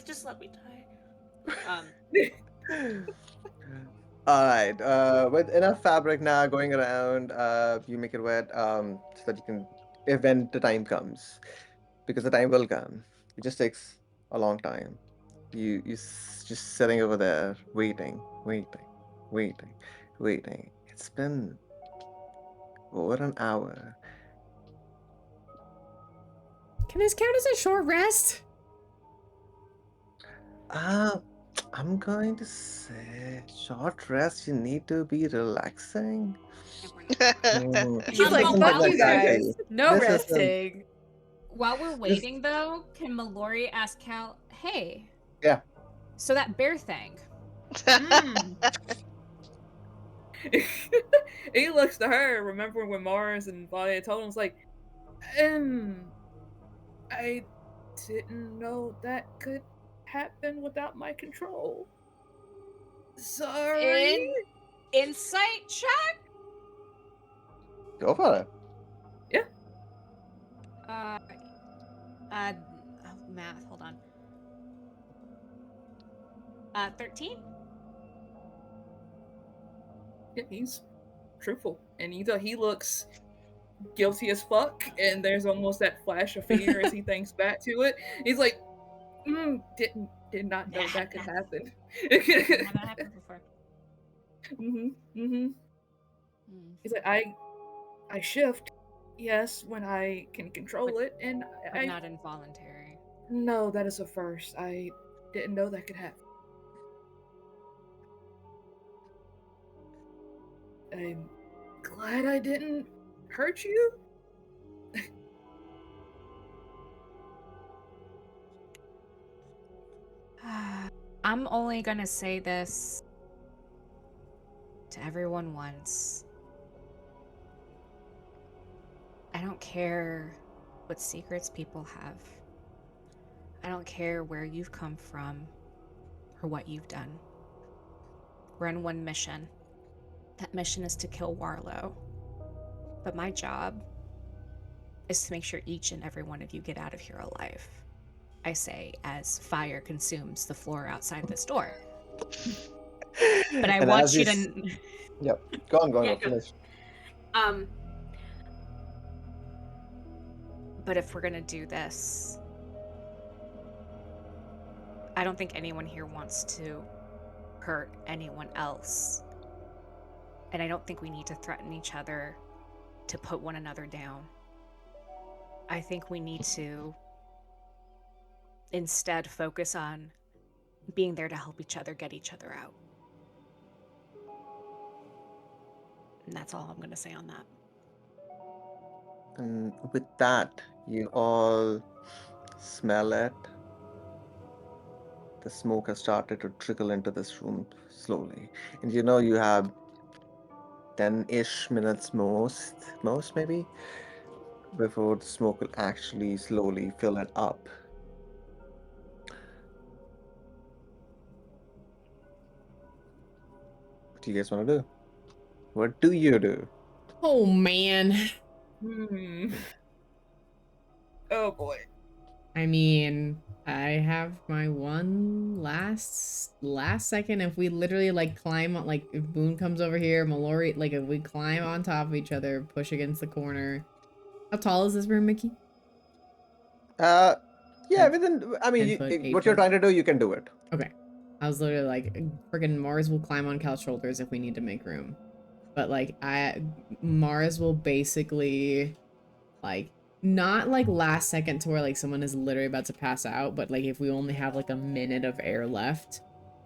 S2: just let me die.
S1: All right. With enough fabric now going around, you make it wet, so that you can, if when the time comes, because the time will come. It just takes a long time. Just sitting over there, waiting, waiting. It's been over an hour.
S4: Can this count as a short rest?
S1: I'm going to say short rest. You need to be relaxing.
S5: She's like,
S2: Well,
S5: fuck
S2: while
S5: you guys. No
S1: This isn't-
S5: resting.
S2: While we're waiting, though, can Mallory ask Cal, hey.
S1: Yeah.
S2: So that bear thing.
S6: He looks to her, remembering when Mars and Valia told him, was like, I didn't know that could happen without my control. Sorry.
S2: Insight check?
S1: Go for it.
S2: Math, hold on. 13?
S6: Yeah, he's truthful. And he looks guilty as fuck, and there's almost that flash of fear as he thinks back to it. He's like, did not know that could happen.
S2: Never happened before.
S6: He's like, I shift, yes, when I can control it, and
S2: But
S6: I
S2: not involuntary.
S6: no, that is a first. I didn't know that could happen. I'm glad I didn't hurt you.
S2: I'm only gonna say this to everyone once. I don't care what secrets people have. I don't care where you've come from or what you've done. We're on one mission. That mission is to kill Warlow. But my job is to make sure each and every one of you get out of here alive. I say as fire consumes the floor outside this door. But I
S1: And
S2: want
S1: as
S2: you
S1: you,
S2: to
S1: yep, go
S2: Yeah,
S1: on,
S2: go.
S1: finish.
S2: um but if we're gonna do this, I don't think anyone here wants to hurt anyone else. And I don't think we need to threaten each other to put one another down. I think we need to instead focus on being there to help each other get each other out. And that's all I'm going to say on that.
S1: And with that, you all smell it. The smoke has started to trickle into this room slowly. And you have 10-ish minutes most maybe, before the smoke will actually slowly fill it up. What do you guys want to do? What do you do?
S4: Oh man.
S6: Hmm. Oh boy.
S4: I mean, I have my one last second. If we literally like climb on, like if Boone comes over here, Mallory, like if we climb on top of each other, push against the corner. How tall is this room, Mickey?
S1: Uh, yeah,
S4: 10,
S1: within, I mean,
S4: 10 foot, 8
S1: what you're
S4: foot.
S1: trying to do, you can do it.
S4: Okay. I was literally like, friggin' Mars will climb on Cal's shoulders if we need to make room. But like, Mars will basically like not like last second to where like someone is literally about to pass out, but like if we only have like a minute of air left,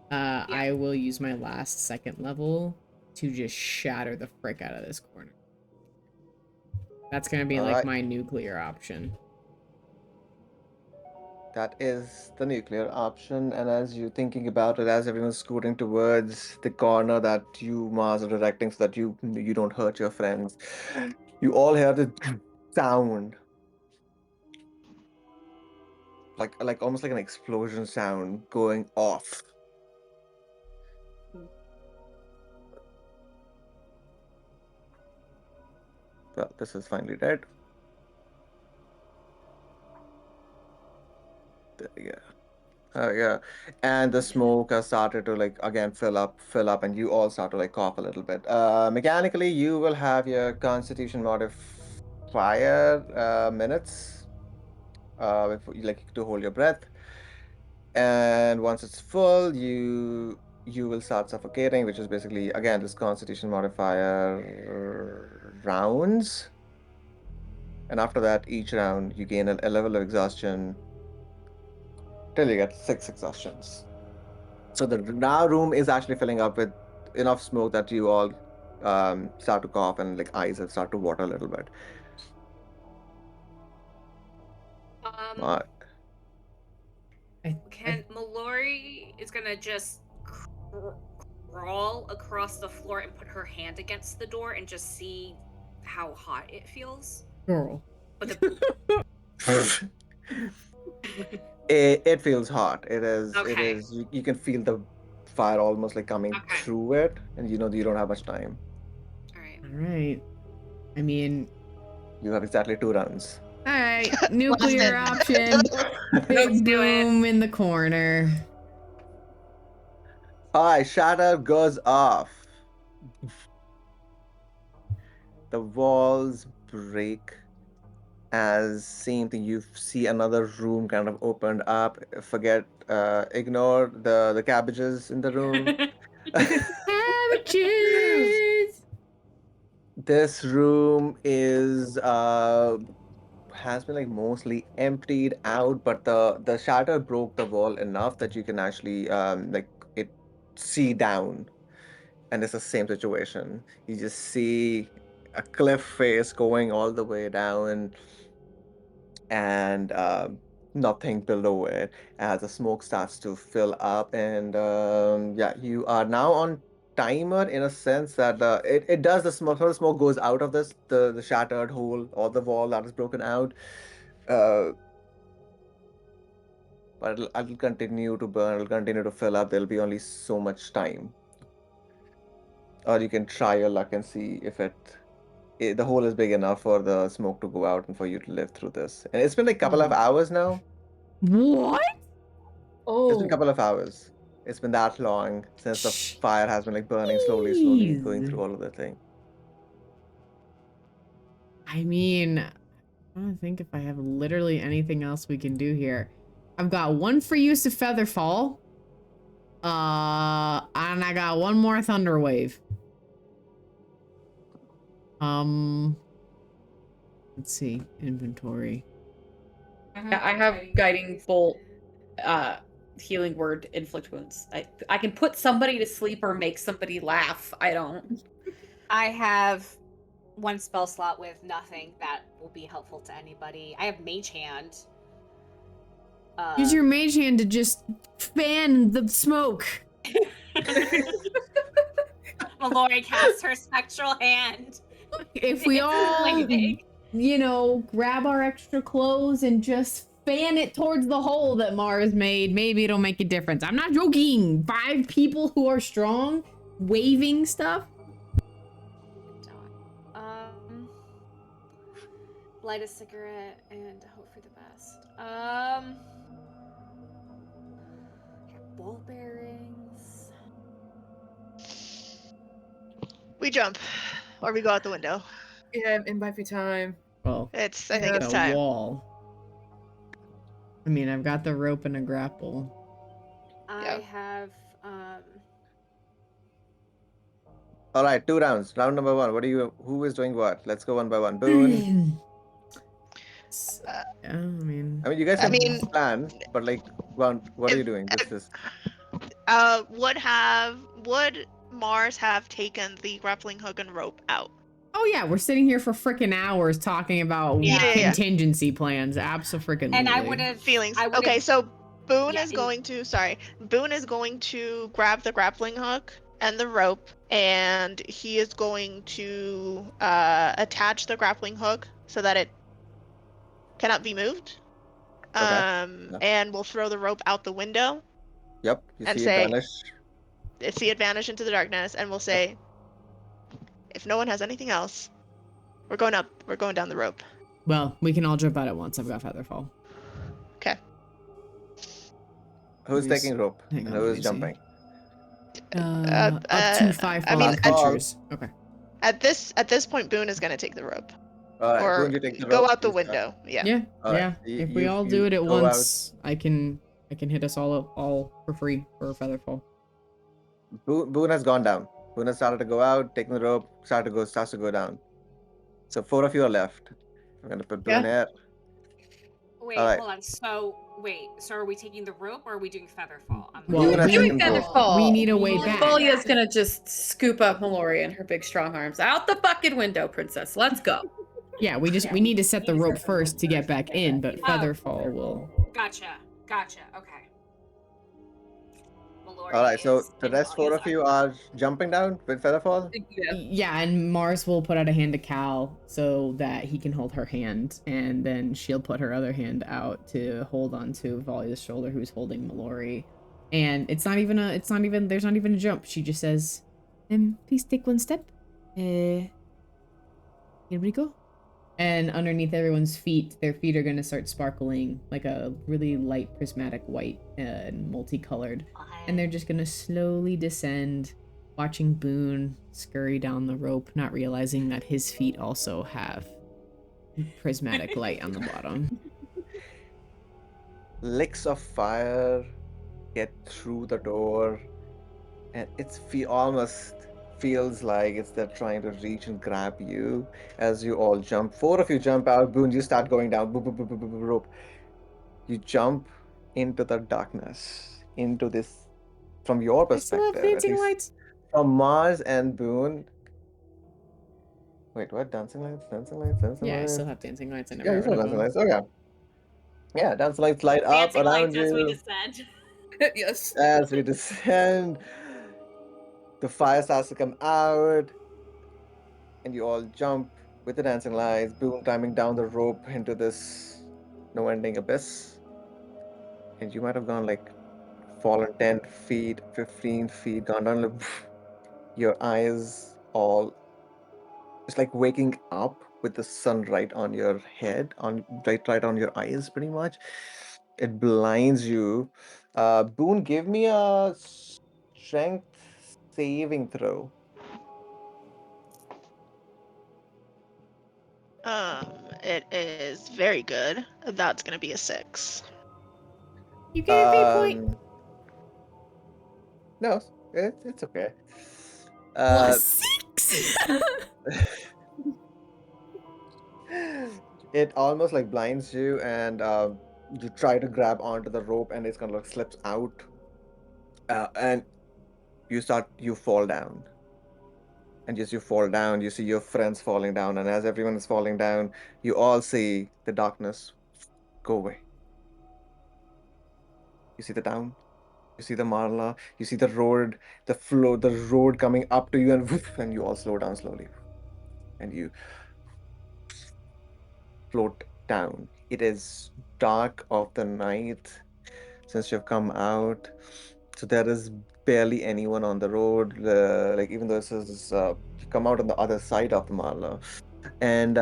S4: I will use my last second level to just shatter the frick out of this corner. That's gonna be
S1: All
S4: like
S1: right.
S4: my nuclear option.
S1: That is the nuclear option, and as you're thinking about it, as everyone's scooting towards the corner that you, Mars, are directing so that you don't hurt your friends, you all hear the sound, like almost like an explosion sound going off. Well, this is finally dead. There you go. Yeah, and the smoke has started to like again fill up, and you all start to like cough a little bit. Mechanically, you will have your Constitution modifier minutes, before you like to hold your breath, and once it's full, you will start suffocating, which is basically again this Constitution modifier rounds, and after that, each round you gain a level of exhaustion till you get 6 exhaustions. So the now room is actually filling up with enough smoke that you all start to cough and like eyes have start to water a little bit.
S2: Um,
S1: Uh,
S2: Mallory is gonna just crawl across the floor and put her hand against the door and just see how hot it feels.
S4: Girl.
S2: But the
S1: it feels hot. It
S2: Okay.
S1: is. You can feel the fire almost like coming
S2: Okay.
S1: through it, and you don't have much time.
S2: All right.
S4: All right. I mean,
S1: You have exactly 2 rounds.
S4: all right. Nuclear option.
S2: Let's
S4: Big
S2: do it.
S4: boom in the corner.
S1: Hi, shatter goes off. The walls break. As same thing, you see another room kind of opened up. Ignore the cabbages in the room.
S4: Savages.
S1: This room is has been like mostly emptied out, but the shatter broke the wall enough that you can actually like it see down. and it's the same situation. You just see a cliff face going all the way down, and nothing below it as the smoke starts to fill up. And yeah, you are now on timer in a sense that it does the smoke goes out of the shattered hole or the wall that is broken out. Uh, but it'll continue to burn, it'll continue to fill up. There'll be only so much time. Or you can try your luck and see if the hole is big enough for the smoke to go out and for you to live through this. And it's been like a couple of hours now.
S4: What?
S1: It's been a
S6: Oh,
S1: couple of hours. It's been that long since the fire has been like burning slowly, slowly, going
S4: Jeez.
S1: through all of the thing.
S4: I mean, I don't think if I have literally anything else we can do here. I've got one for use of Featherfall. And I got one more Thunder Wave. Let's see. Inventory.
S5: Yeah, I have guiding bolt, healing word, inflict wounds. I can put somebody to sleep or make somebody laugh. I don't.
S2: I have one spell slot with nothing that will be helpful to anybody. I have Mage Hand.
S4: Use your mage hand to just fan the smoke.
S2: Mallory casts her spectral hand.
S4: If we
S2: It's
S4: all,
S2: flaming.
S4: you know, grab our extra clothes and just fan it towards the hole that Mars made, maybe it'll make a difference. I'm not joking. 5 people who are strong, waving stuff.
S2: Light a cigarette and hope for the best. Ball bearings.
S3: We jump, or we go out the window.
S6: yeah, it might be time.
S4: Well,
S3: I think it's
S4: a
S3: time.
S4: wall. I mean, I've got the rope and a grapple.
S2: I have
S1: All right, 2 rounds. Round number 1. Who is doing what? Let's go one by one. Boone.
S4: Yeah, I mean,
S1: You guys have
S3: mean,
S1: a plan, but like, what are you doing?
S3: Would Mars have taken the grappling hook and rope out?
S4: oh yeah, we're sitting here for freaking hours talking about
S2: Yeah.
S4: contingency plans. Absolutely.
S2: and I would have
S3: Feelings.
S2: I would've-
S3: Okay, so Boone
S2: Yeah,
S3: is going to Boone is going to grab the grappling hook and the rope, and he is going to attach the grappling hook so that it cannot be moved.
S1: Okay. Yeah.
S3: And we'll throw the rope out the window.
S1: Yep, you
S3: And
S1: see
S3: say-
S1: it vanish.
S3: See it vanish into the darkness, and we'll say, if no one has anything else, we're going down the rope.
S4: Well, we can all jump out at once. I've got Featherfall.
S3: Okay.
S1: Who's
S4: Who's-
S1: taking rope?
S4: hang
S1: And
S4: on,
S1: who
S4: let
S1: is
S4: me see.
S1: jumping?
S4: Up to 5
S3: I mean,
S4: creatures. Okay.
S3: At this point, Boone is going to take the rope.
S1: All right,
S3: Or
S1: Boone, you take the
S3: go
S1: rope.
S3: out the
S1: You start.
S3: window. Yeah.
S4: Yeah.
S1: All right,
S4: Yeah.
S1: you-
S4: If we all do
S1: you
S4: it at
S1: go
S4: once, I can hit us all for free for Featherfall.
S1: Boone has gone down. Boone has started to go out, taking the rope, starts to go down. So 4 of you are left. I'm gonna put Boone here.
S2: Wait,
S1: All right.
S2: hold on. So are we taking the rope or are we doing Featherfall?
S4: Well,
S1: Boone has
S4: we-
S1: taken
S5: Doing
S1: rope.
S5: Featherfall.
S4: We need a way back.
S5: Valia's gonna just scoop up Mallory in her big strong arms. Out the fucking window, princess. Let's go.
S4: Yeah, we need to set the rope first to get back in, but
S2: Oh.
S4: Featherfall will.
S2: Gotcha. Okay. Mallory
S1: All right, so
S2: is
S1: the
S2: in
S1: rest 4 of
S2: Valia's
S1: you are jumping down with Featherfall.
S6: Yeah.
S4: Yeah, and Mars will put out a hand to Cal so that he can hold her hand, and then she'll put her other hand out to hold onto Valia's shoulder, who's holding Mallory. And there's not even a jump. She just says, please take one step. Here we go. And underneath everyone's feet, their feet are gonna start sparkling like a really light prismatic white and multicolored. And they're just gonna slowly descend, watching Boone scurry down the rope, not realizing that his feet also have prismatic light on the bottom.
S1: Licks of fire get through the door, and almost feels like it's they're trying to reach and grab you as you all jump. 4 of you jump out. Boone, you start going down. Boop, boop, boop, boop, boop, boop, rope. You jump into the darkness, into this. From your
S4: I still have
S1: perspective, at
S4: fancy
S1: least
S4: lights.
S1: from Mars and Boone. Wait, what? Dancing lights, dancing lights, dancing
S4: Yeah, I
S1: lights.
S4: still have dancing lights. I never
S1: Yeah, you
S4: got rid
S1: saw
S4: of
S1: dancing
S4: them.
S1: lights. Okay. Yeah, dancing lights light up
S7: Dancing
S1: around
S7: lights, as we
S1: you
S7: just said.
S6: Yes.
S1: as we descend. The fire starts to come out, and you all jump with the dancing lights. Boone climbing down the rope into this no-ending abyss. And you might have gone like fallen 10 feet, 15 feet, gone down. Like, your eyes all it's like waking up with the sun right on your head, on right on your eyes, pretty much. It blinds you. Boone, give me a strength saving throw.
S3: It is very good. That's gonna be a 6.
S4: You get a fate point.
S1: No, it's okay.
S4: Plus 6.
S1: It almost like blinds you, and you try to grab onto the rope, and it's kind of like slips out, and you fall down. And as you fall down, you see your friends falling down, and as everyone is falling down, you all see the darkness go away. You see the town, you see the Marla, you see the road, the road coming up to you, and woof, and you all slow down slowly, and you float down. It is dark of the night since you've come out, so there is barely anyone on the road. Like even though this is you come out on the other side of the Marla, and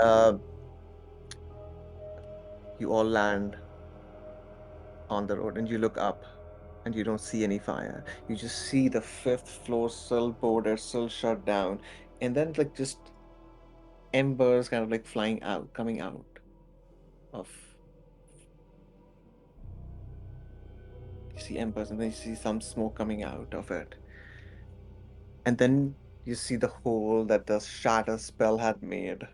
S1: you all land on the road, and you look up and you don't see any fire. You just see the fifth floor still boarded, still shut down, and then like just embers kind of like flying out, coming out of. You see embers, and then you see some smoke coming out of it, and then you see the hole that the shatter spell had made.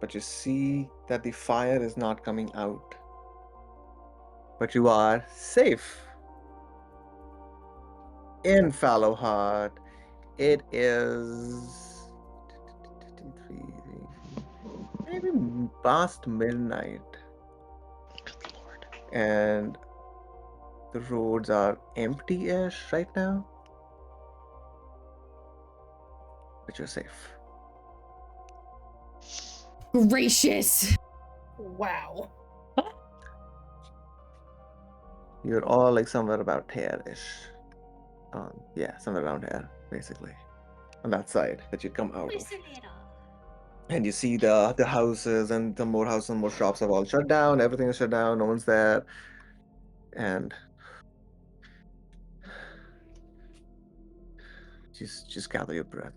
S1: But you see that the fire is not coming out. But you are safe in Fallow Heart. It is maybe past midnight,
S3: Good lord.
S1: and the roads are empty-ish right now, but you're safe.
S4: Gracious.
S6: Wow.
S1: You're all like somewhere about here-ish. Yeah, somewhere around here, basically, on that side that you come out of.
S7: Listen it up.
S1: And you see the houses and the more houses and more shops have all shut down. Everything is shut down. No one's there, and just gather your breath.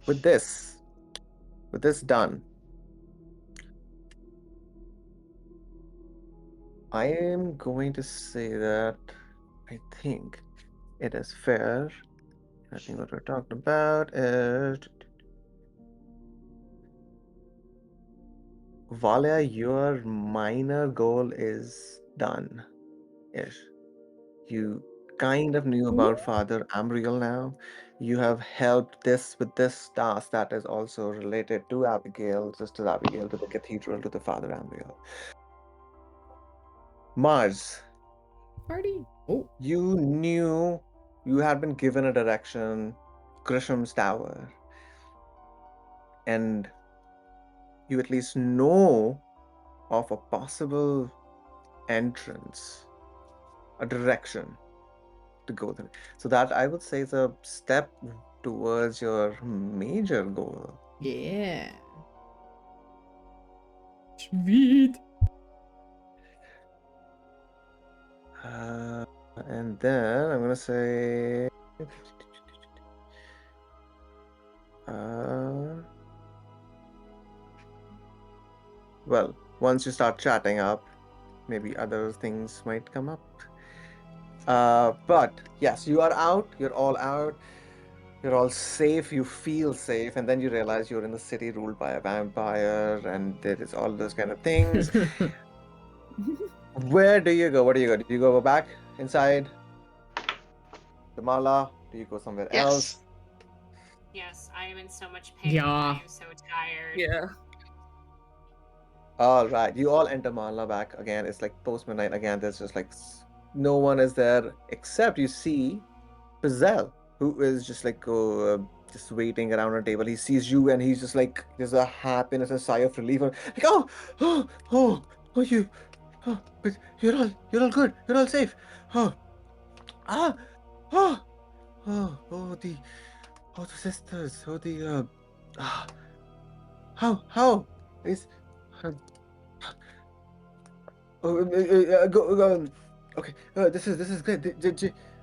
S1: With this done, I am going to say that I think it is fair. I think what we're talking about is Valia, your minor goal is done. Ish. You kind of knew about Father Amriel now. You have helped this with this task that is also related to Abigail, Sister Abigail, to the cathedral, to the Father Amriel. Mars,
S4: Party. Oh.
S1: you knew you had been given a direction, Grisham's Tower, and you at least know of a possible entrance, a direction to go there. So that I would say is a step towards your major goal.
S4: Yeah. Sweet.
S1: And then I'm gonna say, well, once you start chatting up, maybe other things might come up. But yes, you are out. You're all out. You're all safe. You feel safe, and then you realize you're in the city ruled by a vampire, and there is all those kind of things. Where do you go? What do you go? Do you go back inside the mala? Do you go somewhere
S3: Yes.
S2: Yes, I am in so much pain.
S4: Yeah.
S2: I am so tired.
S6: Yeah.
S1: All right, you all enter Mala back again. It's like post midnight again. There's just like no one is there except you see Pizel, who is just like just waiting around a table. He sees you and he's just like there's a happiness, a sigh of relief. Like oh, you, but you're all good. You're all safe. Oh, ah, oh, the sisters. Ah, how is. uh, go. Okay. This is great.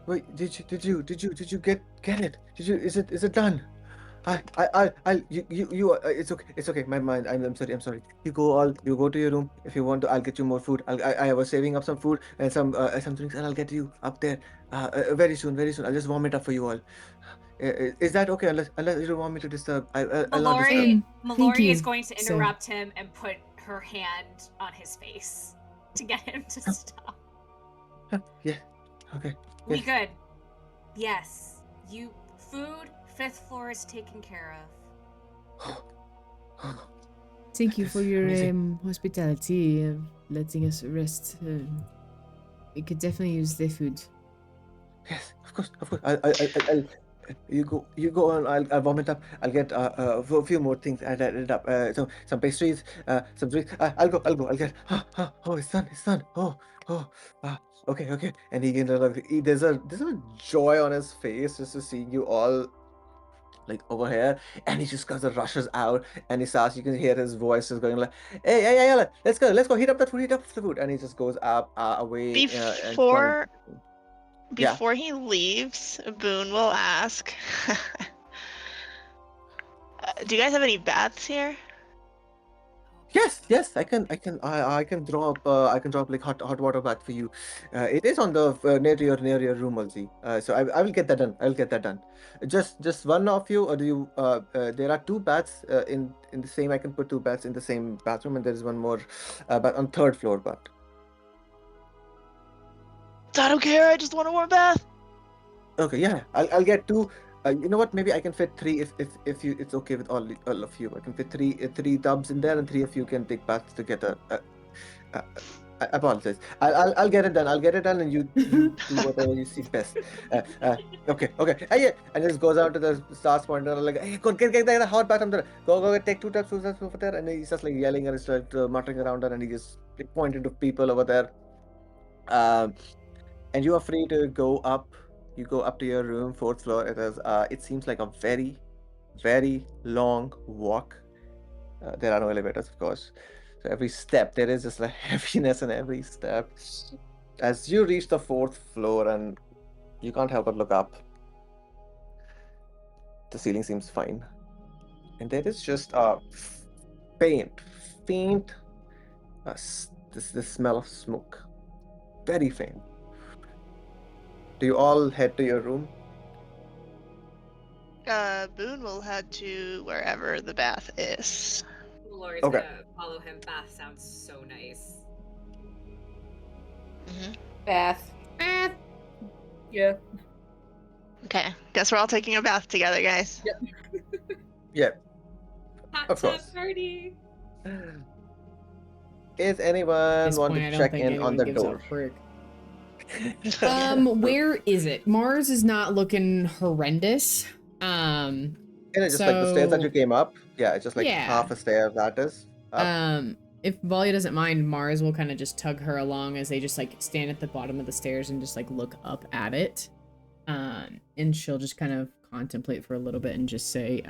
S1: Wait? Did you get it? Is it done? It's okay. It's okay. My mind. I'm sorry. I'm sorry. You go to your room. If you want to, I'll get you more food. I was saving up some food and some drinks, and I'll get you up there. Very soon. Very soon. I'll just warm it up for you all. Is that okay? Unless you don't want me to disturb, I'll not disturb.
S2: Mallory,
S4: Thank
S2: Mallory
S4: you,
S2: is going to
S4: sir.
S2: interrupt him and put her hand on his face to get him to stop.
S1: Yeah. Okay.
S2: We
S1: Yes.
S2: good? Yes. You food, 5th floor is taken care of.
S4: Thank you for your
S1: Amazing.
S4: hospitality, letting us rest. We could definitely use the food.
S1: Yes, of course, of course. I'll you go on. I'll warm it up. I'll get a few more things added up. Some pastries, some drinks. I'll go. I'll get. Oh, it's done. Oh. Okay, okay. And he can there's a joy on his face just to seeing you all like over here, and he just kind of rushes out and he starts. You can hear his voice is going like, hey, let's go, heat up the food, and he just goes up away and gone.
S3: Before
S1: Yeah.
S3: before he leaves, Boone will ask, "Do you guys have any baths here?"
S1: Yes, I can drop like hot water bath for you. It is on the near your room, Alzi. So I will get that done. I'll get that done. Just one of you, or do you? There are two baths in the same. I can put two baths in the same bathroom, and there is one more, but on third floor. But
S3: I don't care. I just want a warm bath.
S1: okay, yeah, I'll get two. You know what? Maybe I can fit three if you it's okay with all of you. I can fit three tubs in there, and three of you can take baths together. Uh, I apologize. I'll get it done. I'll get it done, and you do whatever you see best. Okay. Yeah, and just goes out to the starts point and like, hey, go get the hot bath from there. Go take two tubs over there, and he's just like yelling and he's like muttering around her, and he just like, pointing to people over there. Um, and you are free to go up. You go up to your room, fourth floor. It seems like a very, very long walk. There are no elevators, of course. So every step, there is just a heaviness in every step. As you reach the fourth floor, and you can't help but look up, the ceiling seems fine. And there is just a faint, faint, this smell of smoke. Very faint. Do you all head to your room?
S3: Boone will head to wherever the bath is.
S2: Mallory's
S1: Okay.
S2: gonna follow him. Bath sounds so nice.
S5: Bath.
S6: Yeah.
S3: Okay, guess we're all taking a bath together, guys.
S1: Yeah.
S2: Hot
S1: Of
S2: tub
S1: course.
S2: party.
S1: Is
S4: At
S1: anyone
S4: this
S1: want
S4: point,
S1: to
S4: I don't
S1: check
S4: think
S1: in
S4: anyone
S1: on the
S4: gives a
S1: door?
S4: frick. Where is it? Mars is not looking horrendous.
S1: Just like the stairs that you
S4: So
S1: came up. Yeah, it's just like
S4: yeah.
S1: half a stair that is up.
S4: If Valia doesn't mind, Mars will kind of just tug her along as they just like stand at the bottom of the stairs and just like look up at it. And she'll just kind of contemplate for a little bit and just say,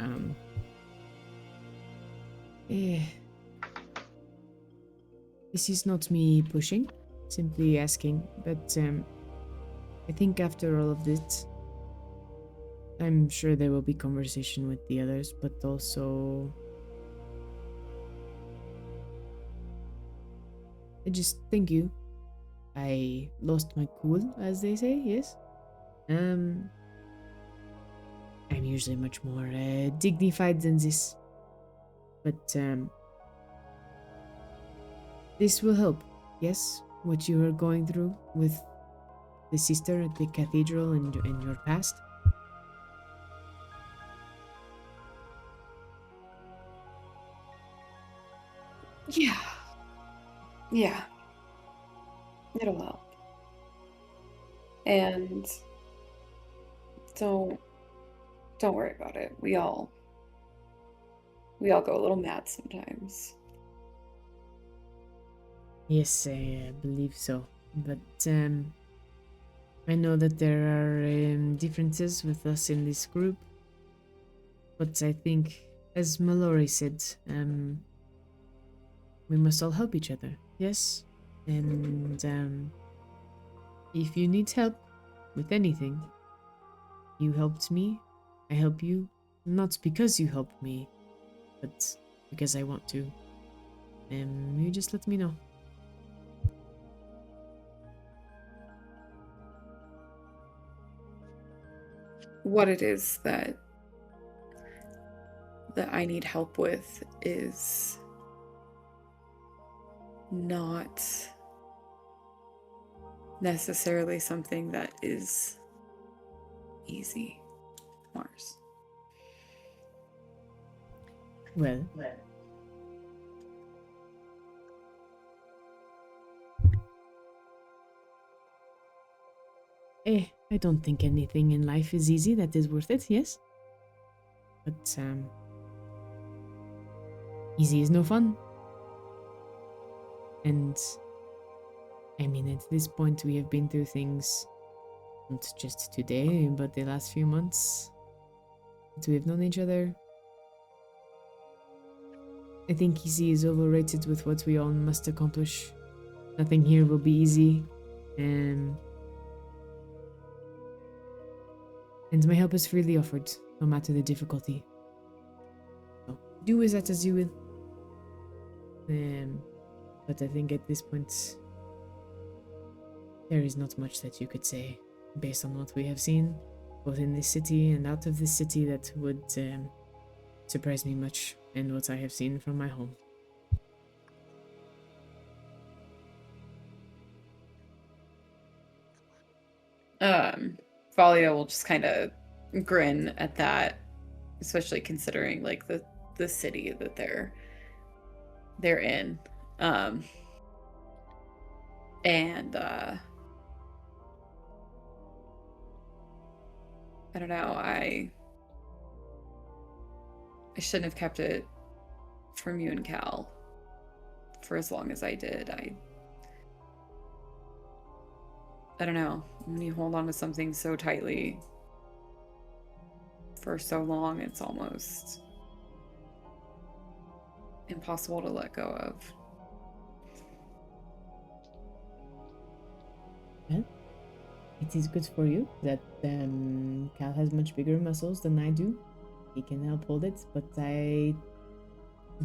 S4: this is not me pushing, simply asking, but I think after all of this, I'm sure there will be conversation with the others, but also I just thank you. I lost my cool, as they say, yes. I'm usually much more dignified than this. But this will help. Yes, what you are going through with the sister at the cathedral and your past?
S5: Yeah. Yeah. It'll help. And don't worry about it. We all go a little mad sometimes.
S4: Yes, I believe so. But I know that there are differences with us in this group. But I think, as Mallory said, we must all help each other. Yes? And if you need help with anything, you helped me, I help you, not because you helped me, but because I want to. You just let me know.
S5: What it is that I need help with is not necessarily something that is easy, Mars.
S4: Well, I don't think anything in life is easy that is worth it, yes? But, easy is no fun. And, I mean, at this point, we have been through things, not just today, but the last few months that we've known each other. I think easy is overrated with what we all must accomplish. Nothing here will be easy. And my help is freely offered, no matter the difficulty. So, do with that as you will. But I think at this point, there is not much that you could say, based on what we have seen, both in this city and out of this city, that would surprise me much in what I have seen from my home.
S5: Valia will just kind of grin at that, especially considering like the city that they're in. And I don't know, I shouldn't have kept it from you and Cal for as long as I did. I don't know, when you hold on to something so tightly for so long, it's almost impossible to let go of.
S4: Well, it is good for you that Cal has much bigger muscles than I do. He can help hold it, but I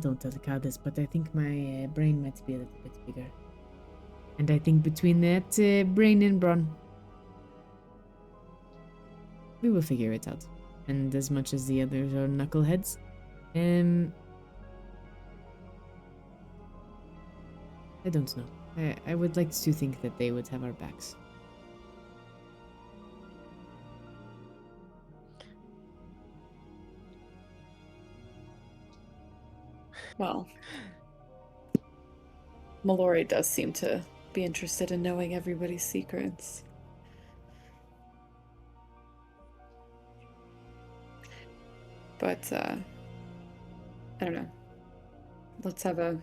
S4: don't tell Cal this, but I think my brain might be a little bit bigger. And I think between that brain and brawn, we will figure it out. And as much as the others are knuckleheads, I don't know. I would like to think that they would have our backs.
S5: Well, Mallory does seem to be interested in knowing everybody's secrets. But, I don't know. Let's have a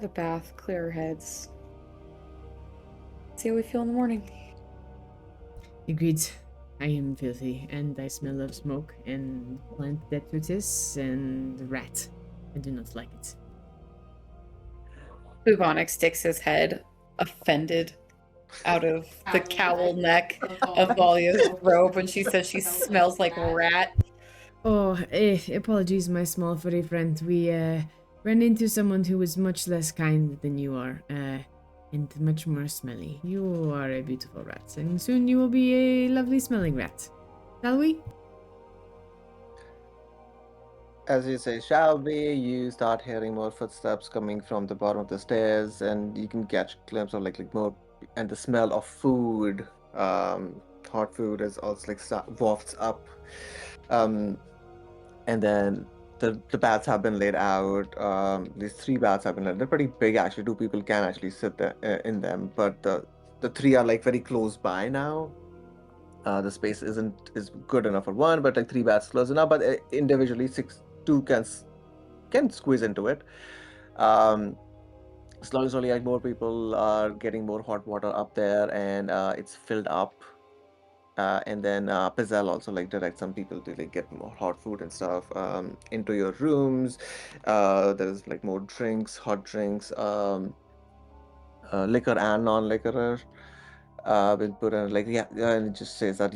S5: bath, clear our heads. See how we feel in the morning.
S4: Agreed. I am filthy, and I smell of smoke, and plant detritus, and rat. I do not like it.
S5: Bubonic sticks his head, offended, out of the cowl neck of Valia's robe when she says she smells like rat.
S4: Oh, apologies, my small furry friend. We ran into someone who was much less kind than you are, and much more smelly. You are a beautiful rat, and soon you will be a lovely smelling rat. Shall we?
S1: as you say, shall we? You start hearing more footsteps coming from the bottom of the stairs, and you can catch a glimpse of like more, and the smell of food. Hot food is also like wafts up. Um, and then the bats have been laid out. These three bats have been laid. They're pretty big actually. Two people can actually sit there in them, but the three are like very close by now. The space isn't is good enough for one, but like three bats close enough. But individually, two can squeeze into it. Um, slowly, like more people are getting more hot water up there, and it's filled up. And then Pizzelle also like directs some people to like get more hot food and stuff into your rooms. There's like more drinks, hot drinks, liquor and non-liquor. Will put in like yeah, and it just says that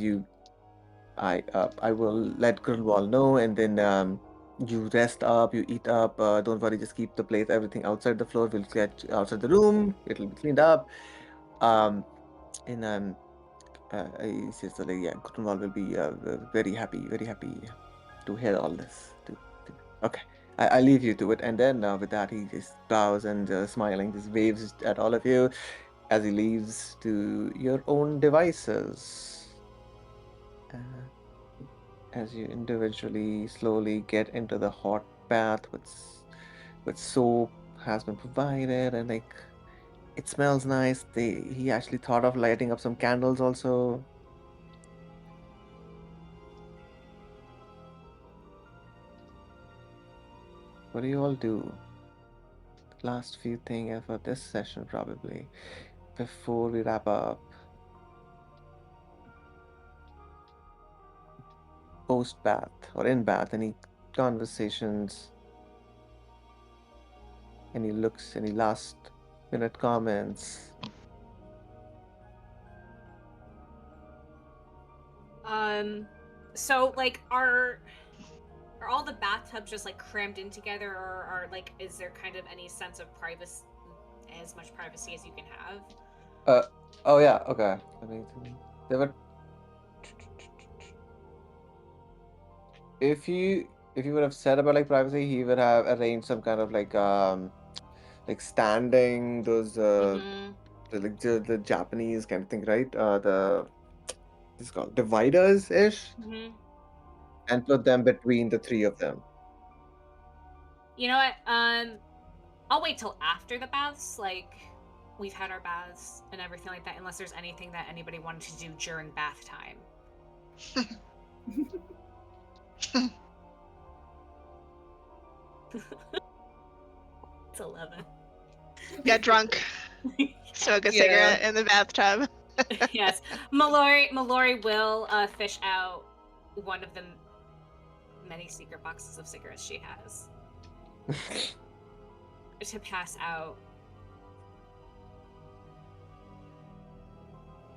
S1: I will let Grilwall know, and then you rest up, you eat up. Don't worry, just keep the plate, everything outside the floor. We'll get outside the room. It'll be cleaned up. Um, and he says that like, yeah, Grilwall will be very happy to hear all this. Okay, I leave you to it, and then with that he just bows and smiling, just waves at all of you as he leaves to your own devices. Uh, as you individually slowly get into the hot bath with soap has been provided, and like it smells nice. He actually thought of lighting up some candles also. What do you all do? Last few thing for this session probably before we wrap up. Post bath or in bath, any conversations, any looks, any last minute comments?
S2: So like are all the bathtubs just like crammed in together, or are like is there kind of any sense of privacy, as much privacy as you can have?
S1: Uh, oh yeah, okay. I mean, there were if you would have said about like privacy, he would have arranged some kind of like standing those
S2: Mm-hmm.
S1: the Japanese kind of thing, right? This is called dividers ish,
S2: Mm-hmm.
S1: and put them between the three of them.
S2: You know what? I'll wait till after the baths, like we've had our baths and everything like that, unless there's anything that anybody wanted to do during bath time. It's 11.
S3: Get drunk, smoke a
S6: Yeah.
S3: cigarette in the bathtub.
S2: Yes, Mallory will fish out one of the many secret boxes of cigarettes she has to pass out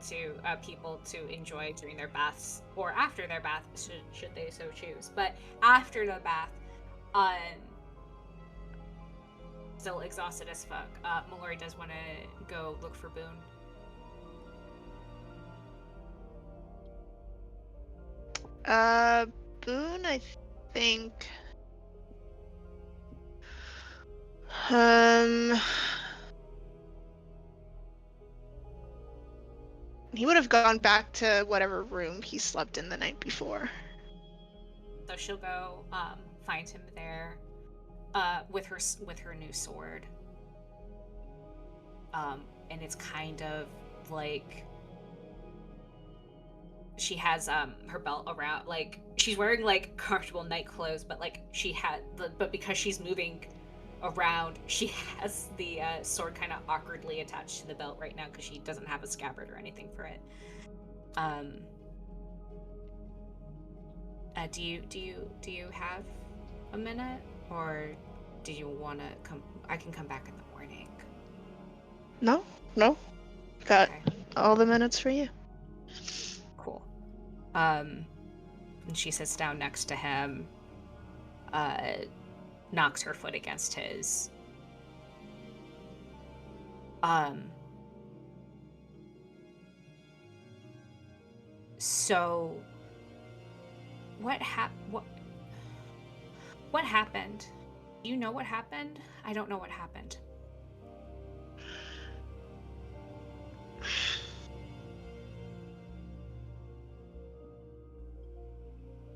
S2: to people to enjoy during their baths or after their bath, should they so choose. But after the bath, um, still exhausted as fuck, Mallory does want to go look for Boone.
S3: Boone, I think. Um, he would have gone back to whatever room he slept in the night before.
S2: So she'll go find him there, with her new sword. And it's kind of like she has her belt around, like she's wearing like comfortable night clothes, but like but because she's moving around, she has the sword kind of awkwardly attached to the belt right now because she doesn't have a scabbard or anything for it. Do you have a minute, or do you want to come? I can come back in the morning.
S3: No, no. Got
S2: Okay,
S3: all the minutes for you.
S2: cool. And she sits down next to him, knocks her foot against his. So what What happened? Do you know what happened? I don't know what happened.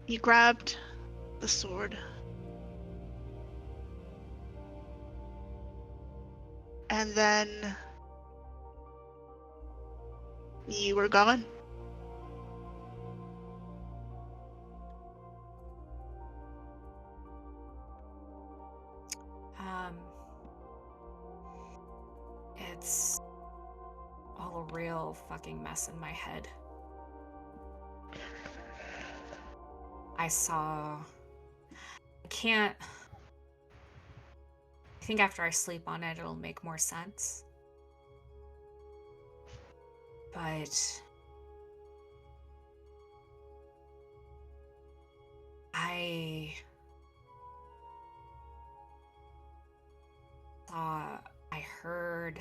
S3: You grabbed the sword. And then you were gone.
S2: It's all a real fucking mess in my head. I can't... I think after I sleep on it, it'll make more sense. But... I heard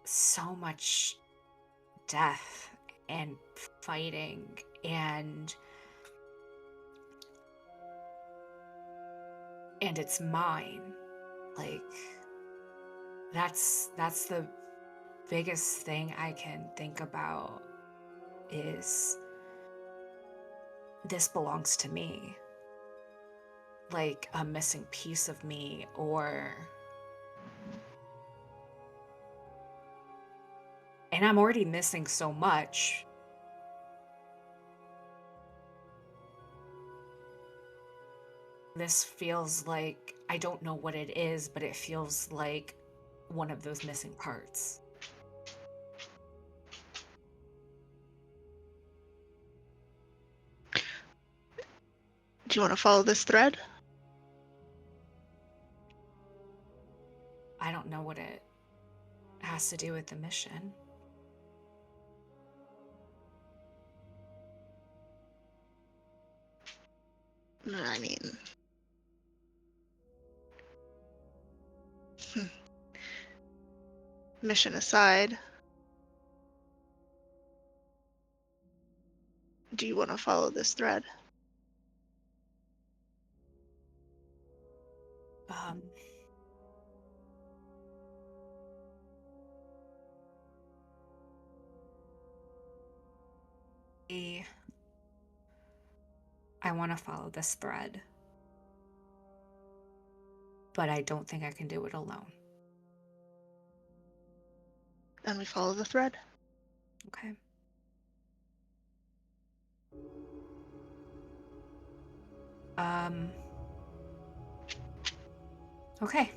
S2: so much death and fighting and it's mine. Like, that's the biggest thing I can think about is this belongs to me. Like a missing piece of me, or... And I'm already missing so much. This feels like, I don't know what it is, but it feels like one of those missing parts.
S3: Do you want to follow this thread?
S2: I don't know what it has to do with the mission.
S3: I mean... Mission aside, do you want to follow this thread?
S2: I want to follow this thread, but I don't think I can do it alone.
S3: Then we follow the thread.
S2: Okay. Okay.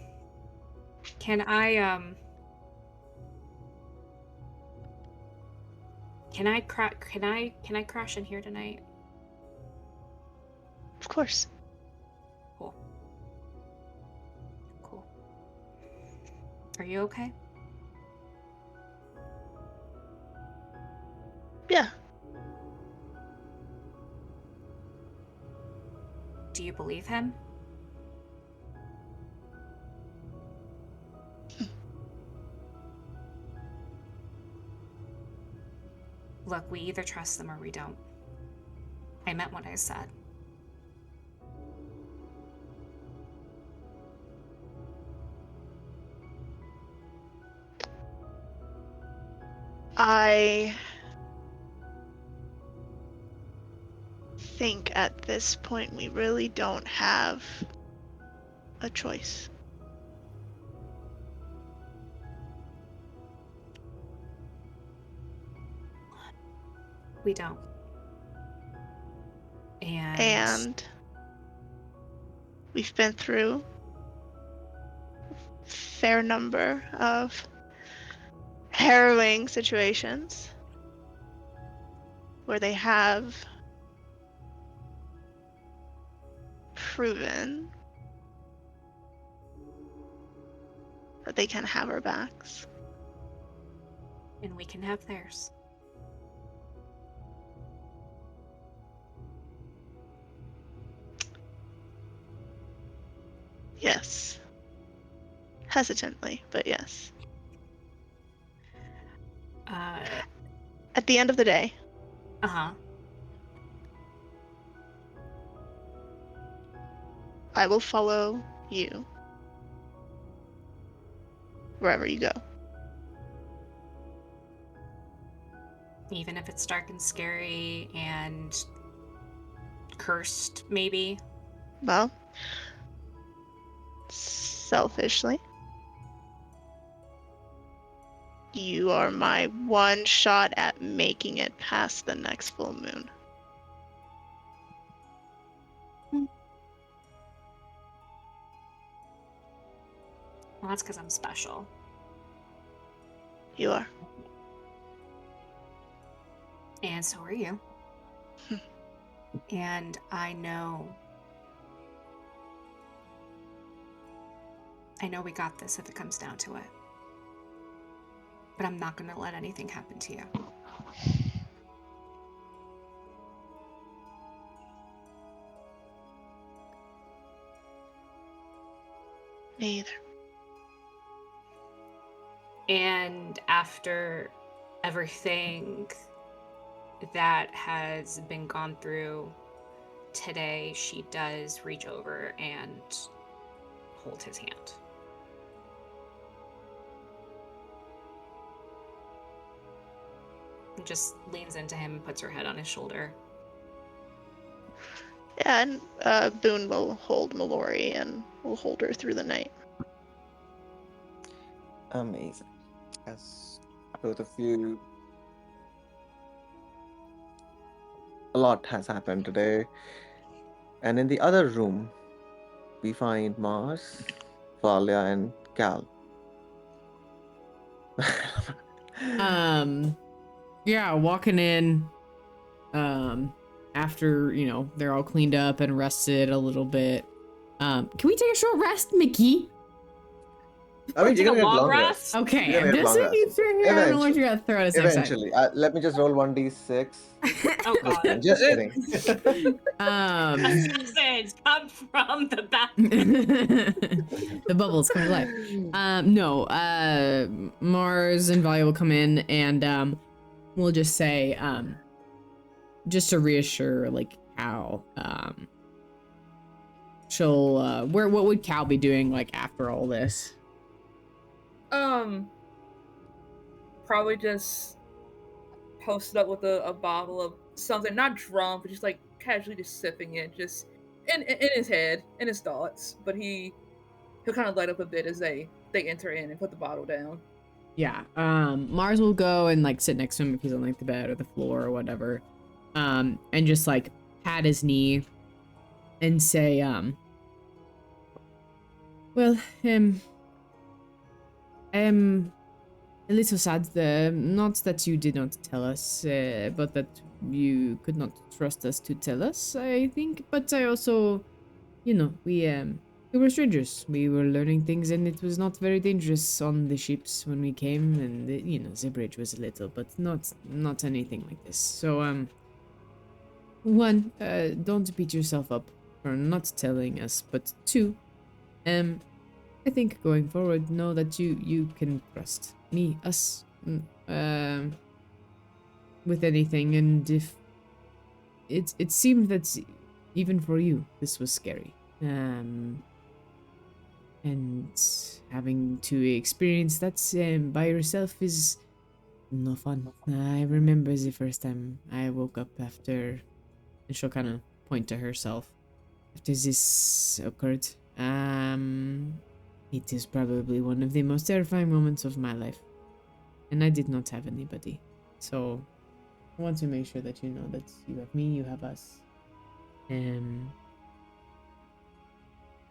S2: Can I crash in here tonight?
S3: Of course.
S2: Cool. Are you okay?
S3: Yeah.
S2: Do you believe him? Look, we either trust them or we don't. I meant what I said.
S3: I think at this point we really don't have a choice.
S2: We don't.
S3: And we've been through a fair number of harrowing situations where they have proven that they can have our backs.
S2: And we can have theirs.
S3: Yes. Hesitantly, but yes.
S2: Uh-huh.
S3: At the end of the day, I will follow you wherever you go.
S2: Even if it's dark and scary and cursed, maybe.
S3: Well, selfishly, you are my one shot at making it past the next full moon.
S2: Well, that's because I'm special.
S3: You are.
S2: And so are you. And I know we got this if it comes down to it. But I'm not going to let anything happen to you.
S3: Me either.
S2: And after everything that has been gone through today, she does reach over and hold his hand. And just leans into him and puts her head on his shoulder.
S3: Yeah, and Boone will hold Mallory and will hold her through the night.
S1: Amazing. As both of you, a lot has happened today. And in the other room, we find Mars, Valia, and Cal.
S4: Yeah, walking in, after, you know, they're all cleaned up and rested a little bit. Can we take a short rest, Mickey?
S1: I mean, you're
S2: Take a
S1: gonna get
S2: long
S1: long
S2: rest?
S1: rest.
S4: Okay,
S1: You're
S4: I'm
S1: gonna get
S4: just
S1: long
S4: making
S1: rest.
S4: sure here. I don't know what you're gonna throw at us next time.
S1: Eventually. Let me just roll 1d6.
S2: Oh
S1: Just
S2: god.
S1: kidding. Just kidding.
S2: Assassins come from the back.
S4: The bubbles come to life. No, Mars and Valia will come in and we'll just say, just to reassure like Cal, she'll what would Cal be doing like after all this?
S6: Probably just posted up with a bottle of something, not drunk, but just like casually just sipping it, just in his head, in his thoughts. But he'll kind of light up a bit as they enter in and put the bottle down.
S4: Yeah, Mars will go and like sit next to him if he's on like the bed or the floor or whatever, and just like pat his knee and say, well, I'm a little sad, not that you did not tell us, but that you could not trust us to tell us, I think. But I also, you know, we were strangers. We were learning things, and it was not very dangerous on the ships when we came, and you know, the bridge was a little, but not anything like this. So, one, don't beat yourself up for not telling us, but two, I think going forward, know that you can trust me, us, with anything, and if it seemed that even for you this was scary, and having to experience that by yourself is no fun. I remember the first time I woke up after, and she'll kind of point to herself, after this occurred. It is probably one of the most terrifying moments of my life. And I did not have anybody. So I want to make sure that you know that you have me, you have us.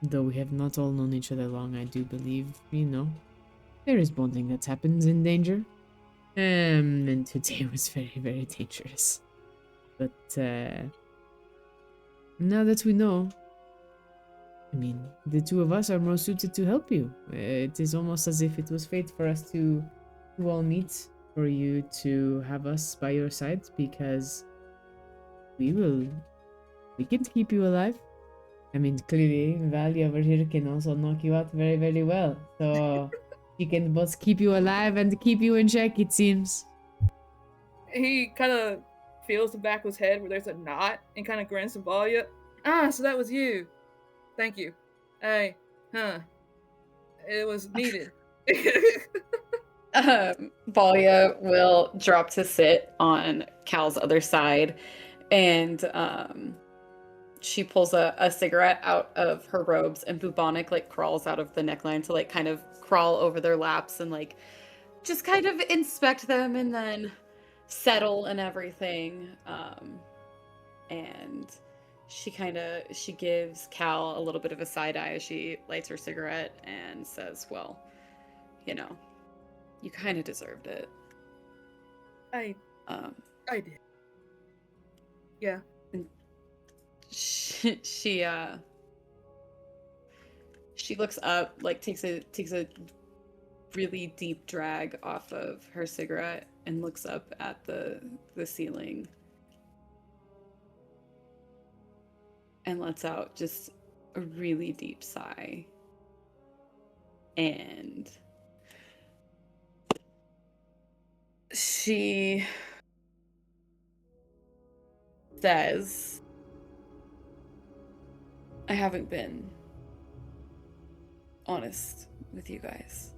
S4: Though we have not all known each other long, I do believe, you know, there is bonding that happens in danger. And today was very, very dangerous. But now that we know, I mean, the two of us are more suited to help you. It is almost as if it was fate for us to all meet, for you to have us by your side, because we can keep you alive. I mean, clearly, Valley over here can also knock you out very, very well. So she can both keep you alive and keep you in check, it seems.
S6: He kind of feels the back of his head where there's a knot and kind of grins to Valia. Ah, so that was you. Thank you. Hey, huh? It was needed.
S5: Valia will drop to sit on Cal's other side, and she pulls a cigarette out of her robes, and Bubonic like crawls out of the neckline to like kind of crawl over their laps and like just kind of inspect them and then settle and everything. And she gives Cal a little bit of a side eye as she lights her cigarette and says, "Well, you know, you kind of deserved it."
S6: I
S5: Um,
S6: did. Yeah.
S5: she she looks up, like takes a really deep drag off of her cigarette and looks up at the ceiling and lets out just a really deep sigh. And she says, "I haven't been honest with you guys.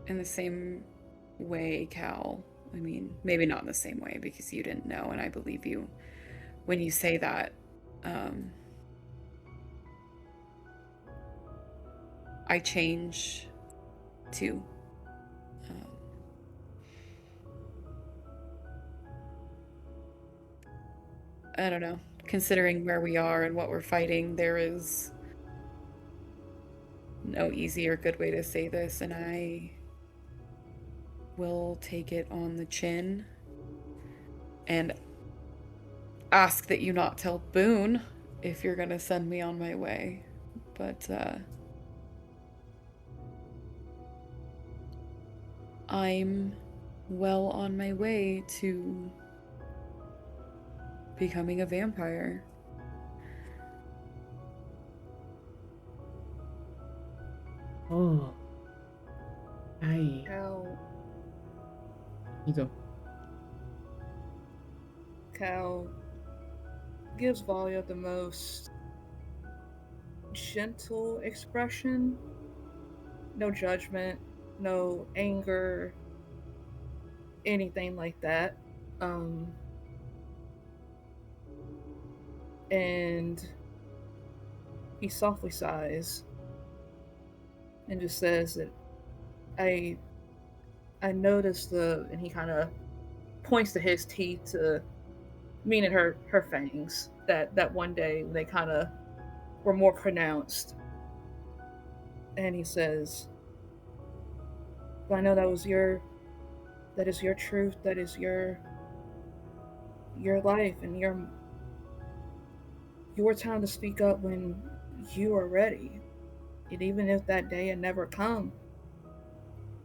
S5: In the same way, Cal, I mean, maybe not in the same way because you didn't know, and I believe you when you say that. I change too. I don't know. Considering where we are and what we're fighting, there is no easy or good way to say this, and I will take it on the chin and ask that you not tell Boone if you're gonna send me on my way. But I'm well on my way to becoming a vampire."
S4: Oh.
S6: Cal
S4: You go.
S6: gives Valia the most gentle expression. No judgment, no anger, anything like that. And he softly sighs and just says that I noticed and he kind of points to his teeth, to meaning her fangs, that one day they kind of were more pronounced. And he says, "Well, I know that is your truth, that is your life, and your time to speak up when you are ready. And even if that day had never come,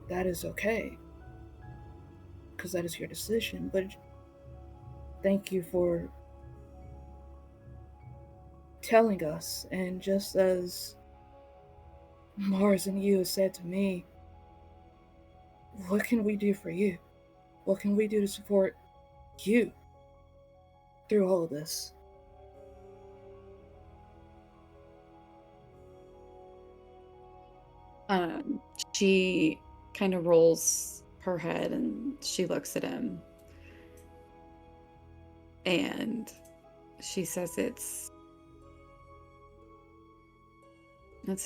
S6: that is okay, because that is your decision. But thank you for telling us. And just as Mars and you have said to me, what can we do for you? What can we do to support you through all of this?"
S5: She kind of rolls her head and she looks at him and she says, it's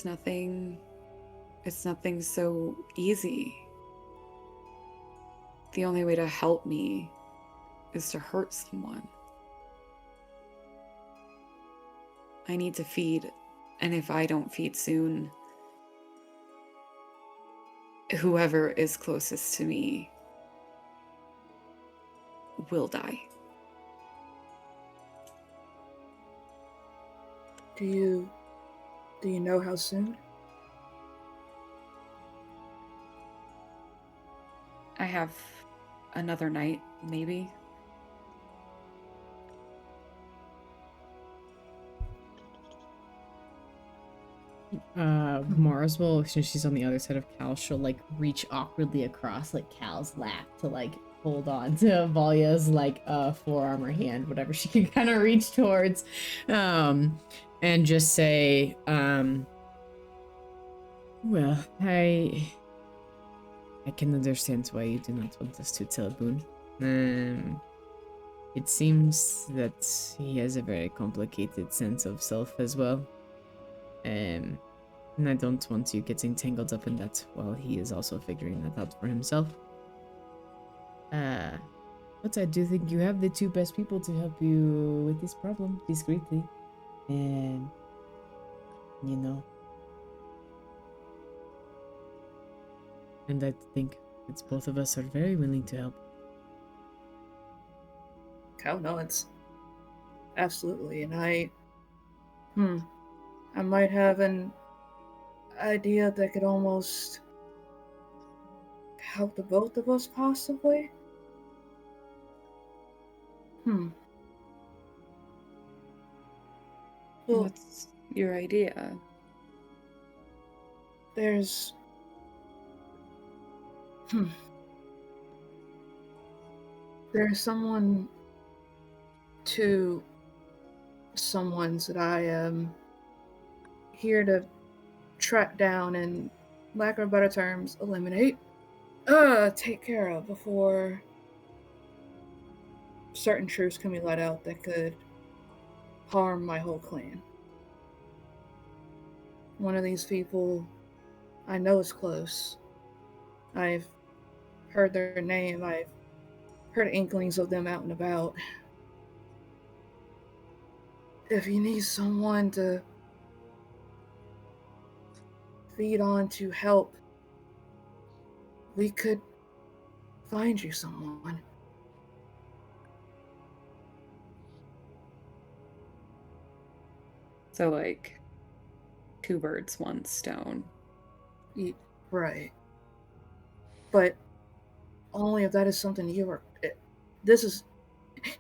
S5: nothing so easy. The only way to help me is to hurt someone. I need to feed, and if I don't feed soon, whoever is closest to me will die.
S6: Do you know how soon?
S5: I have another night, maybe.
S4: Mars will, since she's on the other side of Cal, she'll like reach awkwardly across like Cal's lap to like hold on to Valya's like forearm or hand, whatever she can kind of reach towards, and just say, well, I can understand why you do not want us to tell Boone. It seems that he has a very complicated sense of self as well. And I don't want you getting tangled up in that while he is also figuring that out for himself. But I do think you have the two best people to help you with this problem discreetly. And, you know. And I think it's both of us are very willing to help.
S6: Cal nods. Absolutely, and I might have an idea that could almost help the both of us, possibly. Well,
S5: What's your idea?
S6: there's there's someone's that I am here to track down and, lack of better terms, eliminate, take care of before certain truths can be let out that could harm my whole clan. One of these people I know is close. I've heard their name. I've heard inklings of them out and about. If you need someone to feed on to help, we could find you someone.
S5: So, like, 2 birds, 1 stone.
S6: Right. But only if that is something you are. This is,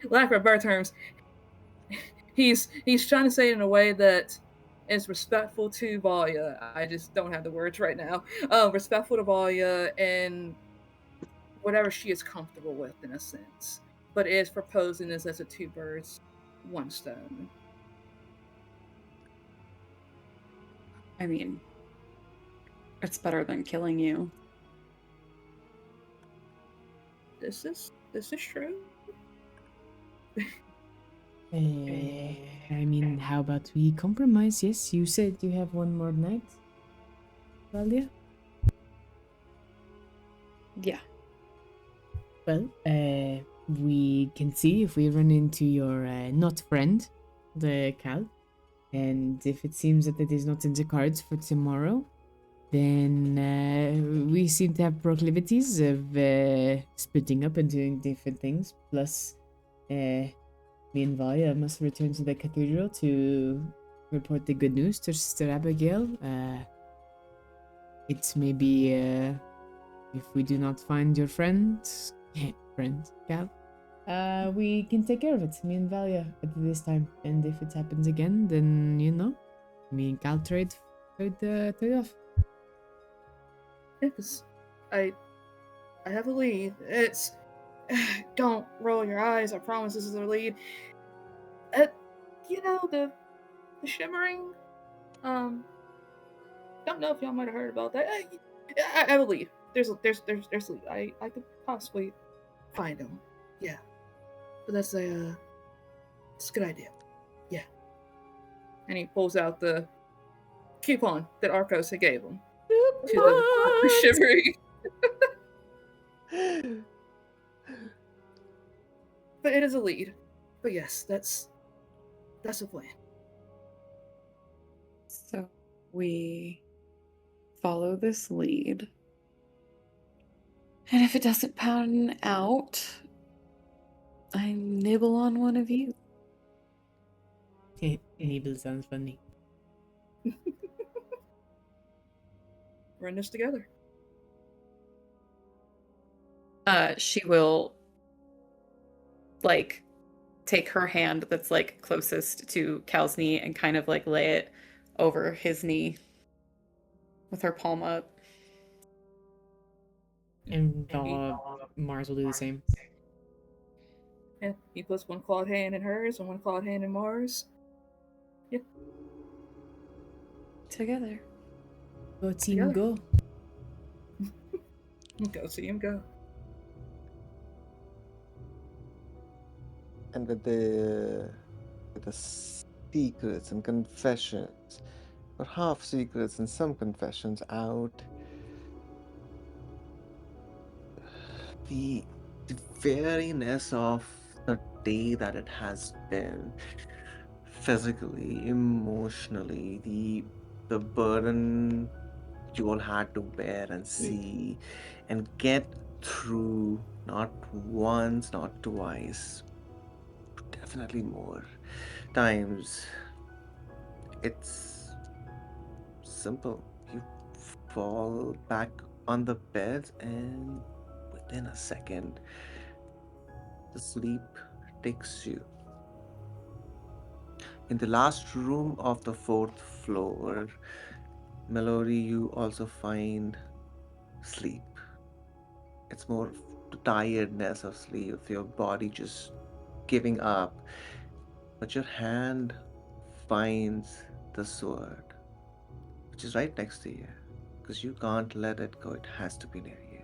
S6: lack of better terms, he's trying to say it in a way that is respectful to Valya. I just don't have the words right now. Respectful to Valya and whatever she is comfortable with, in a sense. But is proposing this as a 2 birds, 1 stone.
S5: I mean, it's better than killing you.
S6: This is true.
S4: I mean, how about we compromise? Yes, you said you have 1 more night, Valia?
S5: Yeah.
S4: Well, we can see if we run into your not friend, the Cal, and if it seems that it is not in the cards for tomorrow, then we seem to have proclivities of splitting up and doing different things. Plus, me and Valia must return to the cathedral to report the good news to Sister Abigail. It's maybe if we do not find your friend, Cal, we can take care of it, me and Valia, at this time. And if it happens again, then, you know, me and Cal trade off.
S6: Yes, I have a lead. It's don't roll your eyes. I promise this is a lead. You know the shimmering. Don't know if y'all might have heard about that. I have a lead. There's a lead. I could possibly find him. Yeah, but it's a good idea. Yeah. And he pulls out the coupon that Arcos had gave him to the shimmering. But it is a lead. But yes, that's a plan.
S5: So we follow this lead. And if it doesn't pan out, I nibble on one of you.
S4: Nibble sounds funny.
S6: We're in this together.
S5: She will, like, take her hand that's, like, closest to Cal's knee and kind of, like, lay it over his knee with her palm up.
S4: And
S6: he,
S4: Mars will do the same.
S6: yeah, he puts one clawed hand in hers and one clawed hand in Mars. Yeah,
S5: Together.
S4: Go team,
S6: Together.
S4: go.
S6: Go see him go.
S1: And with the secrets and confessions, or half secrets and some confessions out, the the weariness of the day that it has been, physically, emotionally, the burden you all had to bear and see and get through, not once, not twice, definitely more times. It's simple. You fall back on the bed, and within a second, the sleep takes you. In the last room of the fourth floor, Melody, you also find sleep. It's more of the tiredness of sleep, of your body just giving up. But your hand finds the sword, which is right next to you, because you can't let it go. It has to be near you.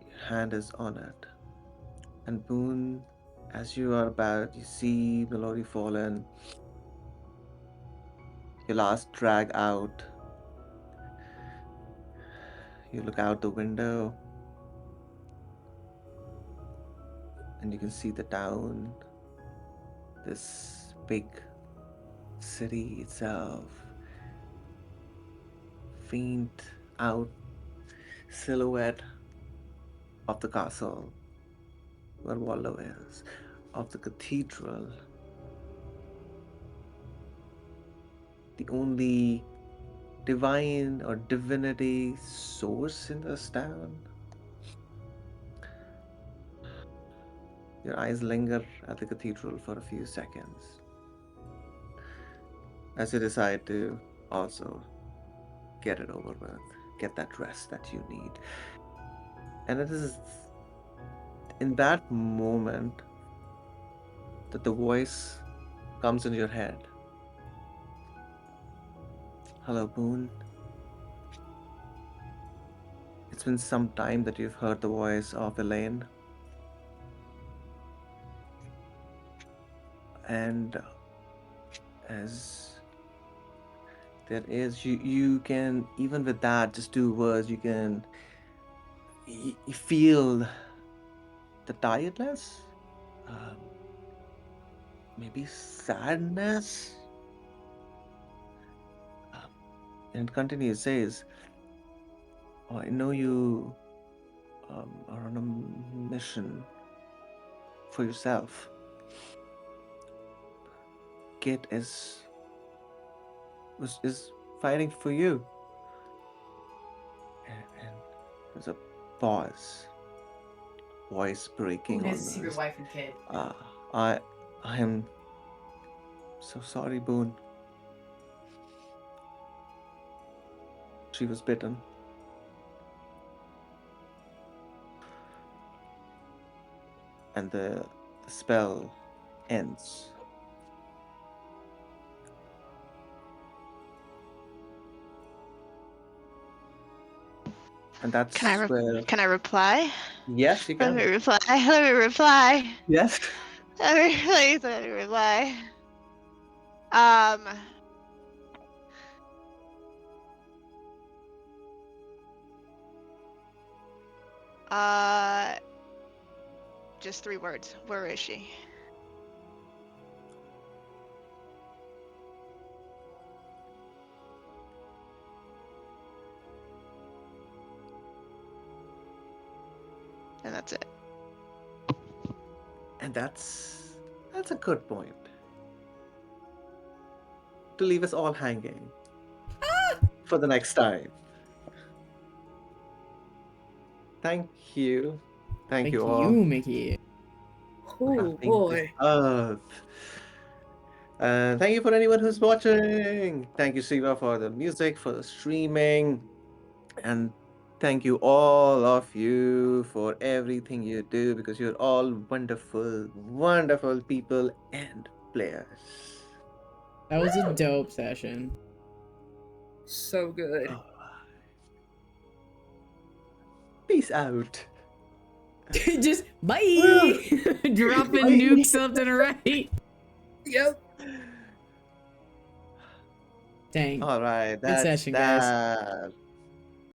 S1: Your hand is on it. And Boone, as you are about, you see Melody fallen. Your last drag out. You look out the window and you can see the town, this big city itself, faint out silhouette of the castle where Warlow is, of the cathedral, the only divine or divinity source in this town. Your eyes linger at the cathedral for a few seconds as you decide to also get it over with, get that rest that you need. And it is in that moment that the voice comes in your head. Hello, Boone. It's been some time that you've heard the voice of Elaine. And as there is, you can, even with that, just 2 words, you can feel the tiredness, um, maybe sadness. Um, and it continues, says, oh, I know you are on a mission for yourself. Kit is fighting for you. And there's a pause, voice breaking almost.
S4: Wife and kid.
S1: Uh, I I am so sorry, Boone. She was bitten. And the spell ends. And that's where,
S3: Can I reply?
S1: yes, you
S3: Let me
S1: can.
S3: reply. Let me reply.
S1: Yes.
S3: Let me please let me reply. Um. Uh. Just 3 words. Where is she? And that's it.
S1: And that's a good point to leave us all hanging for the next time. Thank you. Thank
S4: Thank
S1: you
S4: you,
S1: all
S4: Mickey.
S1: for
S6: Oh
S1: having this
S6: boy.
S1: up. Thank you for anyone who's watching. Thank you, Siva, for the music, for the streaming. And Thank you, all of you, for everything you do because you're all wonderful, wonderful people and players.
S4: That was a dope session.
S6: So good.
S1: Oh, peace out.
S4: Just bye. Dropping
S1: Bye.
S4: nukes left and right.
S6: Yep.
S4: Dang.
S1: All right,
S4: Good
S1: that's
S4: session, guys.
S1: that.